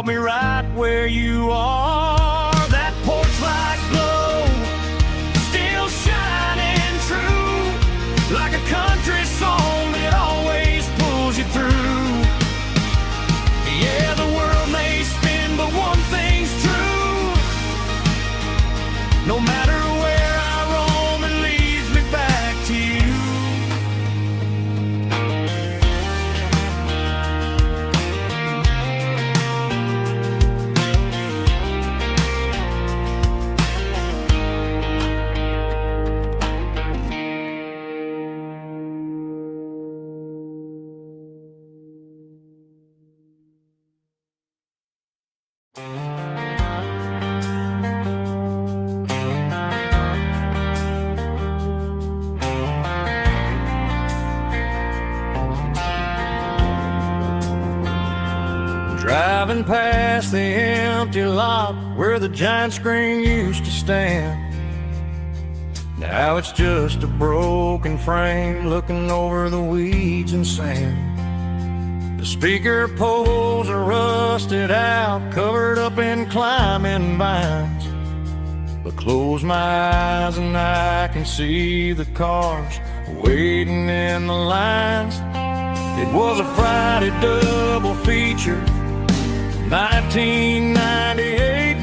caught me right where you are. That porch light glow, still shining true, like a country song that always pulls you through. Yeah, the world may spin, but one thing's true. No matter where I roam, it leads me back to you. Driving past the empty lot where the giant screen used to stand. Now it's just a broken frame looking over the weeds and sand. The speaker poles are rusted out, covered up in climbing vines. But close my eyes and I can see the cars waiting in the lines. It was a Friday double feature, 1998.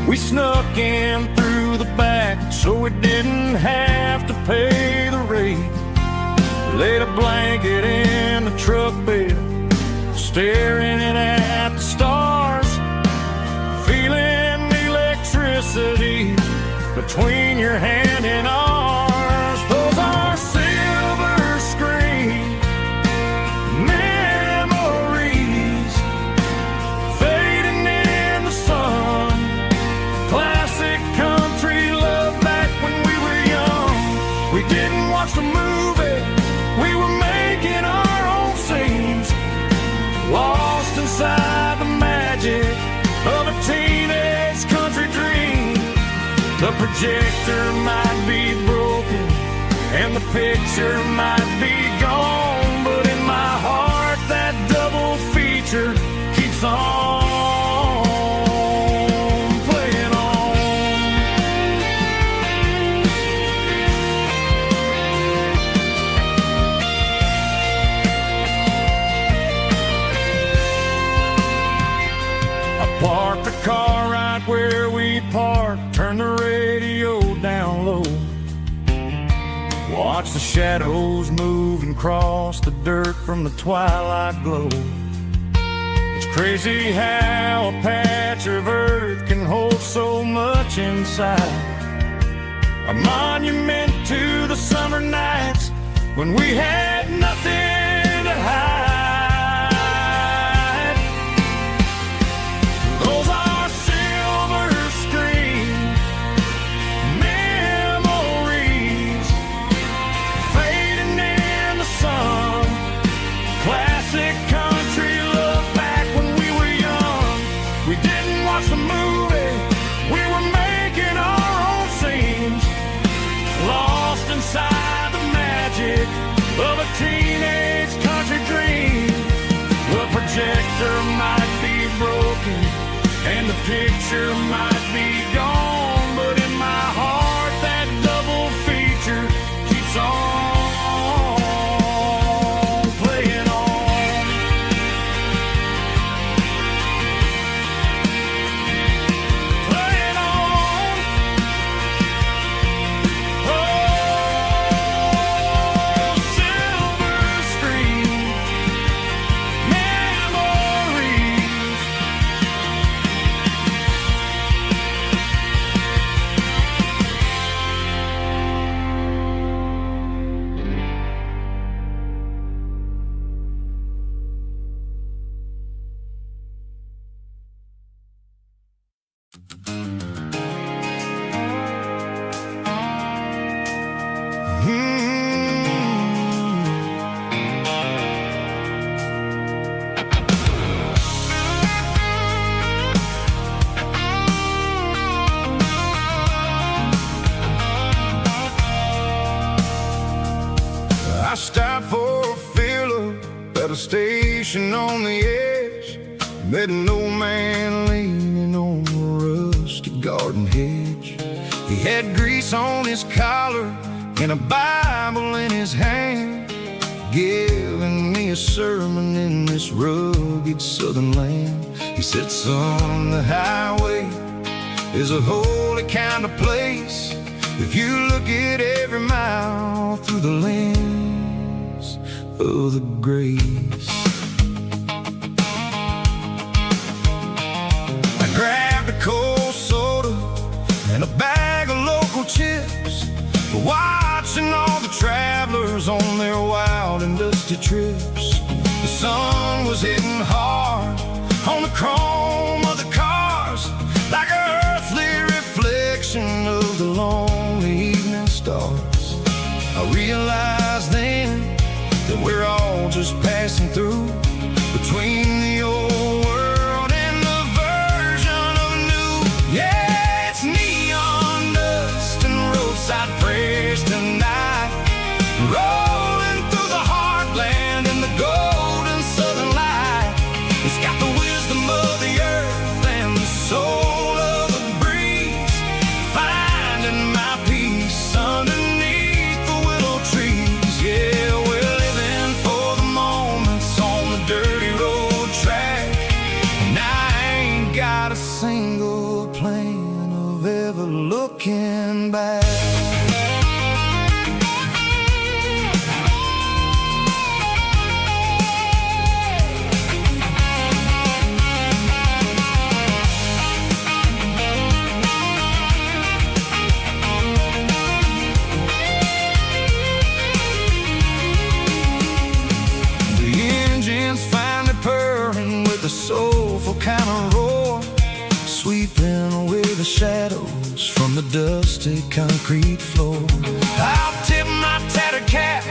We snuck in through the back so we didn't have to pay the rate. Laid a blanket in the truck bed, staring at the stars, feeling the electricity between your hand and ours. Those are silver screen memories, fading in the sun. Classic country love back when we were young. We didn't watch the movie, we were making our own scenes, lost inside the magic of a teenage country dream. The projector might be broken and the picture might be gone, but in my heart that double feature keeps on playing on. I parked the car right where we parked, turned the radio down low, watch the shadows move and cross the dirt from the twilight glow. It's crazy how a patch of earth can hold so much inside. A monument to the summer nights when we had nothing to hide. Those are silver screen memories, fading in the sun. Classic country love back when we were young. We didn't watch the movie, we were making our own scenes, lost inside the magic of a teenage country dream. The projector might be broken and the picture might be gone, but in my heart that double feature keeps on playing on. Playing on. Oh, silver screen memories. I stopped for a fill-up at a station on the edge. Met an old man leaning on a rusty garden hedge. He had grease on his collar and a Bible in his hand, giving me a sermon in this rugged southern land. He said, son, the highway is a holy kind of place if you look at every mile through the lens of the grace. I grabbed a cold soda and a bag of local chips, watching all the travelers on their wild and dusty trips. The sun was hitting hard on the chrome of the cars, like an earthly reflection of the lonely evening stars. I realized then that we're all just passing through, between the old world and the version of new. Yeah, it's neon dust and roadside prayers tonight, rolling through the heartland in the golden southern light. It's got the wisdom of the earth and the soul of the breeze, finding my peace underneath the willow trees. Yeah, we're living for the moments on the dirty road track, and I ain't got a single plan of ever looking back. The soulful kind of roar, sweeping away the shadows from the dusty concrete floor. I'll tip my tattered cap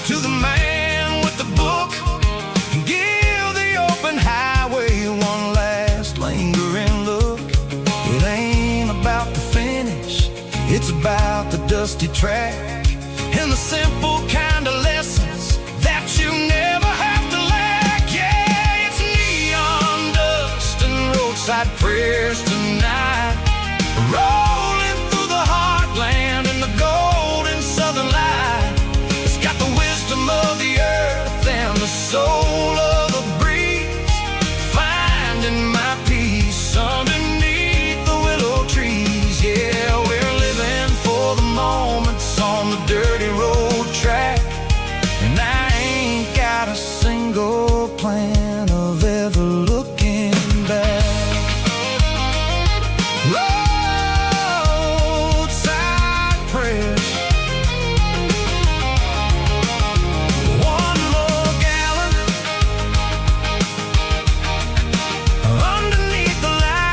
to the man with the book and give the open highway one last lingering look. It ain't about the finish, it's about the dusty track and the simple kind of lessons that you never have to lack. Yeah, it's neon dust and roadside prayers tonight, rolling through the heartland in the golden southern light. It's got the wisdom of the earth and the soul of the breeze, finding my peace underneath the willow trees. Yeah, we're living for the moments on the dirty road track, and I ain't got a single plan of ever looking back. Roadside prayers, one more gallon underneath the light.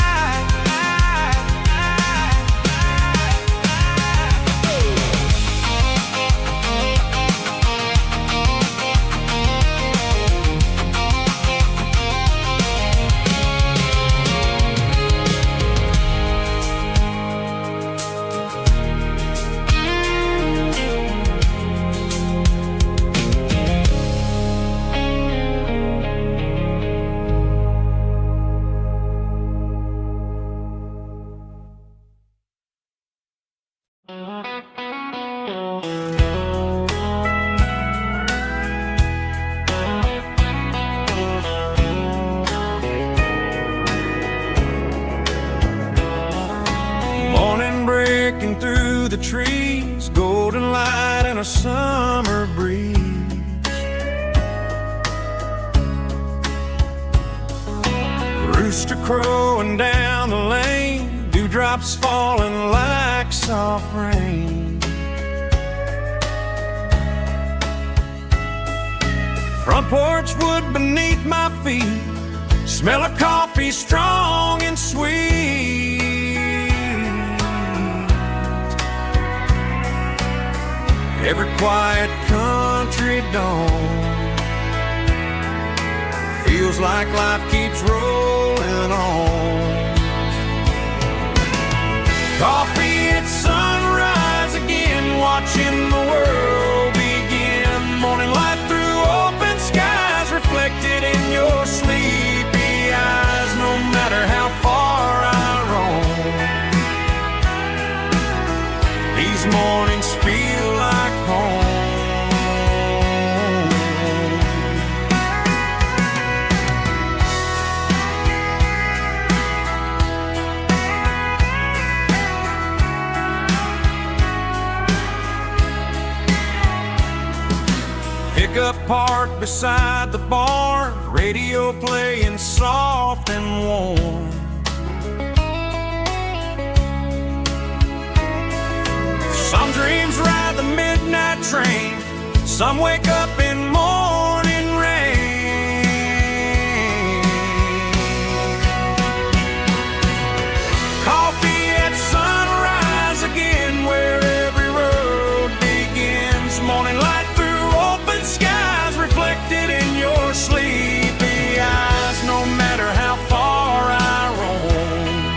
Morning breaking through the trees, golden light and a summer breeze. Rooster crowing down the lane, dewdrops falling like soft rain. Front porch wood beneath my feet, smell of coffee strong and sweet. Every quiet country dawn feels like life keeps rolling on. Coffee at sunrise again, watching the world begin. Morning light through open skies, reflected in your sleepy eyes. beside the barn, radio playing soft and warm. Some dreams ride the midnight train, some wake up in morning rain. Coffee at sunrise again, where every road begins. Morning light through open skies, reflected in your sleepy eyes. No matter how far I roam,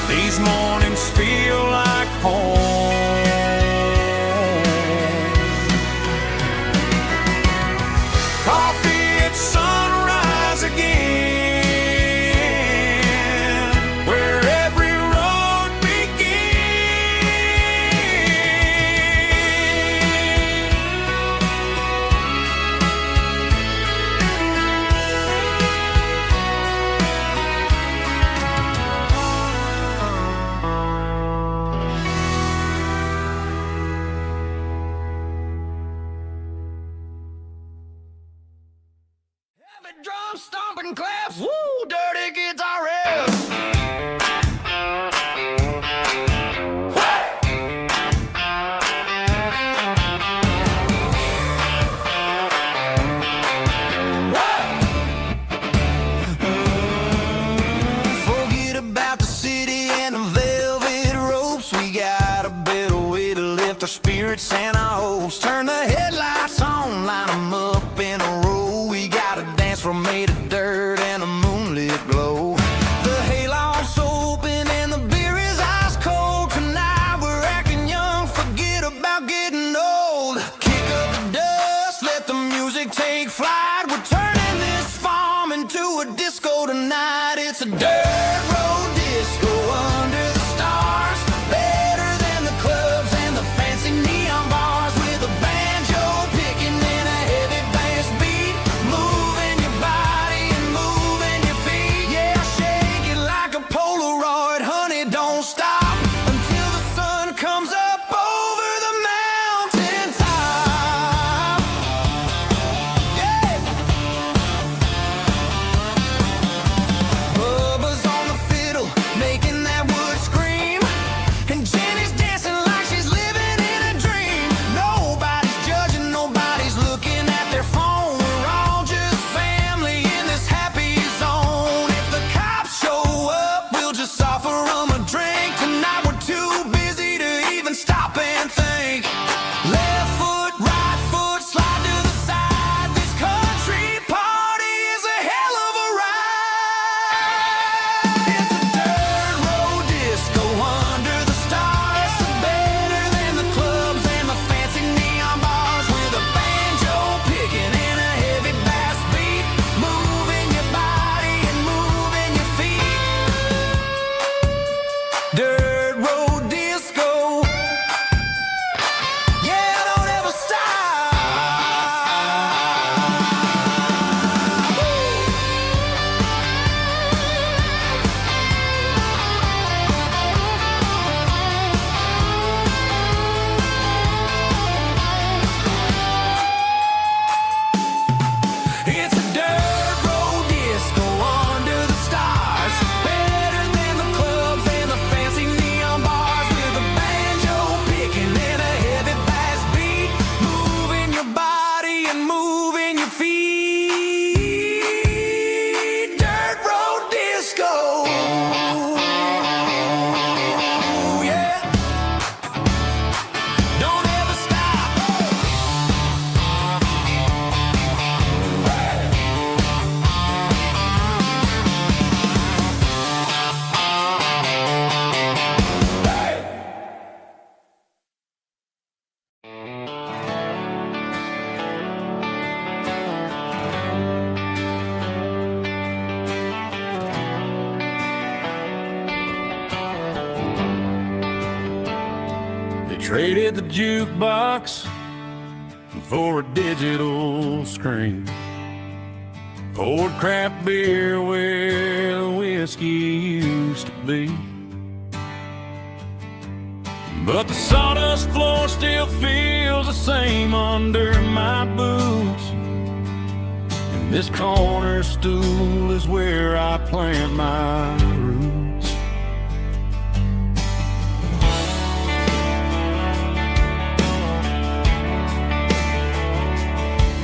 these mornings feel like home. Coffee at sunrise again, where every road Heavy drum stomping claps, woo, dirty guitar riffs. Forget about the city and the velvet ropes. We got a better way to lift our spirits and our hopes. Turn the headlights on, line them up in a row. We got a dance floor made of dirt and a moonlit glow. The hayloft's open and the beer is ice cold. Tonight we're acting young, forget about getting old. Kick up the dust, let the music take flight. We're turning this farm into a disco tonight. It's a dirt road disco under the stars. Better than the clubs and the fancy neon bars. With a banjo picking and a heavy bass beat. Moving your body and moving your feet. Yeah, shake it like a Polaroid, honey, don't stop until the sun comes up over the mountain top. Yeah. Bubba's on the fiddle, making that wood scream. And Jenny's dancing like she's living in a dream. Nobody's judging, nobody's looking at their phone. We're all just family in this happy zone. If the cops show up, we'll just offer them a drink. Tonight we're too busy to even stop and think. Left foot, right foot, slide to the side. This country party is a hell of a ride. It's a dirt road disco under the stars. Better than the clubs and the fancy neon bars. With a banjo picking and a heavy bass beat. Moving your body and moving your feet. Dirt road disco. Yeah, don't ever stop. It's a dirt road disco under the stars. Better than the clubs and the fancy neon bars. With a banjo picking and a heavy bass beat. Moving your body and moving your feet. Dirt road disco. Yeah. Don't ever stop. They traded the jukebox for a digital screen. Poured craft beer where the whiskey used to be. but the sawdust floor still feels the same under my boots. And this corner stool is where I plant my roots.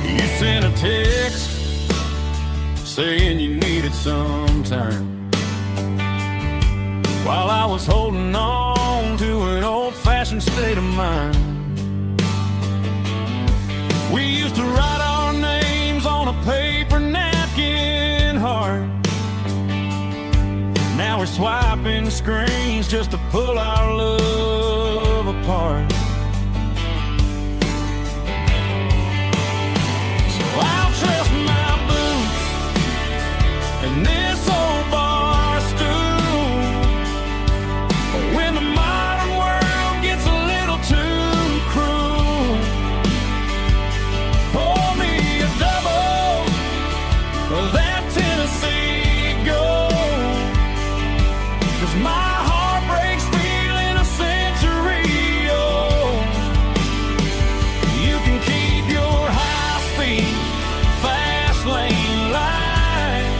You sent a text saying you needed some time, while I was holding on to an old-fashioned state of mind. We used to write our names on a paper napkin heart. Now we're swiping screens just to pull our love apart. So I'll trust my boots and this old bar stool. When the modern world gets a little too cruel, pour me a double of that Tennessee Gold, 'cause my heart breaks feeling a century old. You can keep your high-speed, fast lane light.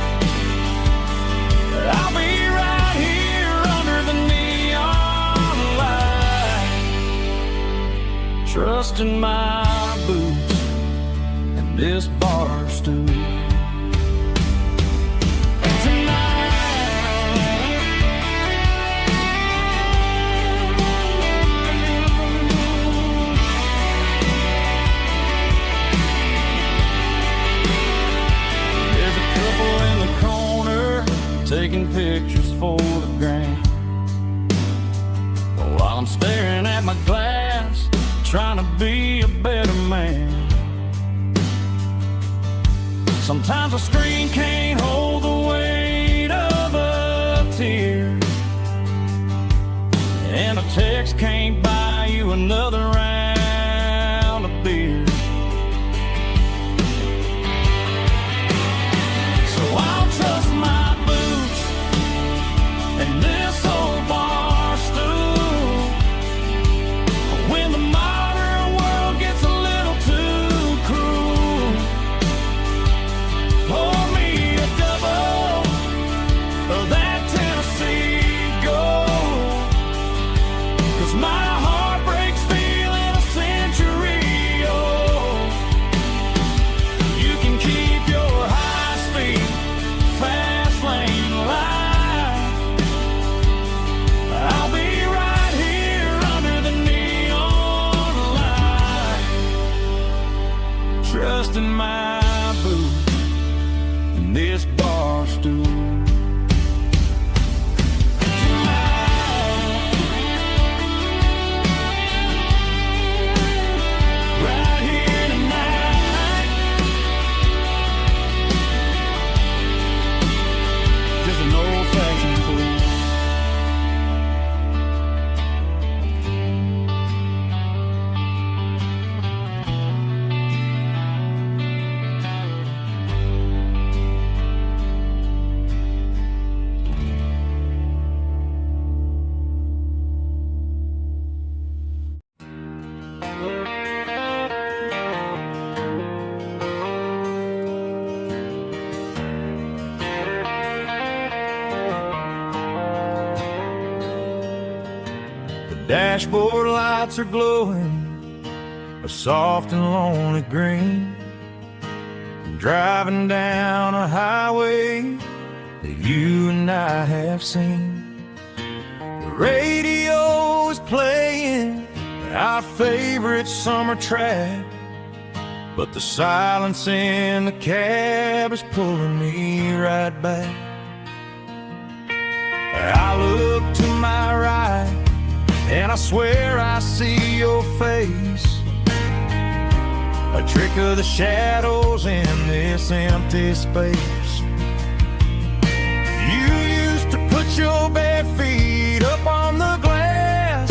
I'll be right here under the neon light, trusting my boots and this bar stool. There's a couple in the corner taking pictures for the gram, while I'm staring at my glass, trying to be a better man. Sometimes a screen can't hold the weight of a tear, and a text can't buy you another round of beer. So I'll trust my boots and this old bar stool. When the modern world gets a little too cruel, pour me a double of that Tennessee Gold, 'cause my heart breaks feeling a century old. You can keep your high-speed, fast lane light. I'll be right here under the neon light, trusting my boots and this bar stool. Right here tonight, just an old-fashioned fool. Dashboard lights are glowing a soft and lonely green. I'm driving down a highway that you and I have seen. The radio is playing our favorite summer track, but the silence in the cab is pulling me right back. I look to my right and I swear I see your face, a trick of the shadows in this empty space. You used to put your bare feet up on the glass.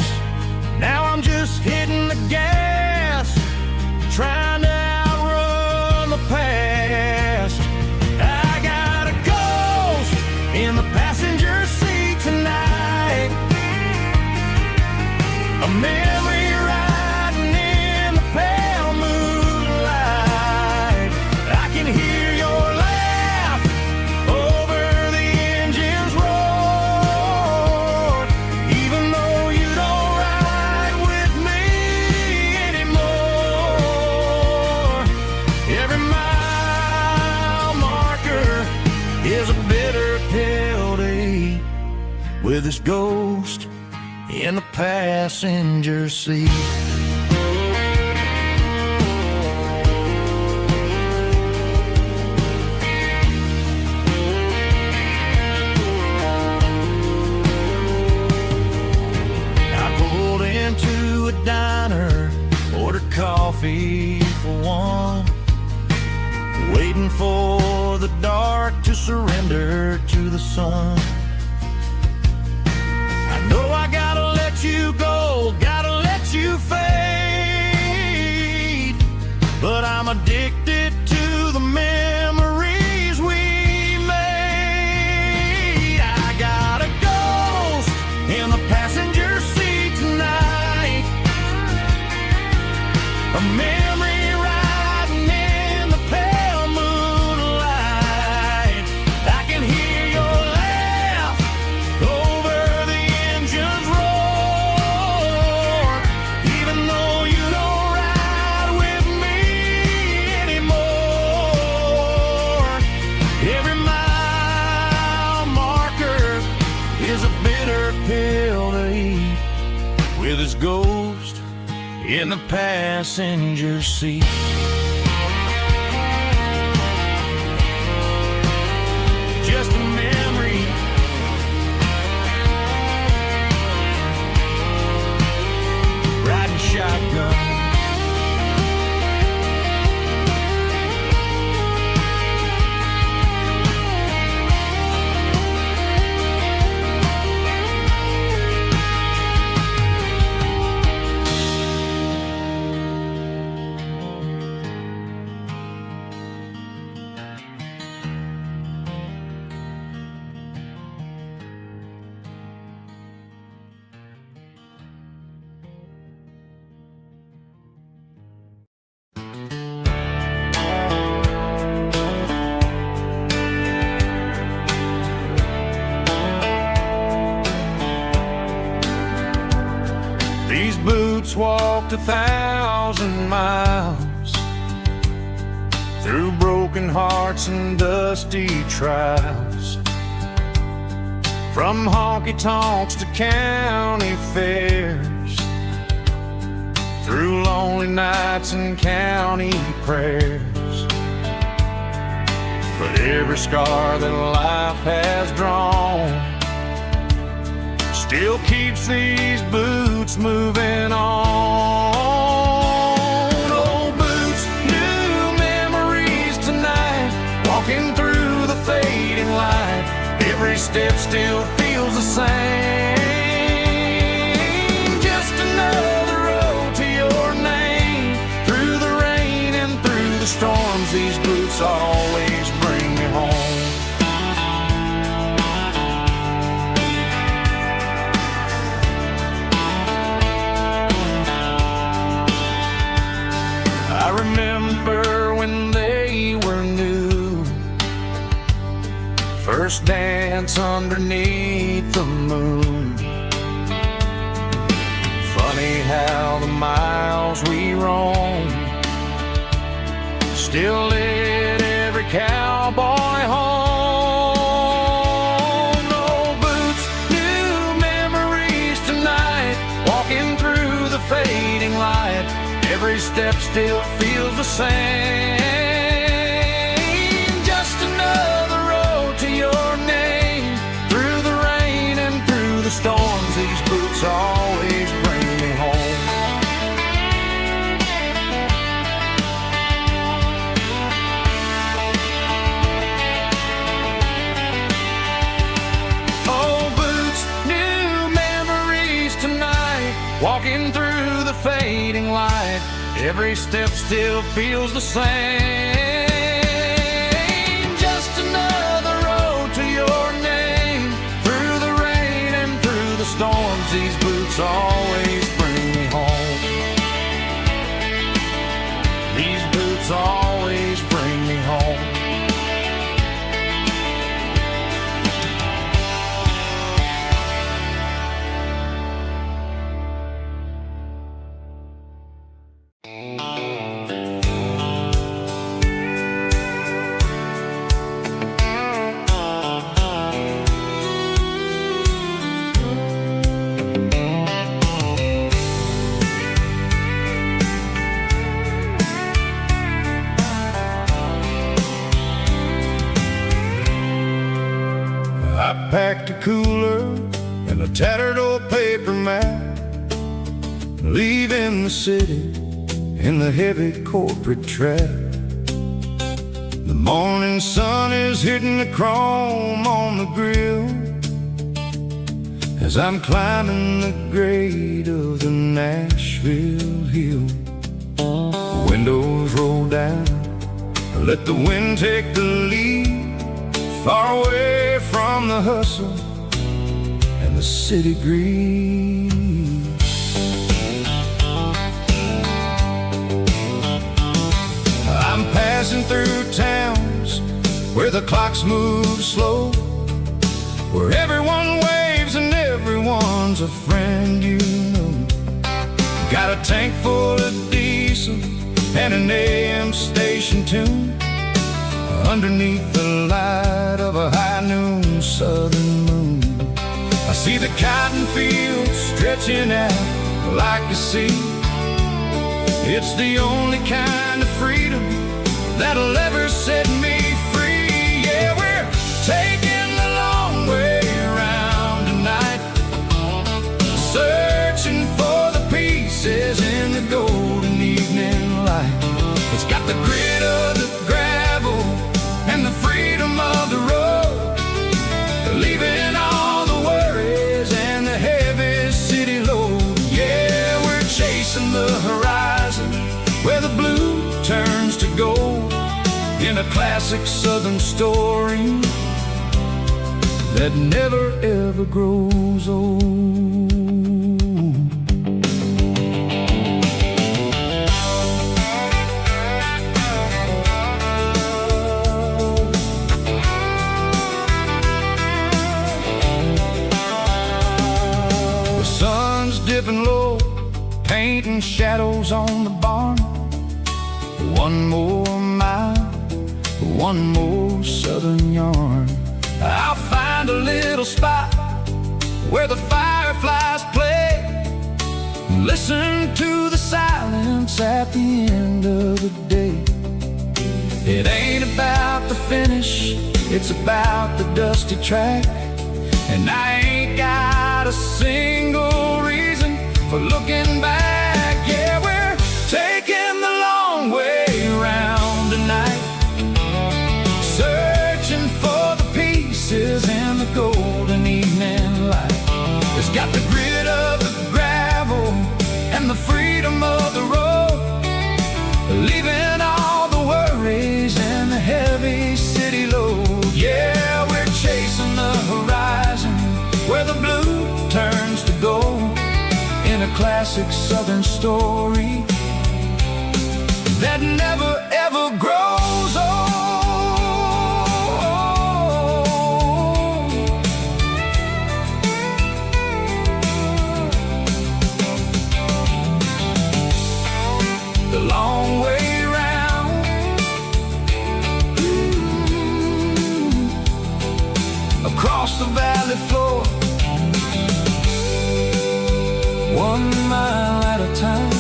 Now I'm just hitting the gas, trying to outrun the past. I got a ghost in the passenger seat tonight, a is a bitter pill to eat with this ghost in the passenger seat. Into a diner, ordered coffee for one, waiting for the dark to surrender to the sun. I know I gotta let you go, gotta let you fade, but I'm addicted to the memories we made. I got a ghost in the passenger seat tonight, a memory riding in the pale moonlight. I can hear your laugh over the engine's roar, even though you don't ride with me anymore. Every mile marker is a bitter pill to eat with his ghost in the passenger seat. Just a memory, riding shotgun. These boots walked 1,000 miles through broken hearts and dusty trials, from honky-tonks to county fairs, through lonely nights and county prayers. But every scar that life has drawn still keeps these boots moving on. Old boots, new memories tonight, walking through the fading light. Every step still feels the same. Just another road to your name. Through the rain and through the storms, these boots always bring me home. I remember when they were new, first dance underneath the moon. Funny how the miles we roam still lit every cowboy home. No boots, new memories tonight, walking through the fading light. Every step still feels the same. Just another road to your name. Through the rain and through the storms, these boots always bring me home. Oh, boots, new memories tonight, walking through the fading light. Every step still feels the same. Just another road to your name. Through the rain and through the storms, these boots always bring me home. These boots always bring me home. I packed a cooler and a tattered old paper map, leaving the city in the heavy corporate trap. The morning sun is hitting the chrome on the grill as I'm climbing the grade of the Nashville hill. Windows roll down, let the wind take the lead, far away from the hustle and the city greed. I'm passing through towns where the clocks move slow, where everyone waves and everyone's a friend you know. Got a tank full of diesel and an AM station tune underneath the light of a high noon southern moon. I see the cotton fields stretching out like a sea. It's the only kind of freedom that'll ever set me free. Yeah, we're taking the long way around tonight, searching for the pieces in the golden evening light. It's got the grit of the gravel and the freedom of the road, leaving all the worries and the heavy city load. Yeah, we're chasing the horizon where the blue turns to gold, in a classic southern story that never ever grows old. The sun's dipping low, painting shadows on the barn. One more mile, one more southern yarn. I'll find a little spot where the fireflies play, listen to the silence at the end of the day. It ain't about the finish, it's about the dusty track, and I ain't got a single reason for looking back. Yeah, we're taking the long way around tonight, searching for the pieces in the golden evening light. It's got the grit of the gravel and the freedom of the road, leaving all the worries and the heavy city load. Yeah, we're chasing the horizon where the blue turns to gold, in a classic southern story that never ever grows old. The long way round, across the valley floor, 1 mile at a time.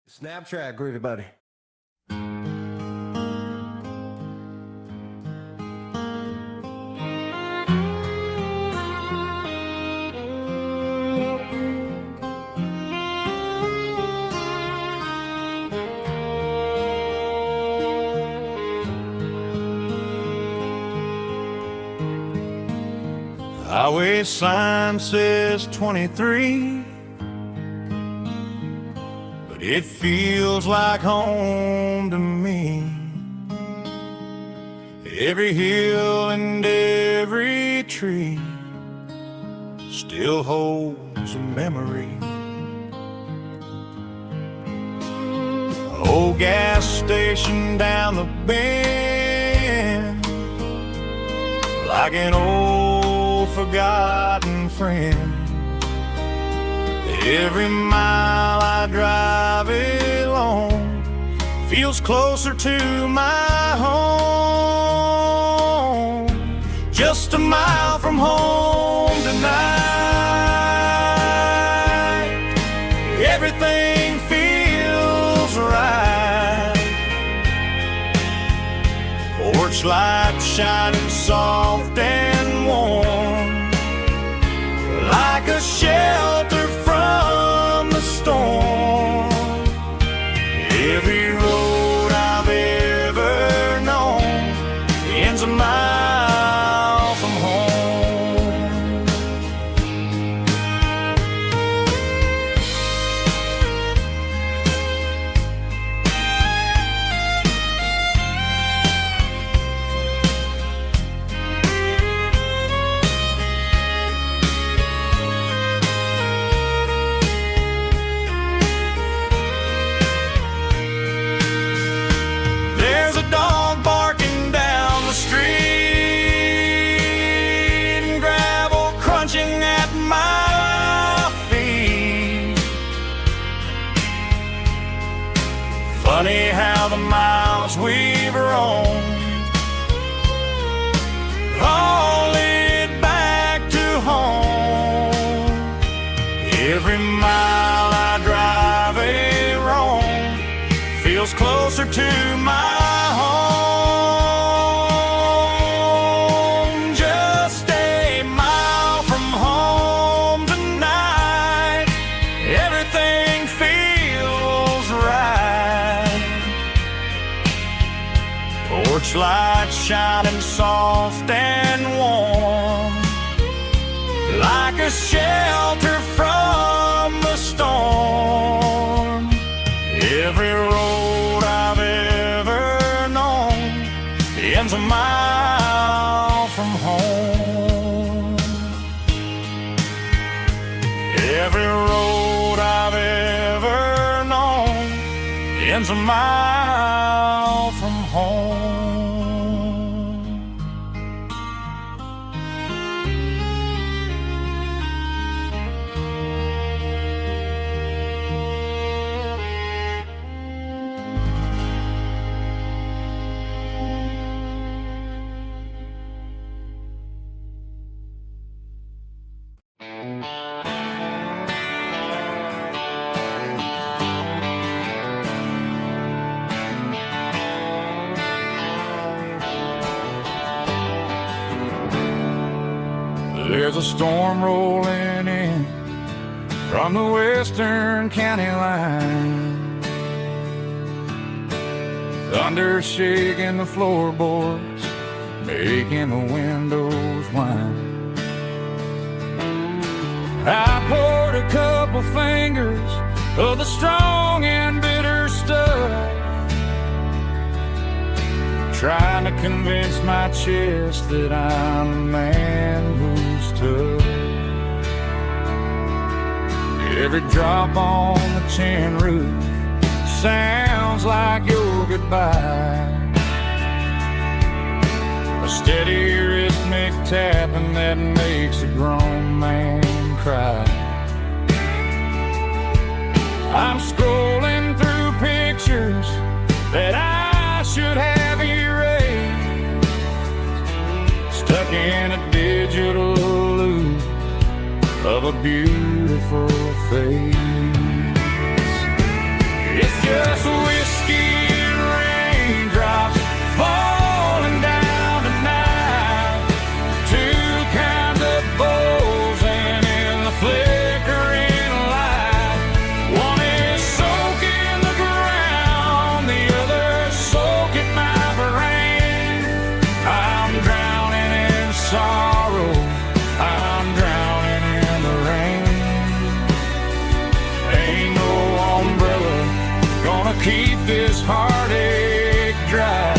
Snap track, groovy buddy. Highway sign says 23, but it feels like home to me. Every hill and every tree still holds a memory. An old gas station down the bend, like an old forgotten friend. Every mile I drive alone feels closer to my home. Just a mile from home tonight, everything feels right. Porch light shining soft and warm, like a shelter from the storm. Every road I've ever known ends a mile from home. There's a dog barking down the street and gravel crunching at my feet. Funny how the miles we've roamed all lead back to home. Every mile I drive roam feels closer to my home. Just a mile from home tonight, everything feels right. Porch light shining soft and warm, like a shelter from the storm. Every road I've ever known ends a mile from home. Every road I've ever known ends a mile from home. There's a storm rolling in from the western county line, thunder shaking the floorboards, making the windows whine. I poured a couple fingers of the strong and bitter stuff, trying to convince my chest that I'm a man who's tough. Every drop on the tin roof sounds like your goodbye, a steady rhythmic tapping that makes a grown man cry. I'm scrolling through pictures that I should have erased, stuck in a digital loop of a beautiful face. It's just whiskey and raindrops falling down tonight, two kinds of bowls and in the flickering light. One is soaking the ground, the other soaking my brain. I'm drowning in sorrow, I'm drowning in the rain. Ain't no umbrella gonna keep this heartache dry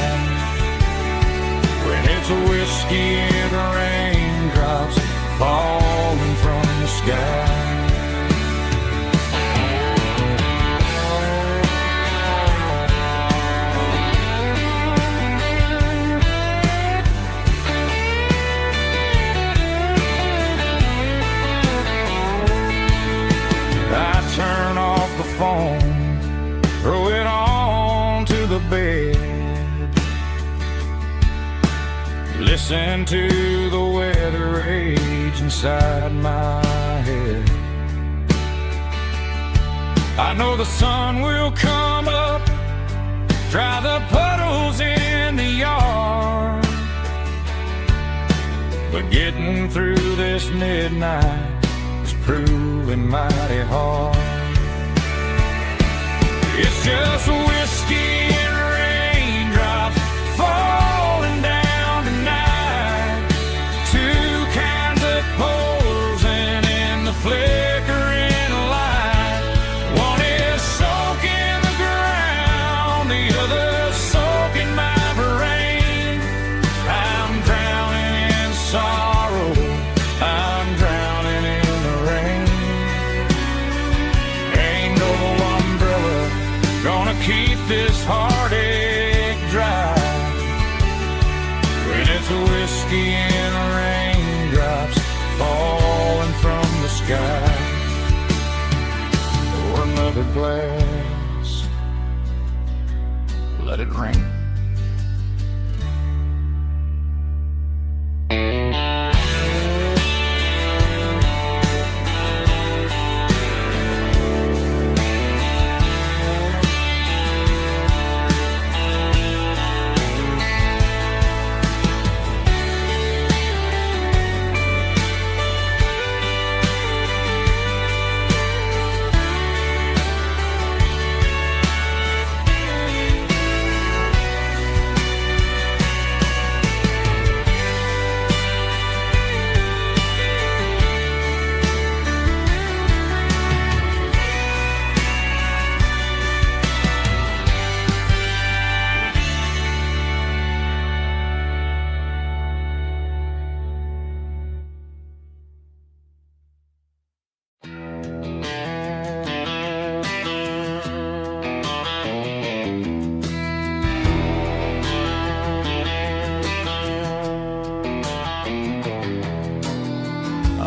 when it's a whiskey and raindrops falling from the sky. listen to the weather rage inside my head. I know the sun will come up, dry the puddles in the yard, but getting through this midnight is proving mighty hard. It's just whiskey and raindrops falling down tonight, two kinds of posing in the flickering light. One is soaking the ground, the other soaking my brain. I'm drowning in sorrow, I'm drowning in the rain. Ain't no umbrella gonna keep this heartache dry when it's whiskey and raindrops falling from the sky. Pour another glass, let it rain.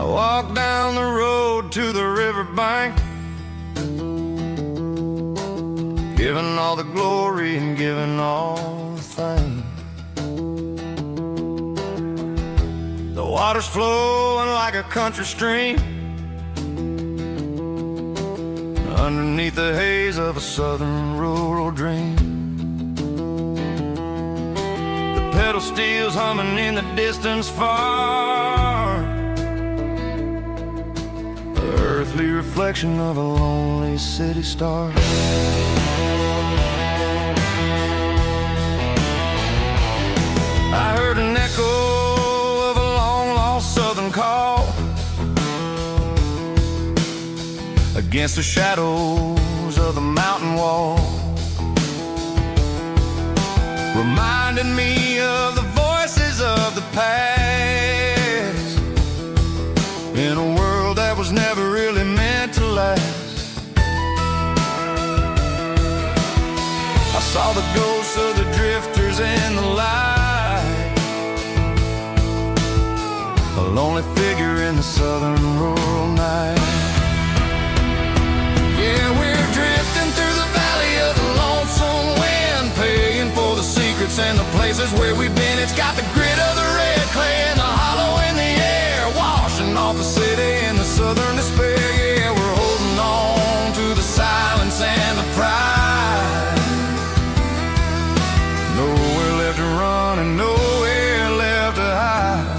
Walk down the road to the riverbank, giving all the glory and giving all the thanks. The water's flowing like a country stream underneath the haze of a southern rural dream. The pedal steel's humming in the distance far, earthly reflection of a lonely city star. I heard an echo of a long-lost southern call against the shadows of the mountain wall, reminding me of the voices of the past in a world that was never really meant to last. I saw the ghosts of the drifters in the light, a lonely figure in the southern rural night. Yeah, we're drifting through the valley of the lonesome wind, paying for the secrets and the places where we've been. It's got the grit of the red clay and the hollow in the air, washing off the city in the southern despair. Yeah, we're holding on to the silence and the pride. Nowhere left to run and nowhere left to hide.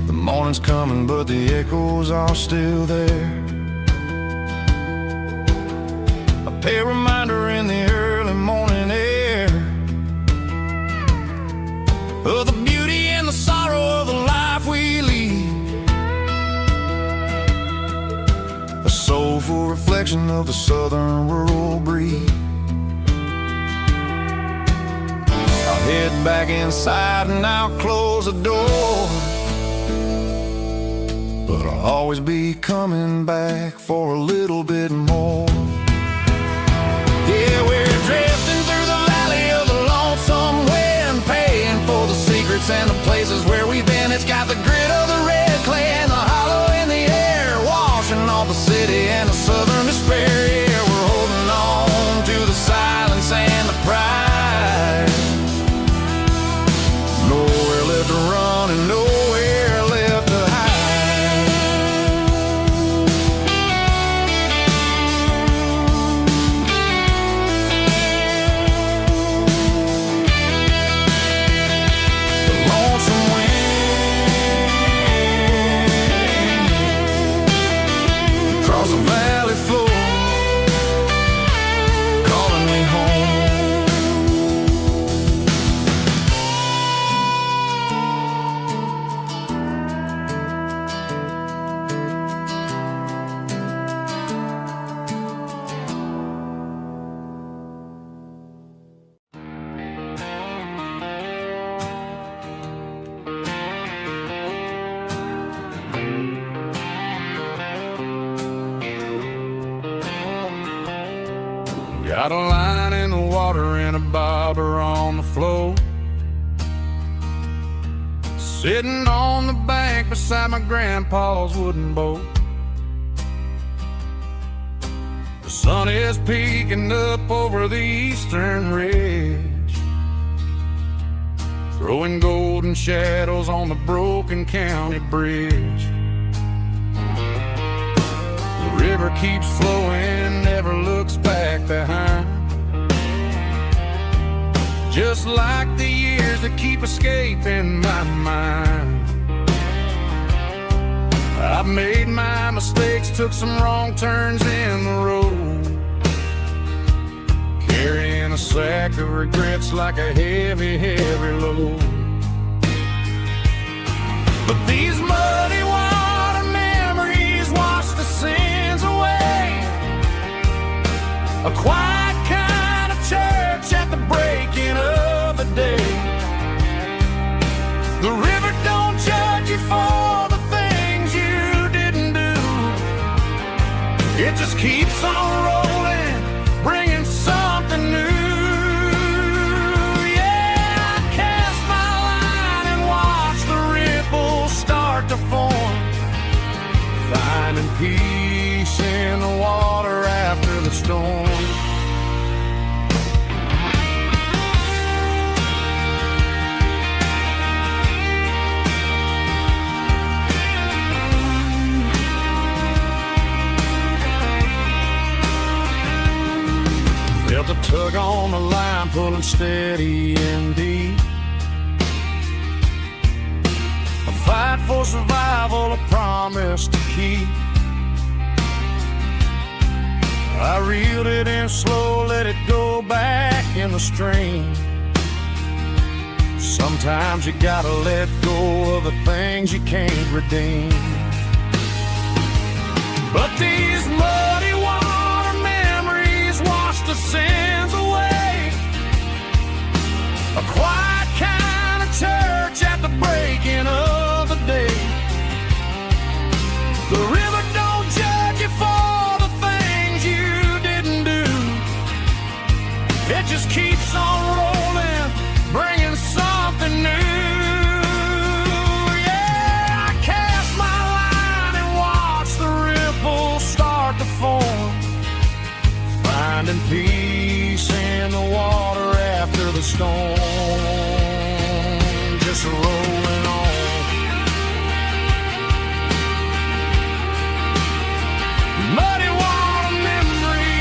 The morning's coming, but the echoes are still there. A pale reminder in the early morning air of the beauty and the sorrow of the life we lead, a soulful reflection of the southern rural breed. I'll head back inside and I'll close the door, but I'll always be coming back for a little bit more. Yeah, we're drifting through the valley of the lonesome wind, paying for the secrets and the places where we've been. It's got the grit of the red clay and the hollow in Got a line in the water and a bobber on the floor. Sitting on the bank beside my grandpa's wooden boat. The sun is peeking up over the eastern ridge, throwing golden shadows on the broken county bridge. The river keeps flowing, never looks back behind, just like the years that keep escaping my mind. I've made my mistakes, took some wrong turns in the road, carrying a sack of regrets like a heavy, heavy load. But these muddy water memories wash the sins away. A quiet kind of church at the breaking of the day. The river don't judge you for the things you didn't do. It just keeps on rolling, bringing something new. Yeah, I cast my line and watch the ripples start to form, finding peace in the water after the storm. Felt a tug on the line, pulling steady and deep. A fight for survival, a promise to keep. I reeled it in slow, let it go back in the stream. Sometimes you gotta let go of the things you can't redeem. But these muddy water memories wash the sins away. A quiet kind of church at the breaking of the day. The river don't judge you for the things you didn't do. It just keeps on rolling, bringing something new. Yeah, I cast my line and watch the ripples start to form, finding peace in the water after the storm. Just rolling on. Muddy water memory.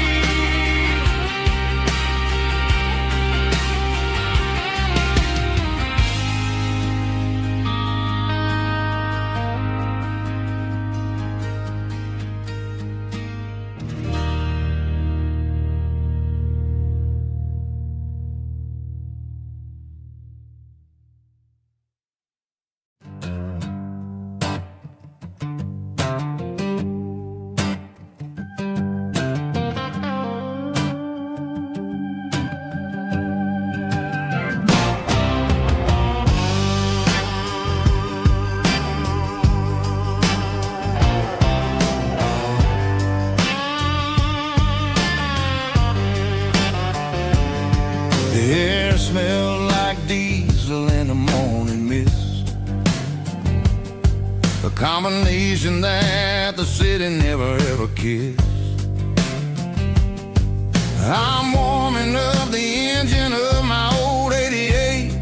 The air smelled like diesel in the morning mist, a combination that the city never ever kissed. I'm warming up the engine of my old 88,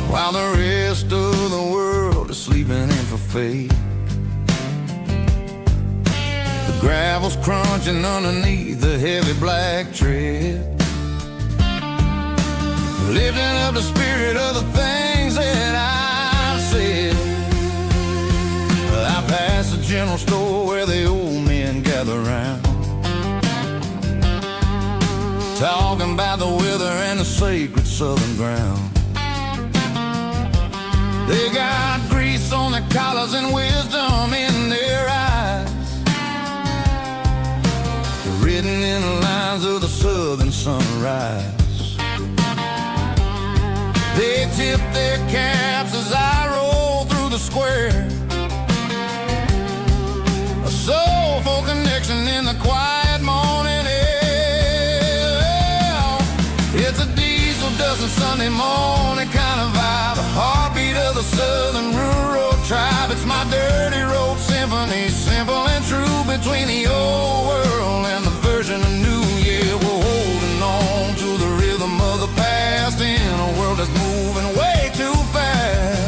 while the rest of the world is sleeping in for fate. The gravel's crunching underneath the heavy black tread, lifting up the spirit of the things that I've said. I passed the general store where the old men gather round, talking about the weather and the sacred southern ground. They got grease on their collars and wisdom in their eyes, written in the lines of the southern sunrise. They tip their caps as I roll through the square, a soulful connection in the quiet morning air. Sunday morning kind of vibe, the heartbeat of the southern rural tribe. It's my dirty road symphony, simple and true, between the old world and the version of new. Yeah, we're holding on to the rhythm of the past in a world that's moving way too fast.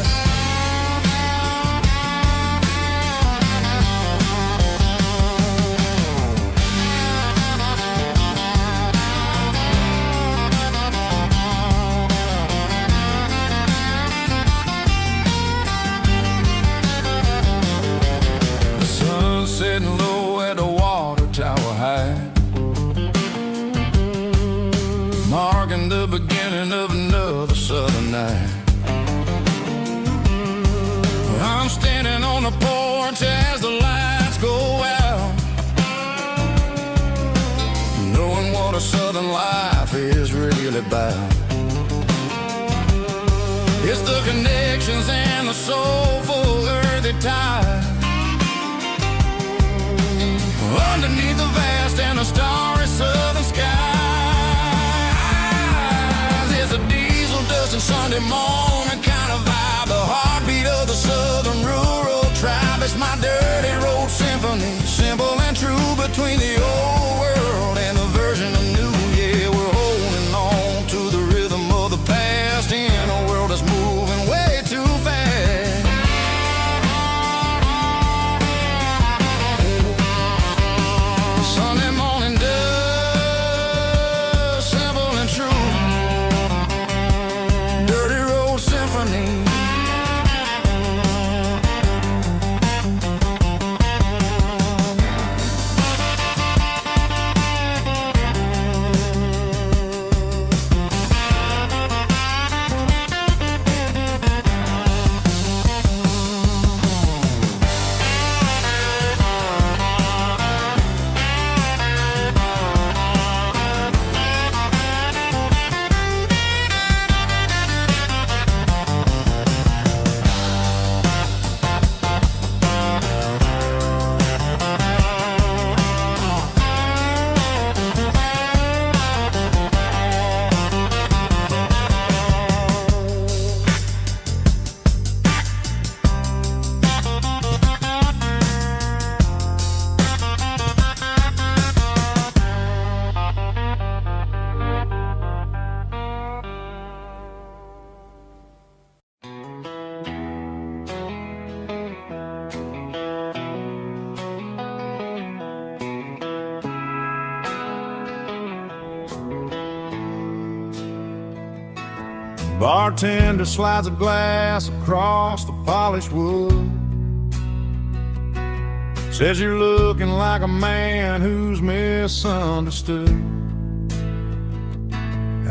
Sitting low at the water tower high, marking the beginning of another southern night. I'm standing on the porch as the lights go out, knowing what a southern life is really about. It's the connections and the soulful earthy ties underneath the vast and the starry southern skies. It's a diesel dusting Sunday morning kind of vibe, the heartbeat of the southern rural tribe. It's my dirty road symphony, simple and true, between the old world and the version of new. Yeah, we're holding on to the rhythm of the past in a world that's moving way too fast. Sunday morning dust, simple and true, dirty road symphony. Bartender slides a glass across the polished wood, says you're looking like a man who's misunderstood.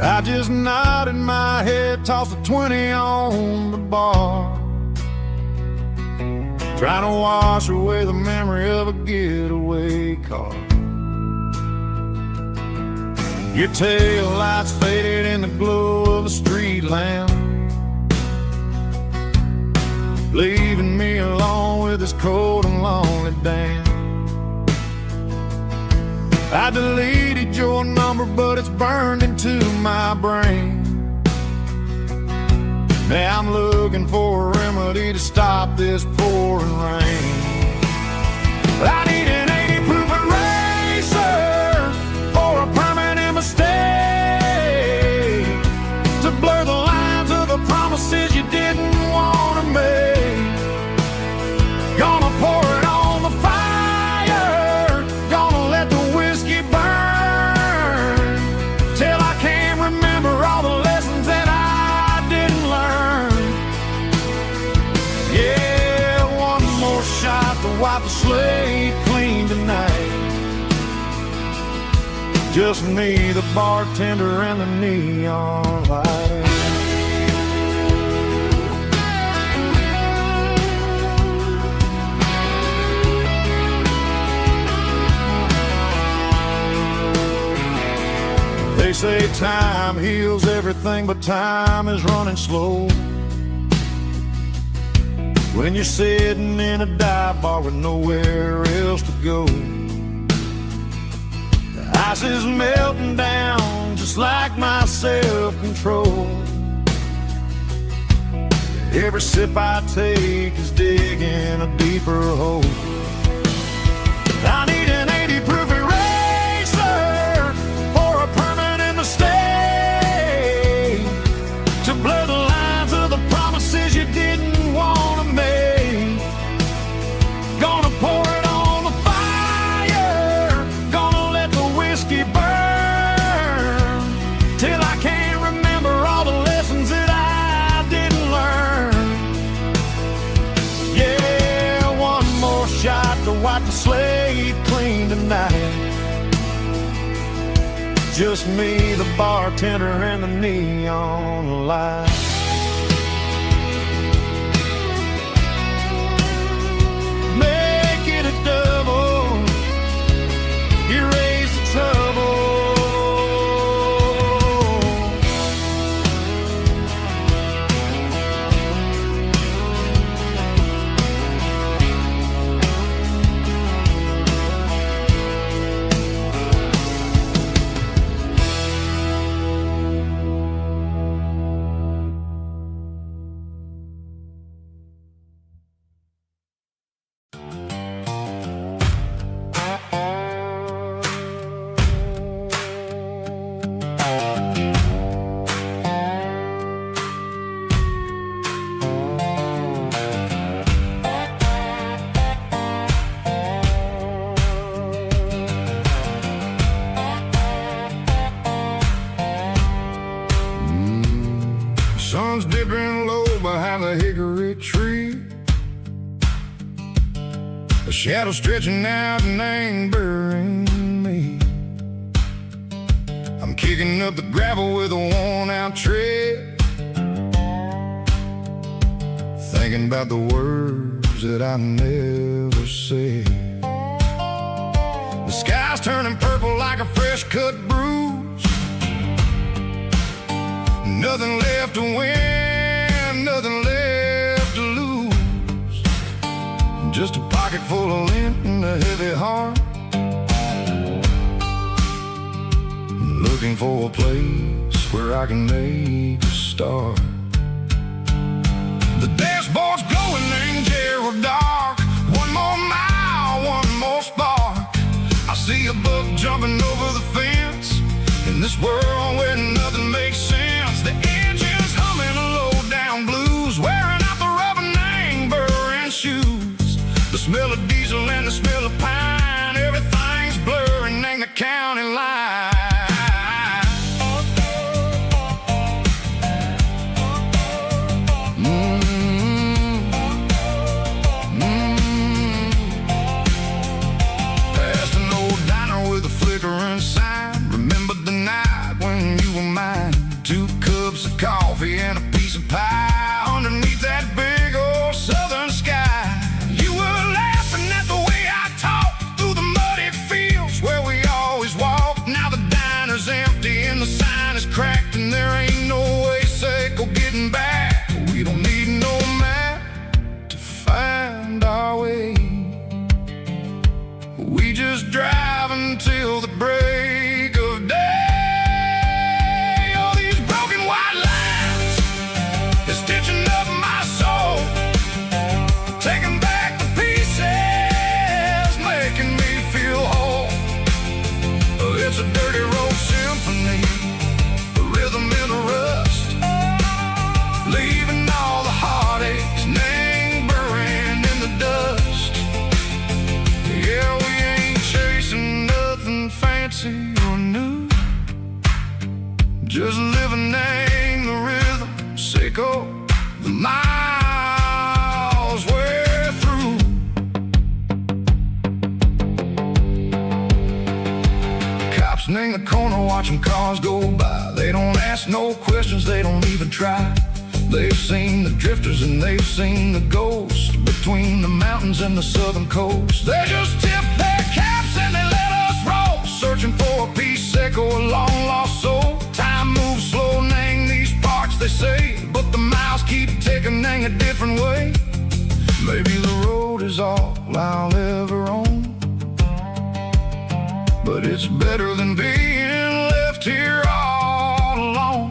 I just nodded my head, tossed a 20 on the bar, trying to wash away the memory of a getaway car. Your tail lights faded in the glow of a street lamp, leaving me alone with this cold and lonely damn. I deleted your number, but it's burned into my brain. Now I'm looking for a remedy to stop this pouring rain. I need an 80 proof eraser for a permanent mistake, to blur the lines of the promises you didn't want to make. Gonna pour it on the fire, gonna let the whiskey burn, till I can't remember all the lessons that I didn't learn. Yeah, one more shot to wipe the slate clean tonight. Just me, the bartender, and the neon light. They say time heals everything, but time is running slow when you're sitting in a dive bar with nowhere else to go. The ice is melting down just like my self-control. Every sip I take is digging a deeper hole. I need an 80 proof eraser for a permanent mistake, to blur the lines of the promises you didn't want to make. Gonna pour it on the fire, gonna let the whiskey burn, till I can't remember all the lessons that I didn't learn. Yeah, one more shot to wipe the slate clean tonight. Just me, the bartender, and the neon light. Make it a double, erase the trouble. Sun's dipping low behind the hickory tree. A shadow stretching out and ain't burying me. I'm kicking up the gravel with a worn-out tread, thinking about the words that I never said. The sky's turning purple like a fresh-cut bruise. Nothing left to win, nothing left to lose. Just a pocket full of lint and a heavy heart, looking for a place where I can make a start. The dashboard's glowing, ain't Gerald dark. One more mile, one more spark. I see a buck jumping over the fence, in this world where nothing makes sense. The engine's humming a low-down blues, wearing out the rubber name burring shoes. The smell of diesel and the smell of pine, everything's blurring, ain't the county line. Past an old diner with a flickering sign, remember the night when you were mine. 2 cups of coffee and a piece of pie underneath that big old southern sky. You were laughing at the way I talked through the muddy fields where we always walked. Now the diner's empty and the sign is cracked, and there ain't no way safe or getting back. We don't need no map to find our way. We just drive until the break of day. Stitching up my soul, taking back the pieces, making me feel whole. It's a dirty road symphony, a rhythm in a rust, leaving all the heartaches, name burning in the dust. Yeah, we ain't chasing nothing fancy or new, just living in the rhythm, sicko. The miles we're through. Cops in the corner watching cars go by. They don't ask no questions, they don't even try. They've seen the drifters and they've seen the ghosts between the mountains and the southern coast. They just tip their caps and they let us roll, searching for a piece sick or a long lost soul. Time moves slow, nang these parts they say, but the miles keep ticking, nang a different way. Maybe the road is all I'll ever own, but it's better than being left here all alone.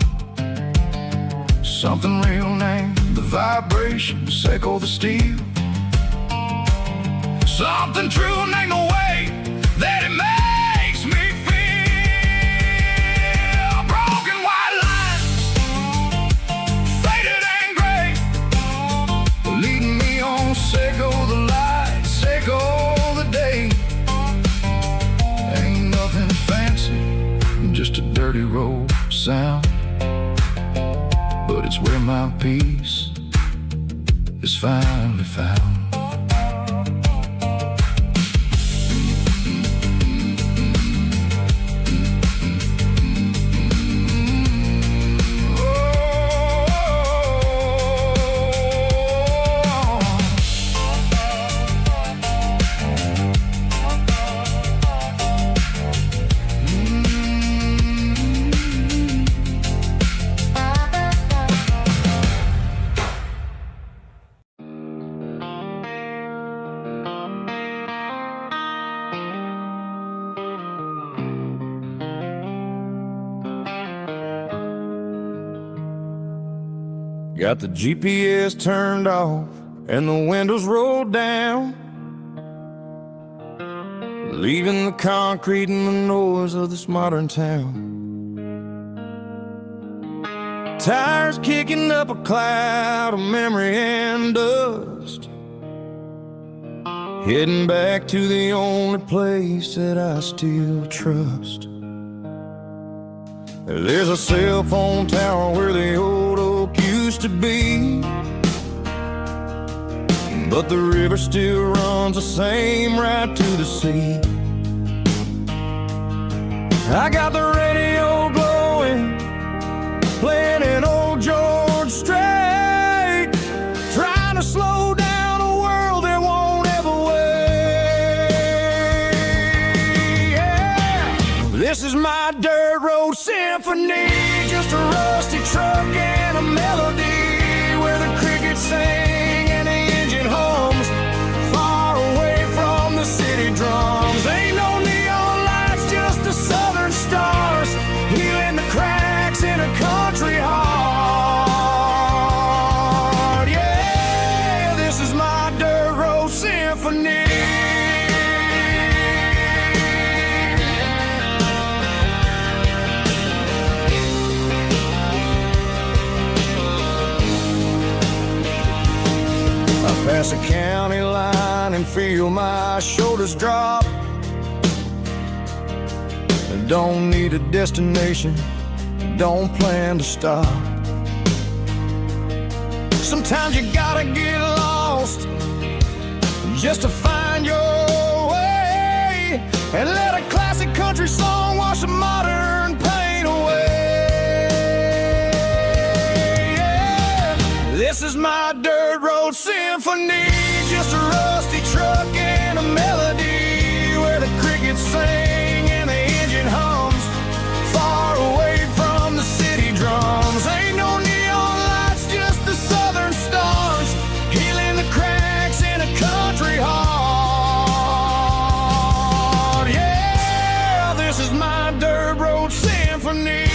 Something real named the vibration vibration, Seiko the steel. Something true and ain't no way that it makes me feel. Broken white lines, faded and gray, leading me on. Seiko the light, Seiko the day. Ain't nothing fancy, just a dirty road sound, but it's where my peace is finally found. Got the GPS turned off and the windows rolled down, leaving the concrete and the noise of this modern town. Tires kicking up a cloud of memory and dust, heading back to the only place that I still trust. There's a cell phone tower where the old oak used to be, but the river still runs the same right to the sea. I got the radio glowing, playing an old George Strait, trying to slow down a world that won't ever wait. Yeah. This is my dirt road symphony, just a rusty truck and a melody where the crickets sing and the engine hums, far away from the city drums. Ain't no neon lights, just the southern stars, healing the cracks in a country heart. Yeah, this is my dirt road symphony. Pass a county line and feel my shoulders drop. Don't need a destination, don't plan to stop. Sometimes you gotta get lost just to find your way, and let a classic country song wash the modern pain away. Yeah. This is my dirt road symphony, just a rusty truck and a melody where the crickets sing and the engine hums, far away from the city drums. Ain't no neon lights, just the southern stars, healing the cracks in a country heart. Yeah, this is my dirt road symphony.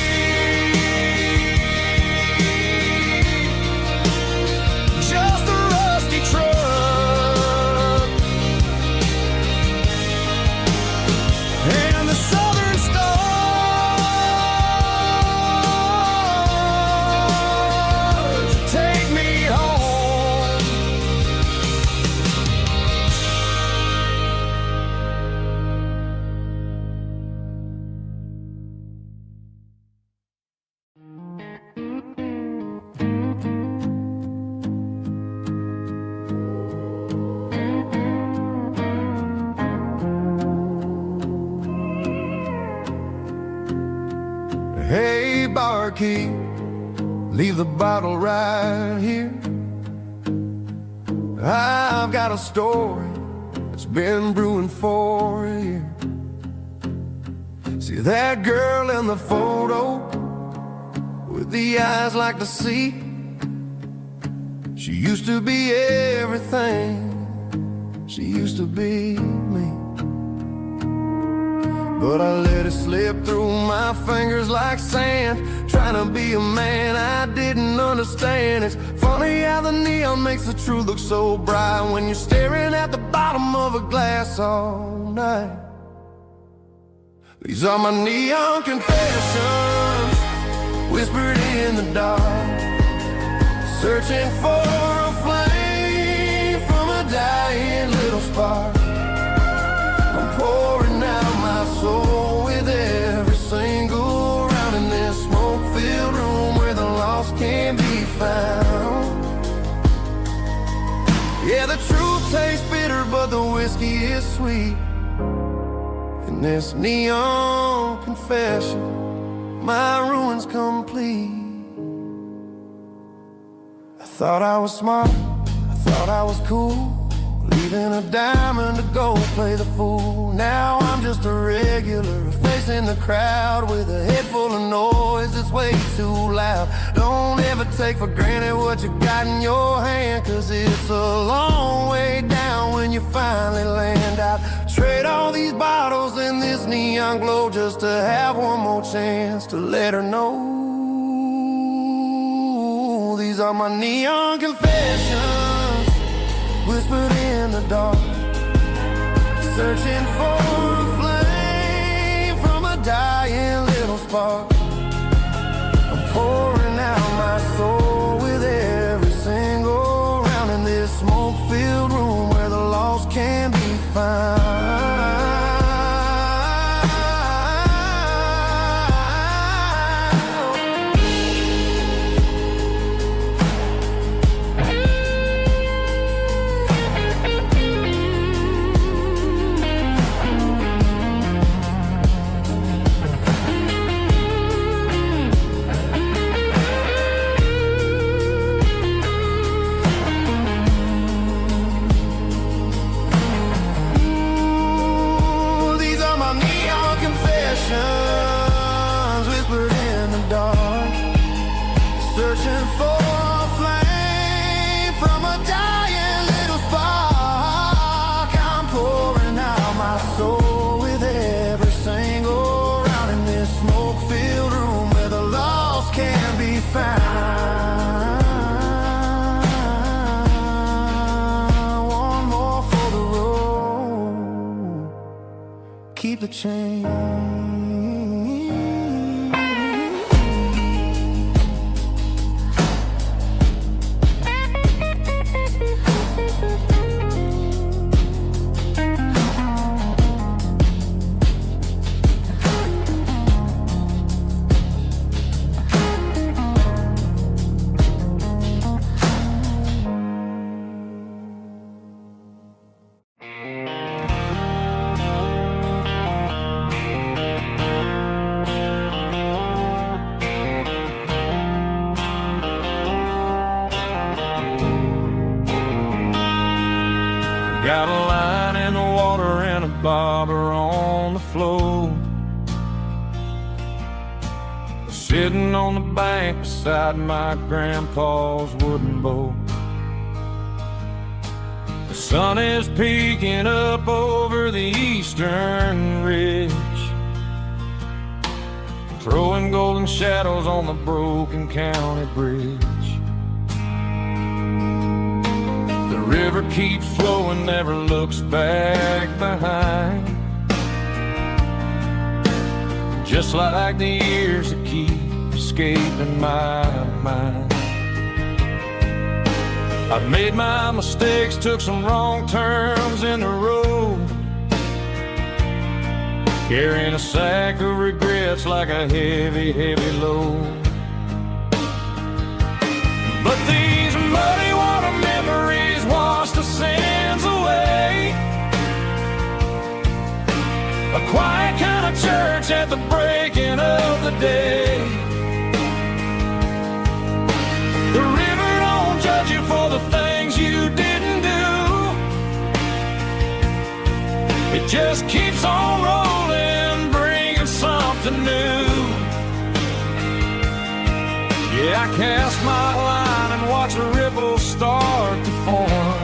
Hey, barkeep, leave the bottle right here. I've got a story that's been brewing for a year. See that girl in the photo with the eyes like the sea? She used to be everything, she used to be me. But I let it slip through my fingers like sand, trying to be a man I didn't understand. It's fun funny how the neon makes the truth look so bright when you're staring at the bottom of a glass all night. These are my neon confessions, whispered in the dark, searching for a flame from a dying little spark. I'm pouring out my soul with every single round in this smoke-filled room where the lost can be found. Yeah, the truth tastes bitter, but the whiskey is sweet. In this neon confession, my ruin's complete. I thought I was smart, I thought I was cool, leaving a diamond to go play the fool. Now I'm just a regular, facing the crowd with a head full of noise that's way too loud. Don't ever take for granted what you got in your hand, cause it's a long way down when you finally land out. Trade all these bottles and this neon glow just to have one more chance to let her know. These are my neon confessions, whispered in the dark, searching for a flame from a dying little spark. I'm pouring out my soul with every single round in this smoke-filled room where the lost can be found. Whispered in the dark, searching for a flame from a dying little spark. I'm pouring out my soul with every single round in this smoke-filled room where the lost can be found. One more for the road, keep the change. Got a line in the water and a bobber on the floor, sitting on the bank beside my grandpa's wooden boat. The sun is peeking up over the eastern ridge, throwing golden shadows on the broken county bridge. The river keeps flowing, never looks back behind, just like the years that keep escaping my mind. I've made my mistakes, took some wrong turns in the road, carrying a sack of regrets like a heavy, heavy load. But these muddy water memories wash the sins away. A quiet kind of church at the breaking of the day. The river don't judge you for the things you didn't do. It just keeps on rolling, bringing something new. Yeah, I cast my line and watch the ripples start to form,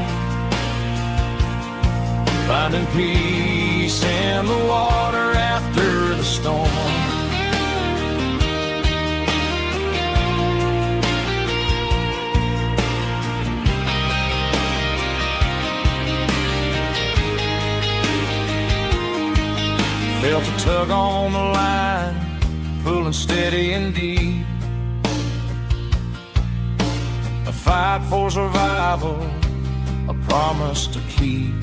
finding peace in the water after the storm. tug on the line, pulling steady and deep. A fight for survival, a promise to keep.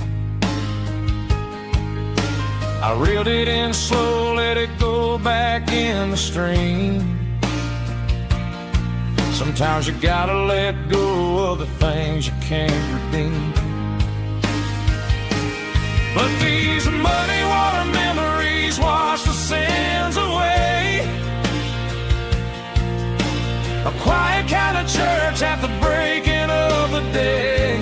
I reeled it in slow, let it go back in the stream. Sometimes you gotta let go of the things you can't redeem. But these muddy water memories wash the sins away. A quiet kind of church at the breaking of the day.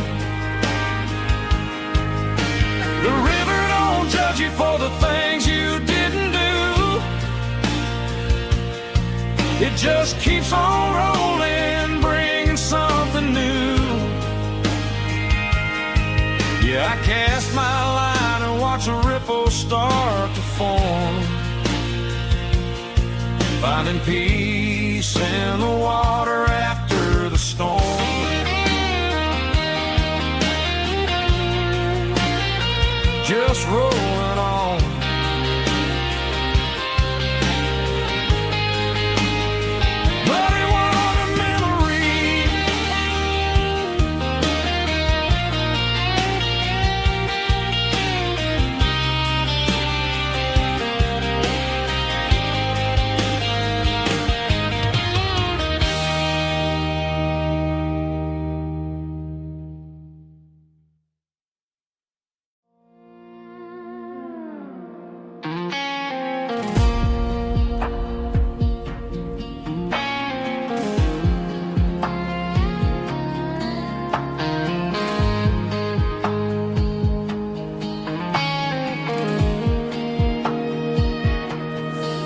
The river don't judge you for the things you didn't do. It just keeps on rolling, bringing something new. Yeah, I cast my line and watch a ripple start to form, finding peace in the water after the storm. Just rolling on. Muddy water memory.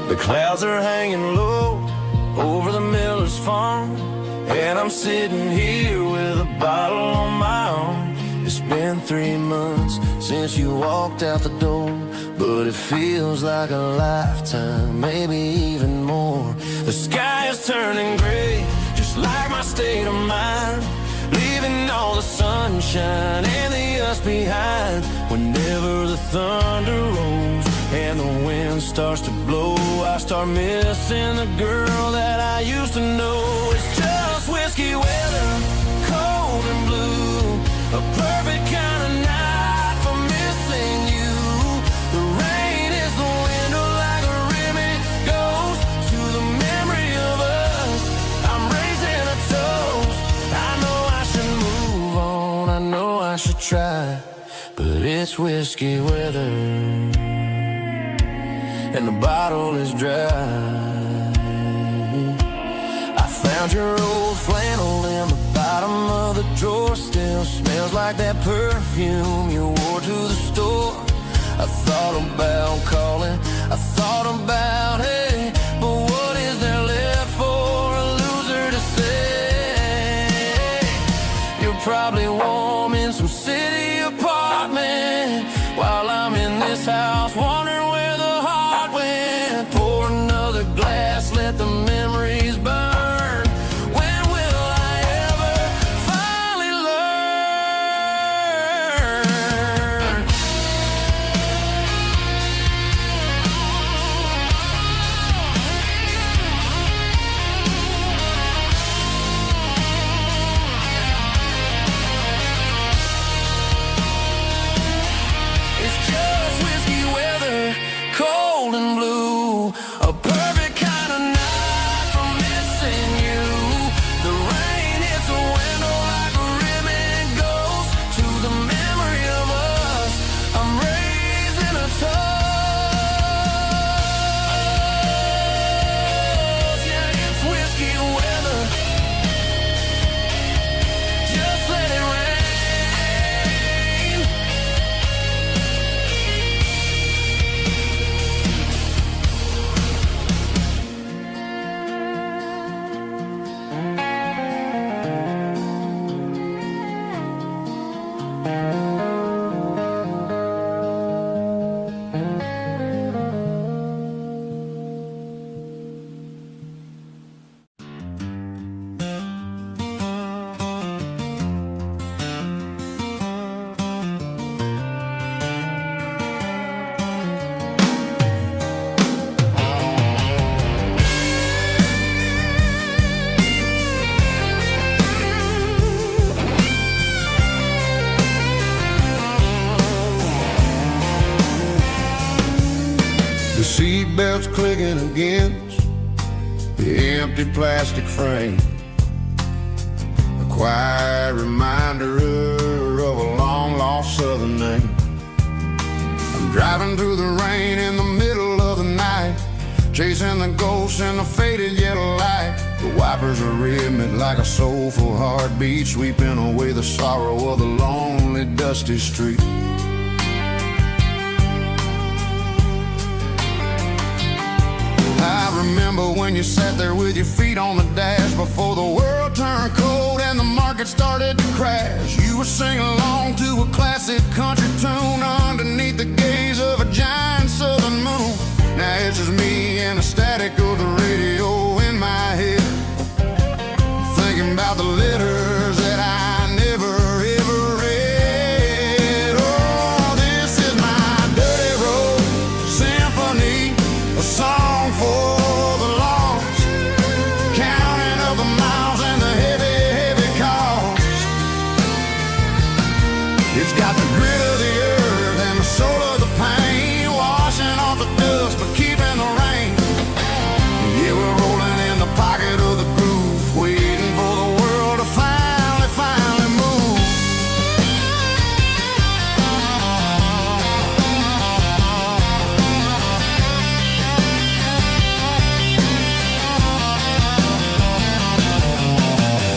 The clouds are hanging low over the miller's farm, and I'm sitting here with a bottle on my arm. It's been 3 months since you walked out the door, but it feels like a lifetime, maybe even more. The sky is turning gray, just like my state of mind, leaving all the sunshine and the us behind. Whenever the thunder rolls and the wind starts to blow, I start missing the girl that I used to know. It's just whiskey weather, cold and blue, a perfect kind of night for missing you. The rain is the window like a ribbon goes to the memory of us. I'm raising a toast. I know I should move on, I know I should try, but it's whiskey weather and the bottle is dry. I found your old flannel in the bottom of the drawer. Still smells like that perfume you wore to the store. I thought about calling, I thought about, hey, but what is there left for a loser to say? You're probably warm in some city apartment while I'm in this house wondering where the heart went. Pour another glass, let the memories burn. When will I ever finally learn? begging against the empty plastic frame. A quiet reminder of a long-lost southern name. I'm driving through the rain in the middle of the night, chasing the ghosts in the faded yellow light. The wipers are rhythmic like a soulful heartbeat, sweeping away the sorrow of the lonely, dusty street. I remember when you sat there with your feet on the dash, before the world turned cold and the market started to crash. You were singing along to a classic country tune underneath the gaze of a giant southern moon. Now it's just me and the static of the radio in my head, thinking about the letters that I never ever read. Oh, this is my dirty road symphony, a song for the lost, counting up the miles and the heavy, heavy cost. It's got the grit of the earth and the soul of the pain, washing off the dust but keeping the rain. Yeah, we're rolling in the pocket of the groove, waiting for the world to finally move.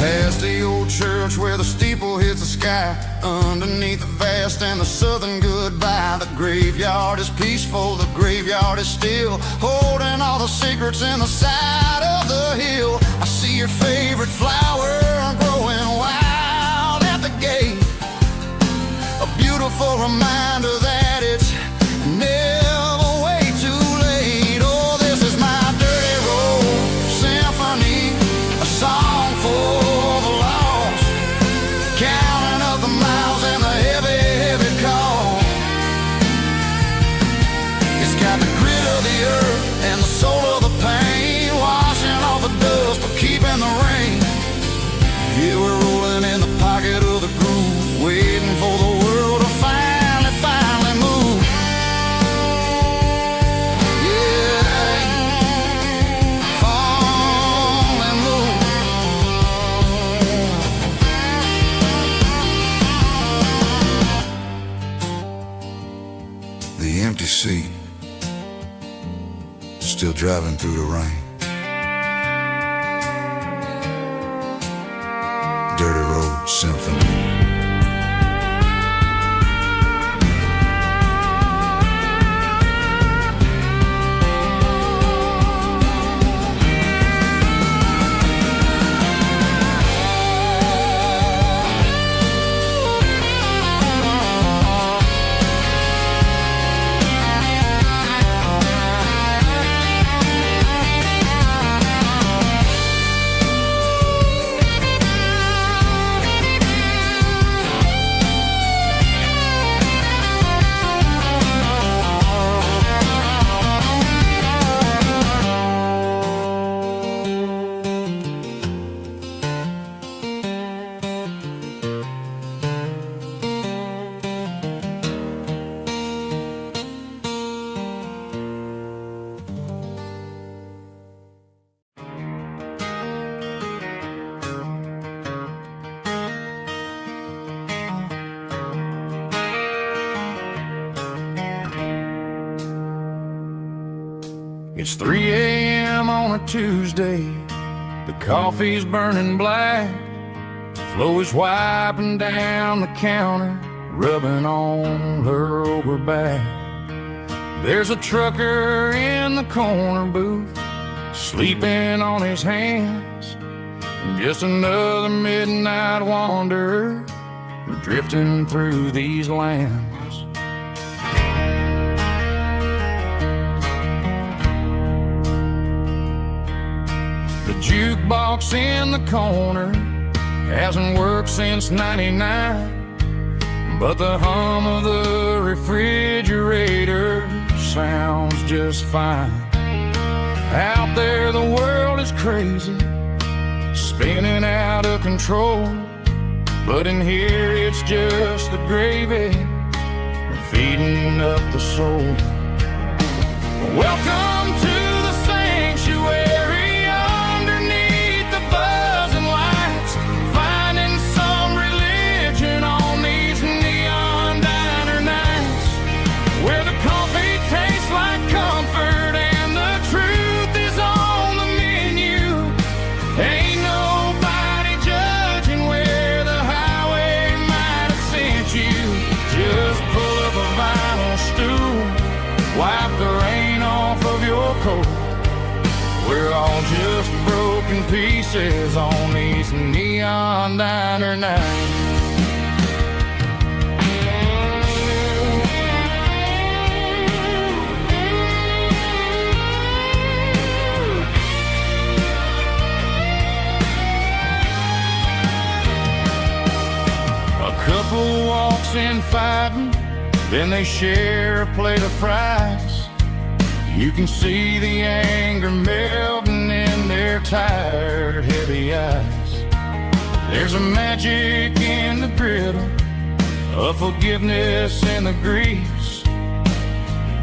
Past the old church where the steeple hits the sky, underneath the vast and the southern goodbye. The graveyard is peaceful, the graveyard is still, holding all the secrets in the side of the hill. I see your favorite flower growing wild at the gate, a beautiful reminder that it's never way too late. Oh, this is my dirty road symphony, a song for the lost, counting up the miles and the heavy, heavy call. It's got the grit of the earth and the soul of the pain, washing off the dust but keeping the rain. Yeah, we're rolling in the pocket of the groove, waiting for the world to finally move. Yeah, fall and move. The empty seat, still driving through the rain. Dirty Road Symphony. It's 3 a.m. on a Tuesday, the coffee's burning black, Flo is wiping down the counter, rubbing on her over back. There's a trucker in the corner booth, sleeping on his hands, and just another midnight wanderer drifting through these lands. The jukebox in the corner hasn't worked since '99, but the hum of the refrigerator sounds just fine. Out there the world is crazy, spinning out of control, but in here it's just the gravy feeding up the soul. Welcome to the We're all just broken pieces on these neon diner nights. Couple walks in fighting, then they share a plate of fries. You can see the anger melting in their tired, heavy eyes. There's a magic in the griddle, a forgiveness in the grease,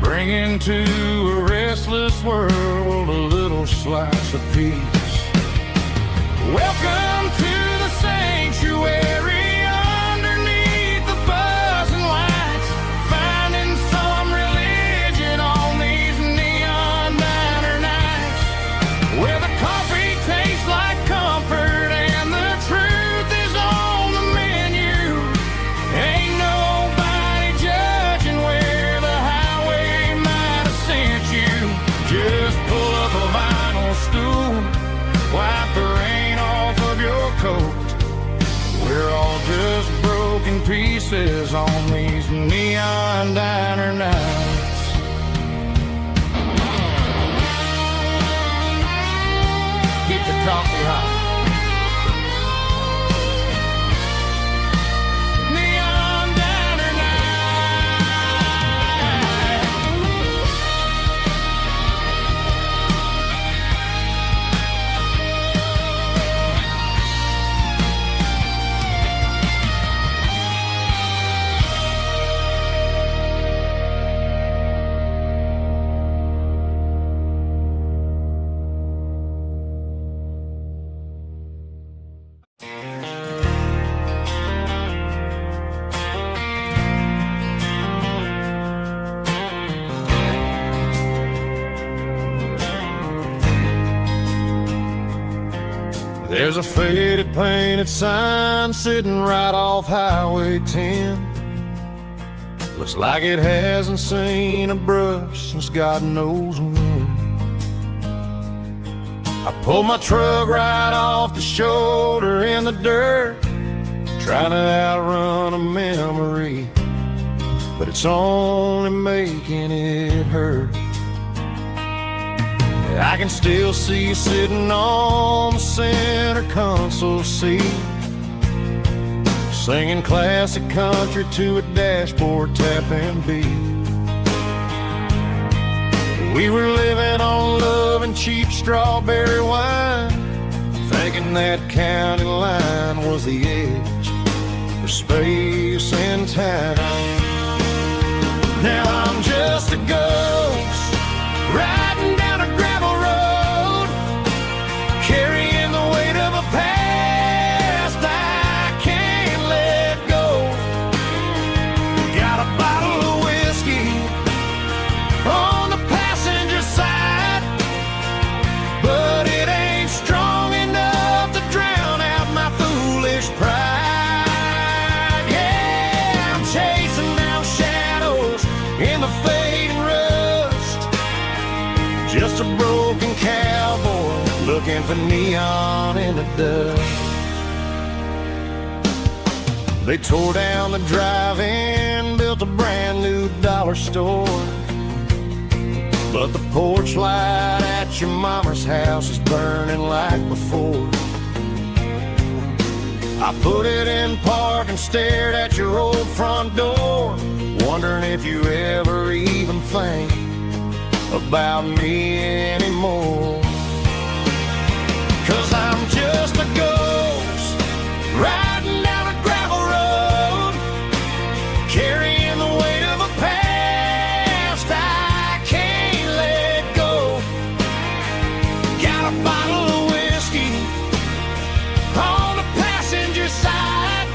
bringing to a restless world a little slice of peace. Welcome to the sanctuary. We're all just broken pieces on these neon diner nights. Keep the coffee hot. Neon diner There's a faded painted sign sitting right off Highway 10. Looks like it hasn't seen a brush since God knows when. I pulled my truck right off the shoulder in the dirt, trying to outrun a memory, but it's only making it hurt. I can still see you sitting on the center console seat, singing classic country to a dashboard tapping beat. We were living on love and cheap strawberry wine, thinking that county line was the edge of space and time. Now I'm just a ghost riding down a gravel road, carrying the weight of a past I can't let go. Got a bottle of whiskey on the passenger side, but it ain't strong enough to drown out my foolish pride. Yeah, I'm chasing down shadows in the fading rust, just a broken cowboy looking for neon in the dust. They tore down the drive-in, built a brand new dollar store, but the porch light at your mama's house is burning like before. I put it in park and stared at your old front door, wondering if you ever even think about me anymore. 'Cause I'm just a ghost riding down a gravel road, carrying the weight of a past I can't let go. Got a bottle of whiskey on the passenger side,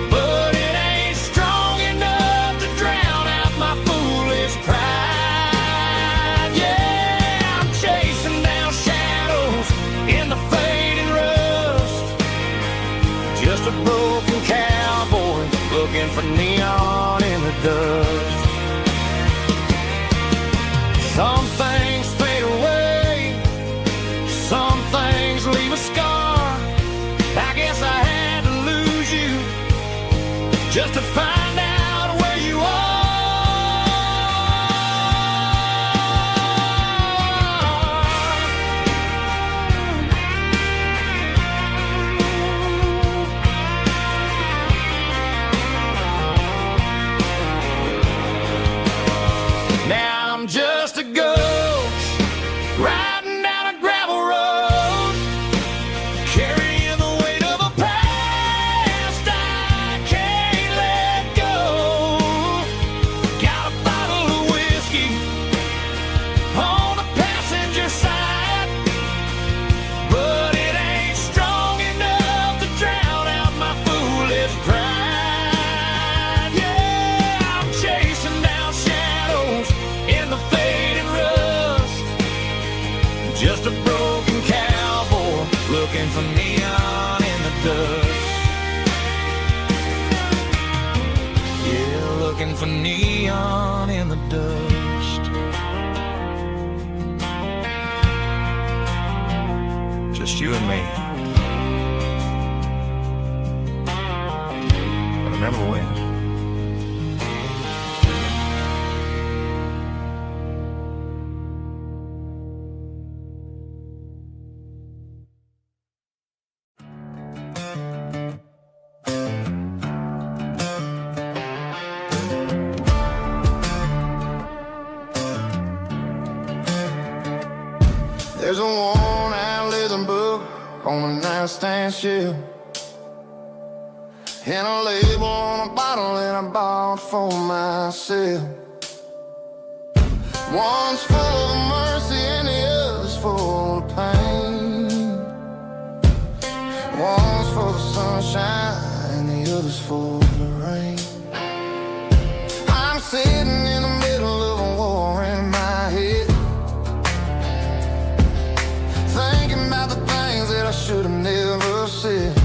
but it ain't strong enough to drown out my foolish pride. Yeah, I'm chasing down shadows in the fading rust, just a broken cowboy looking for neon in the dust. Some things fade away just a broken cowboy looking for neon in the dust. Yeah, looking for neon in the dust. Just you and me. But remember when? There's a worn-out leather book on the nightstand shelf, and a label on a bottle that I bought for myself. One's full of mercy and the other's full of pain. One's for the sunshine and the other's for the rain. I'm sitting in the middle of a war in my head, thinking about the things that I should have never said.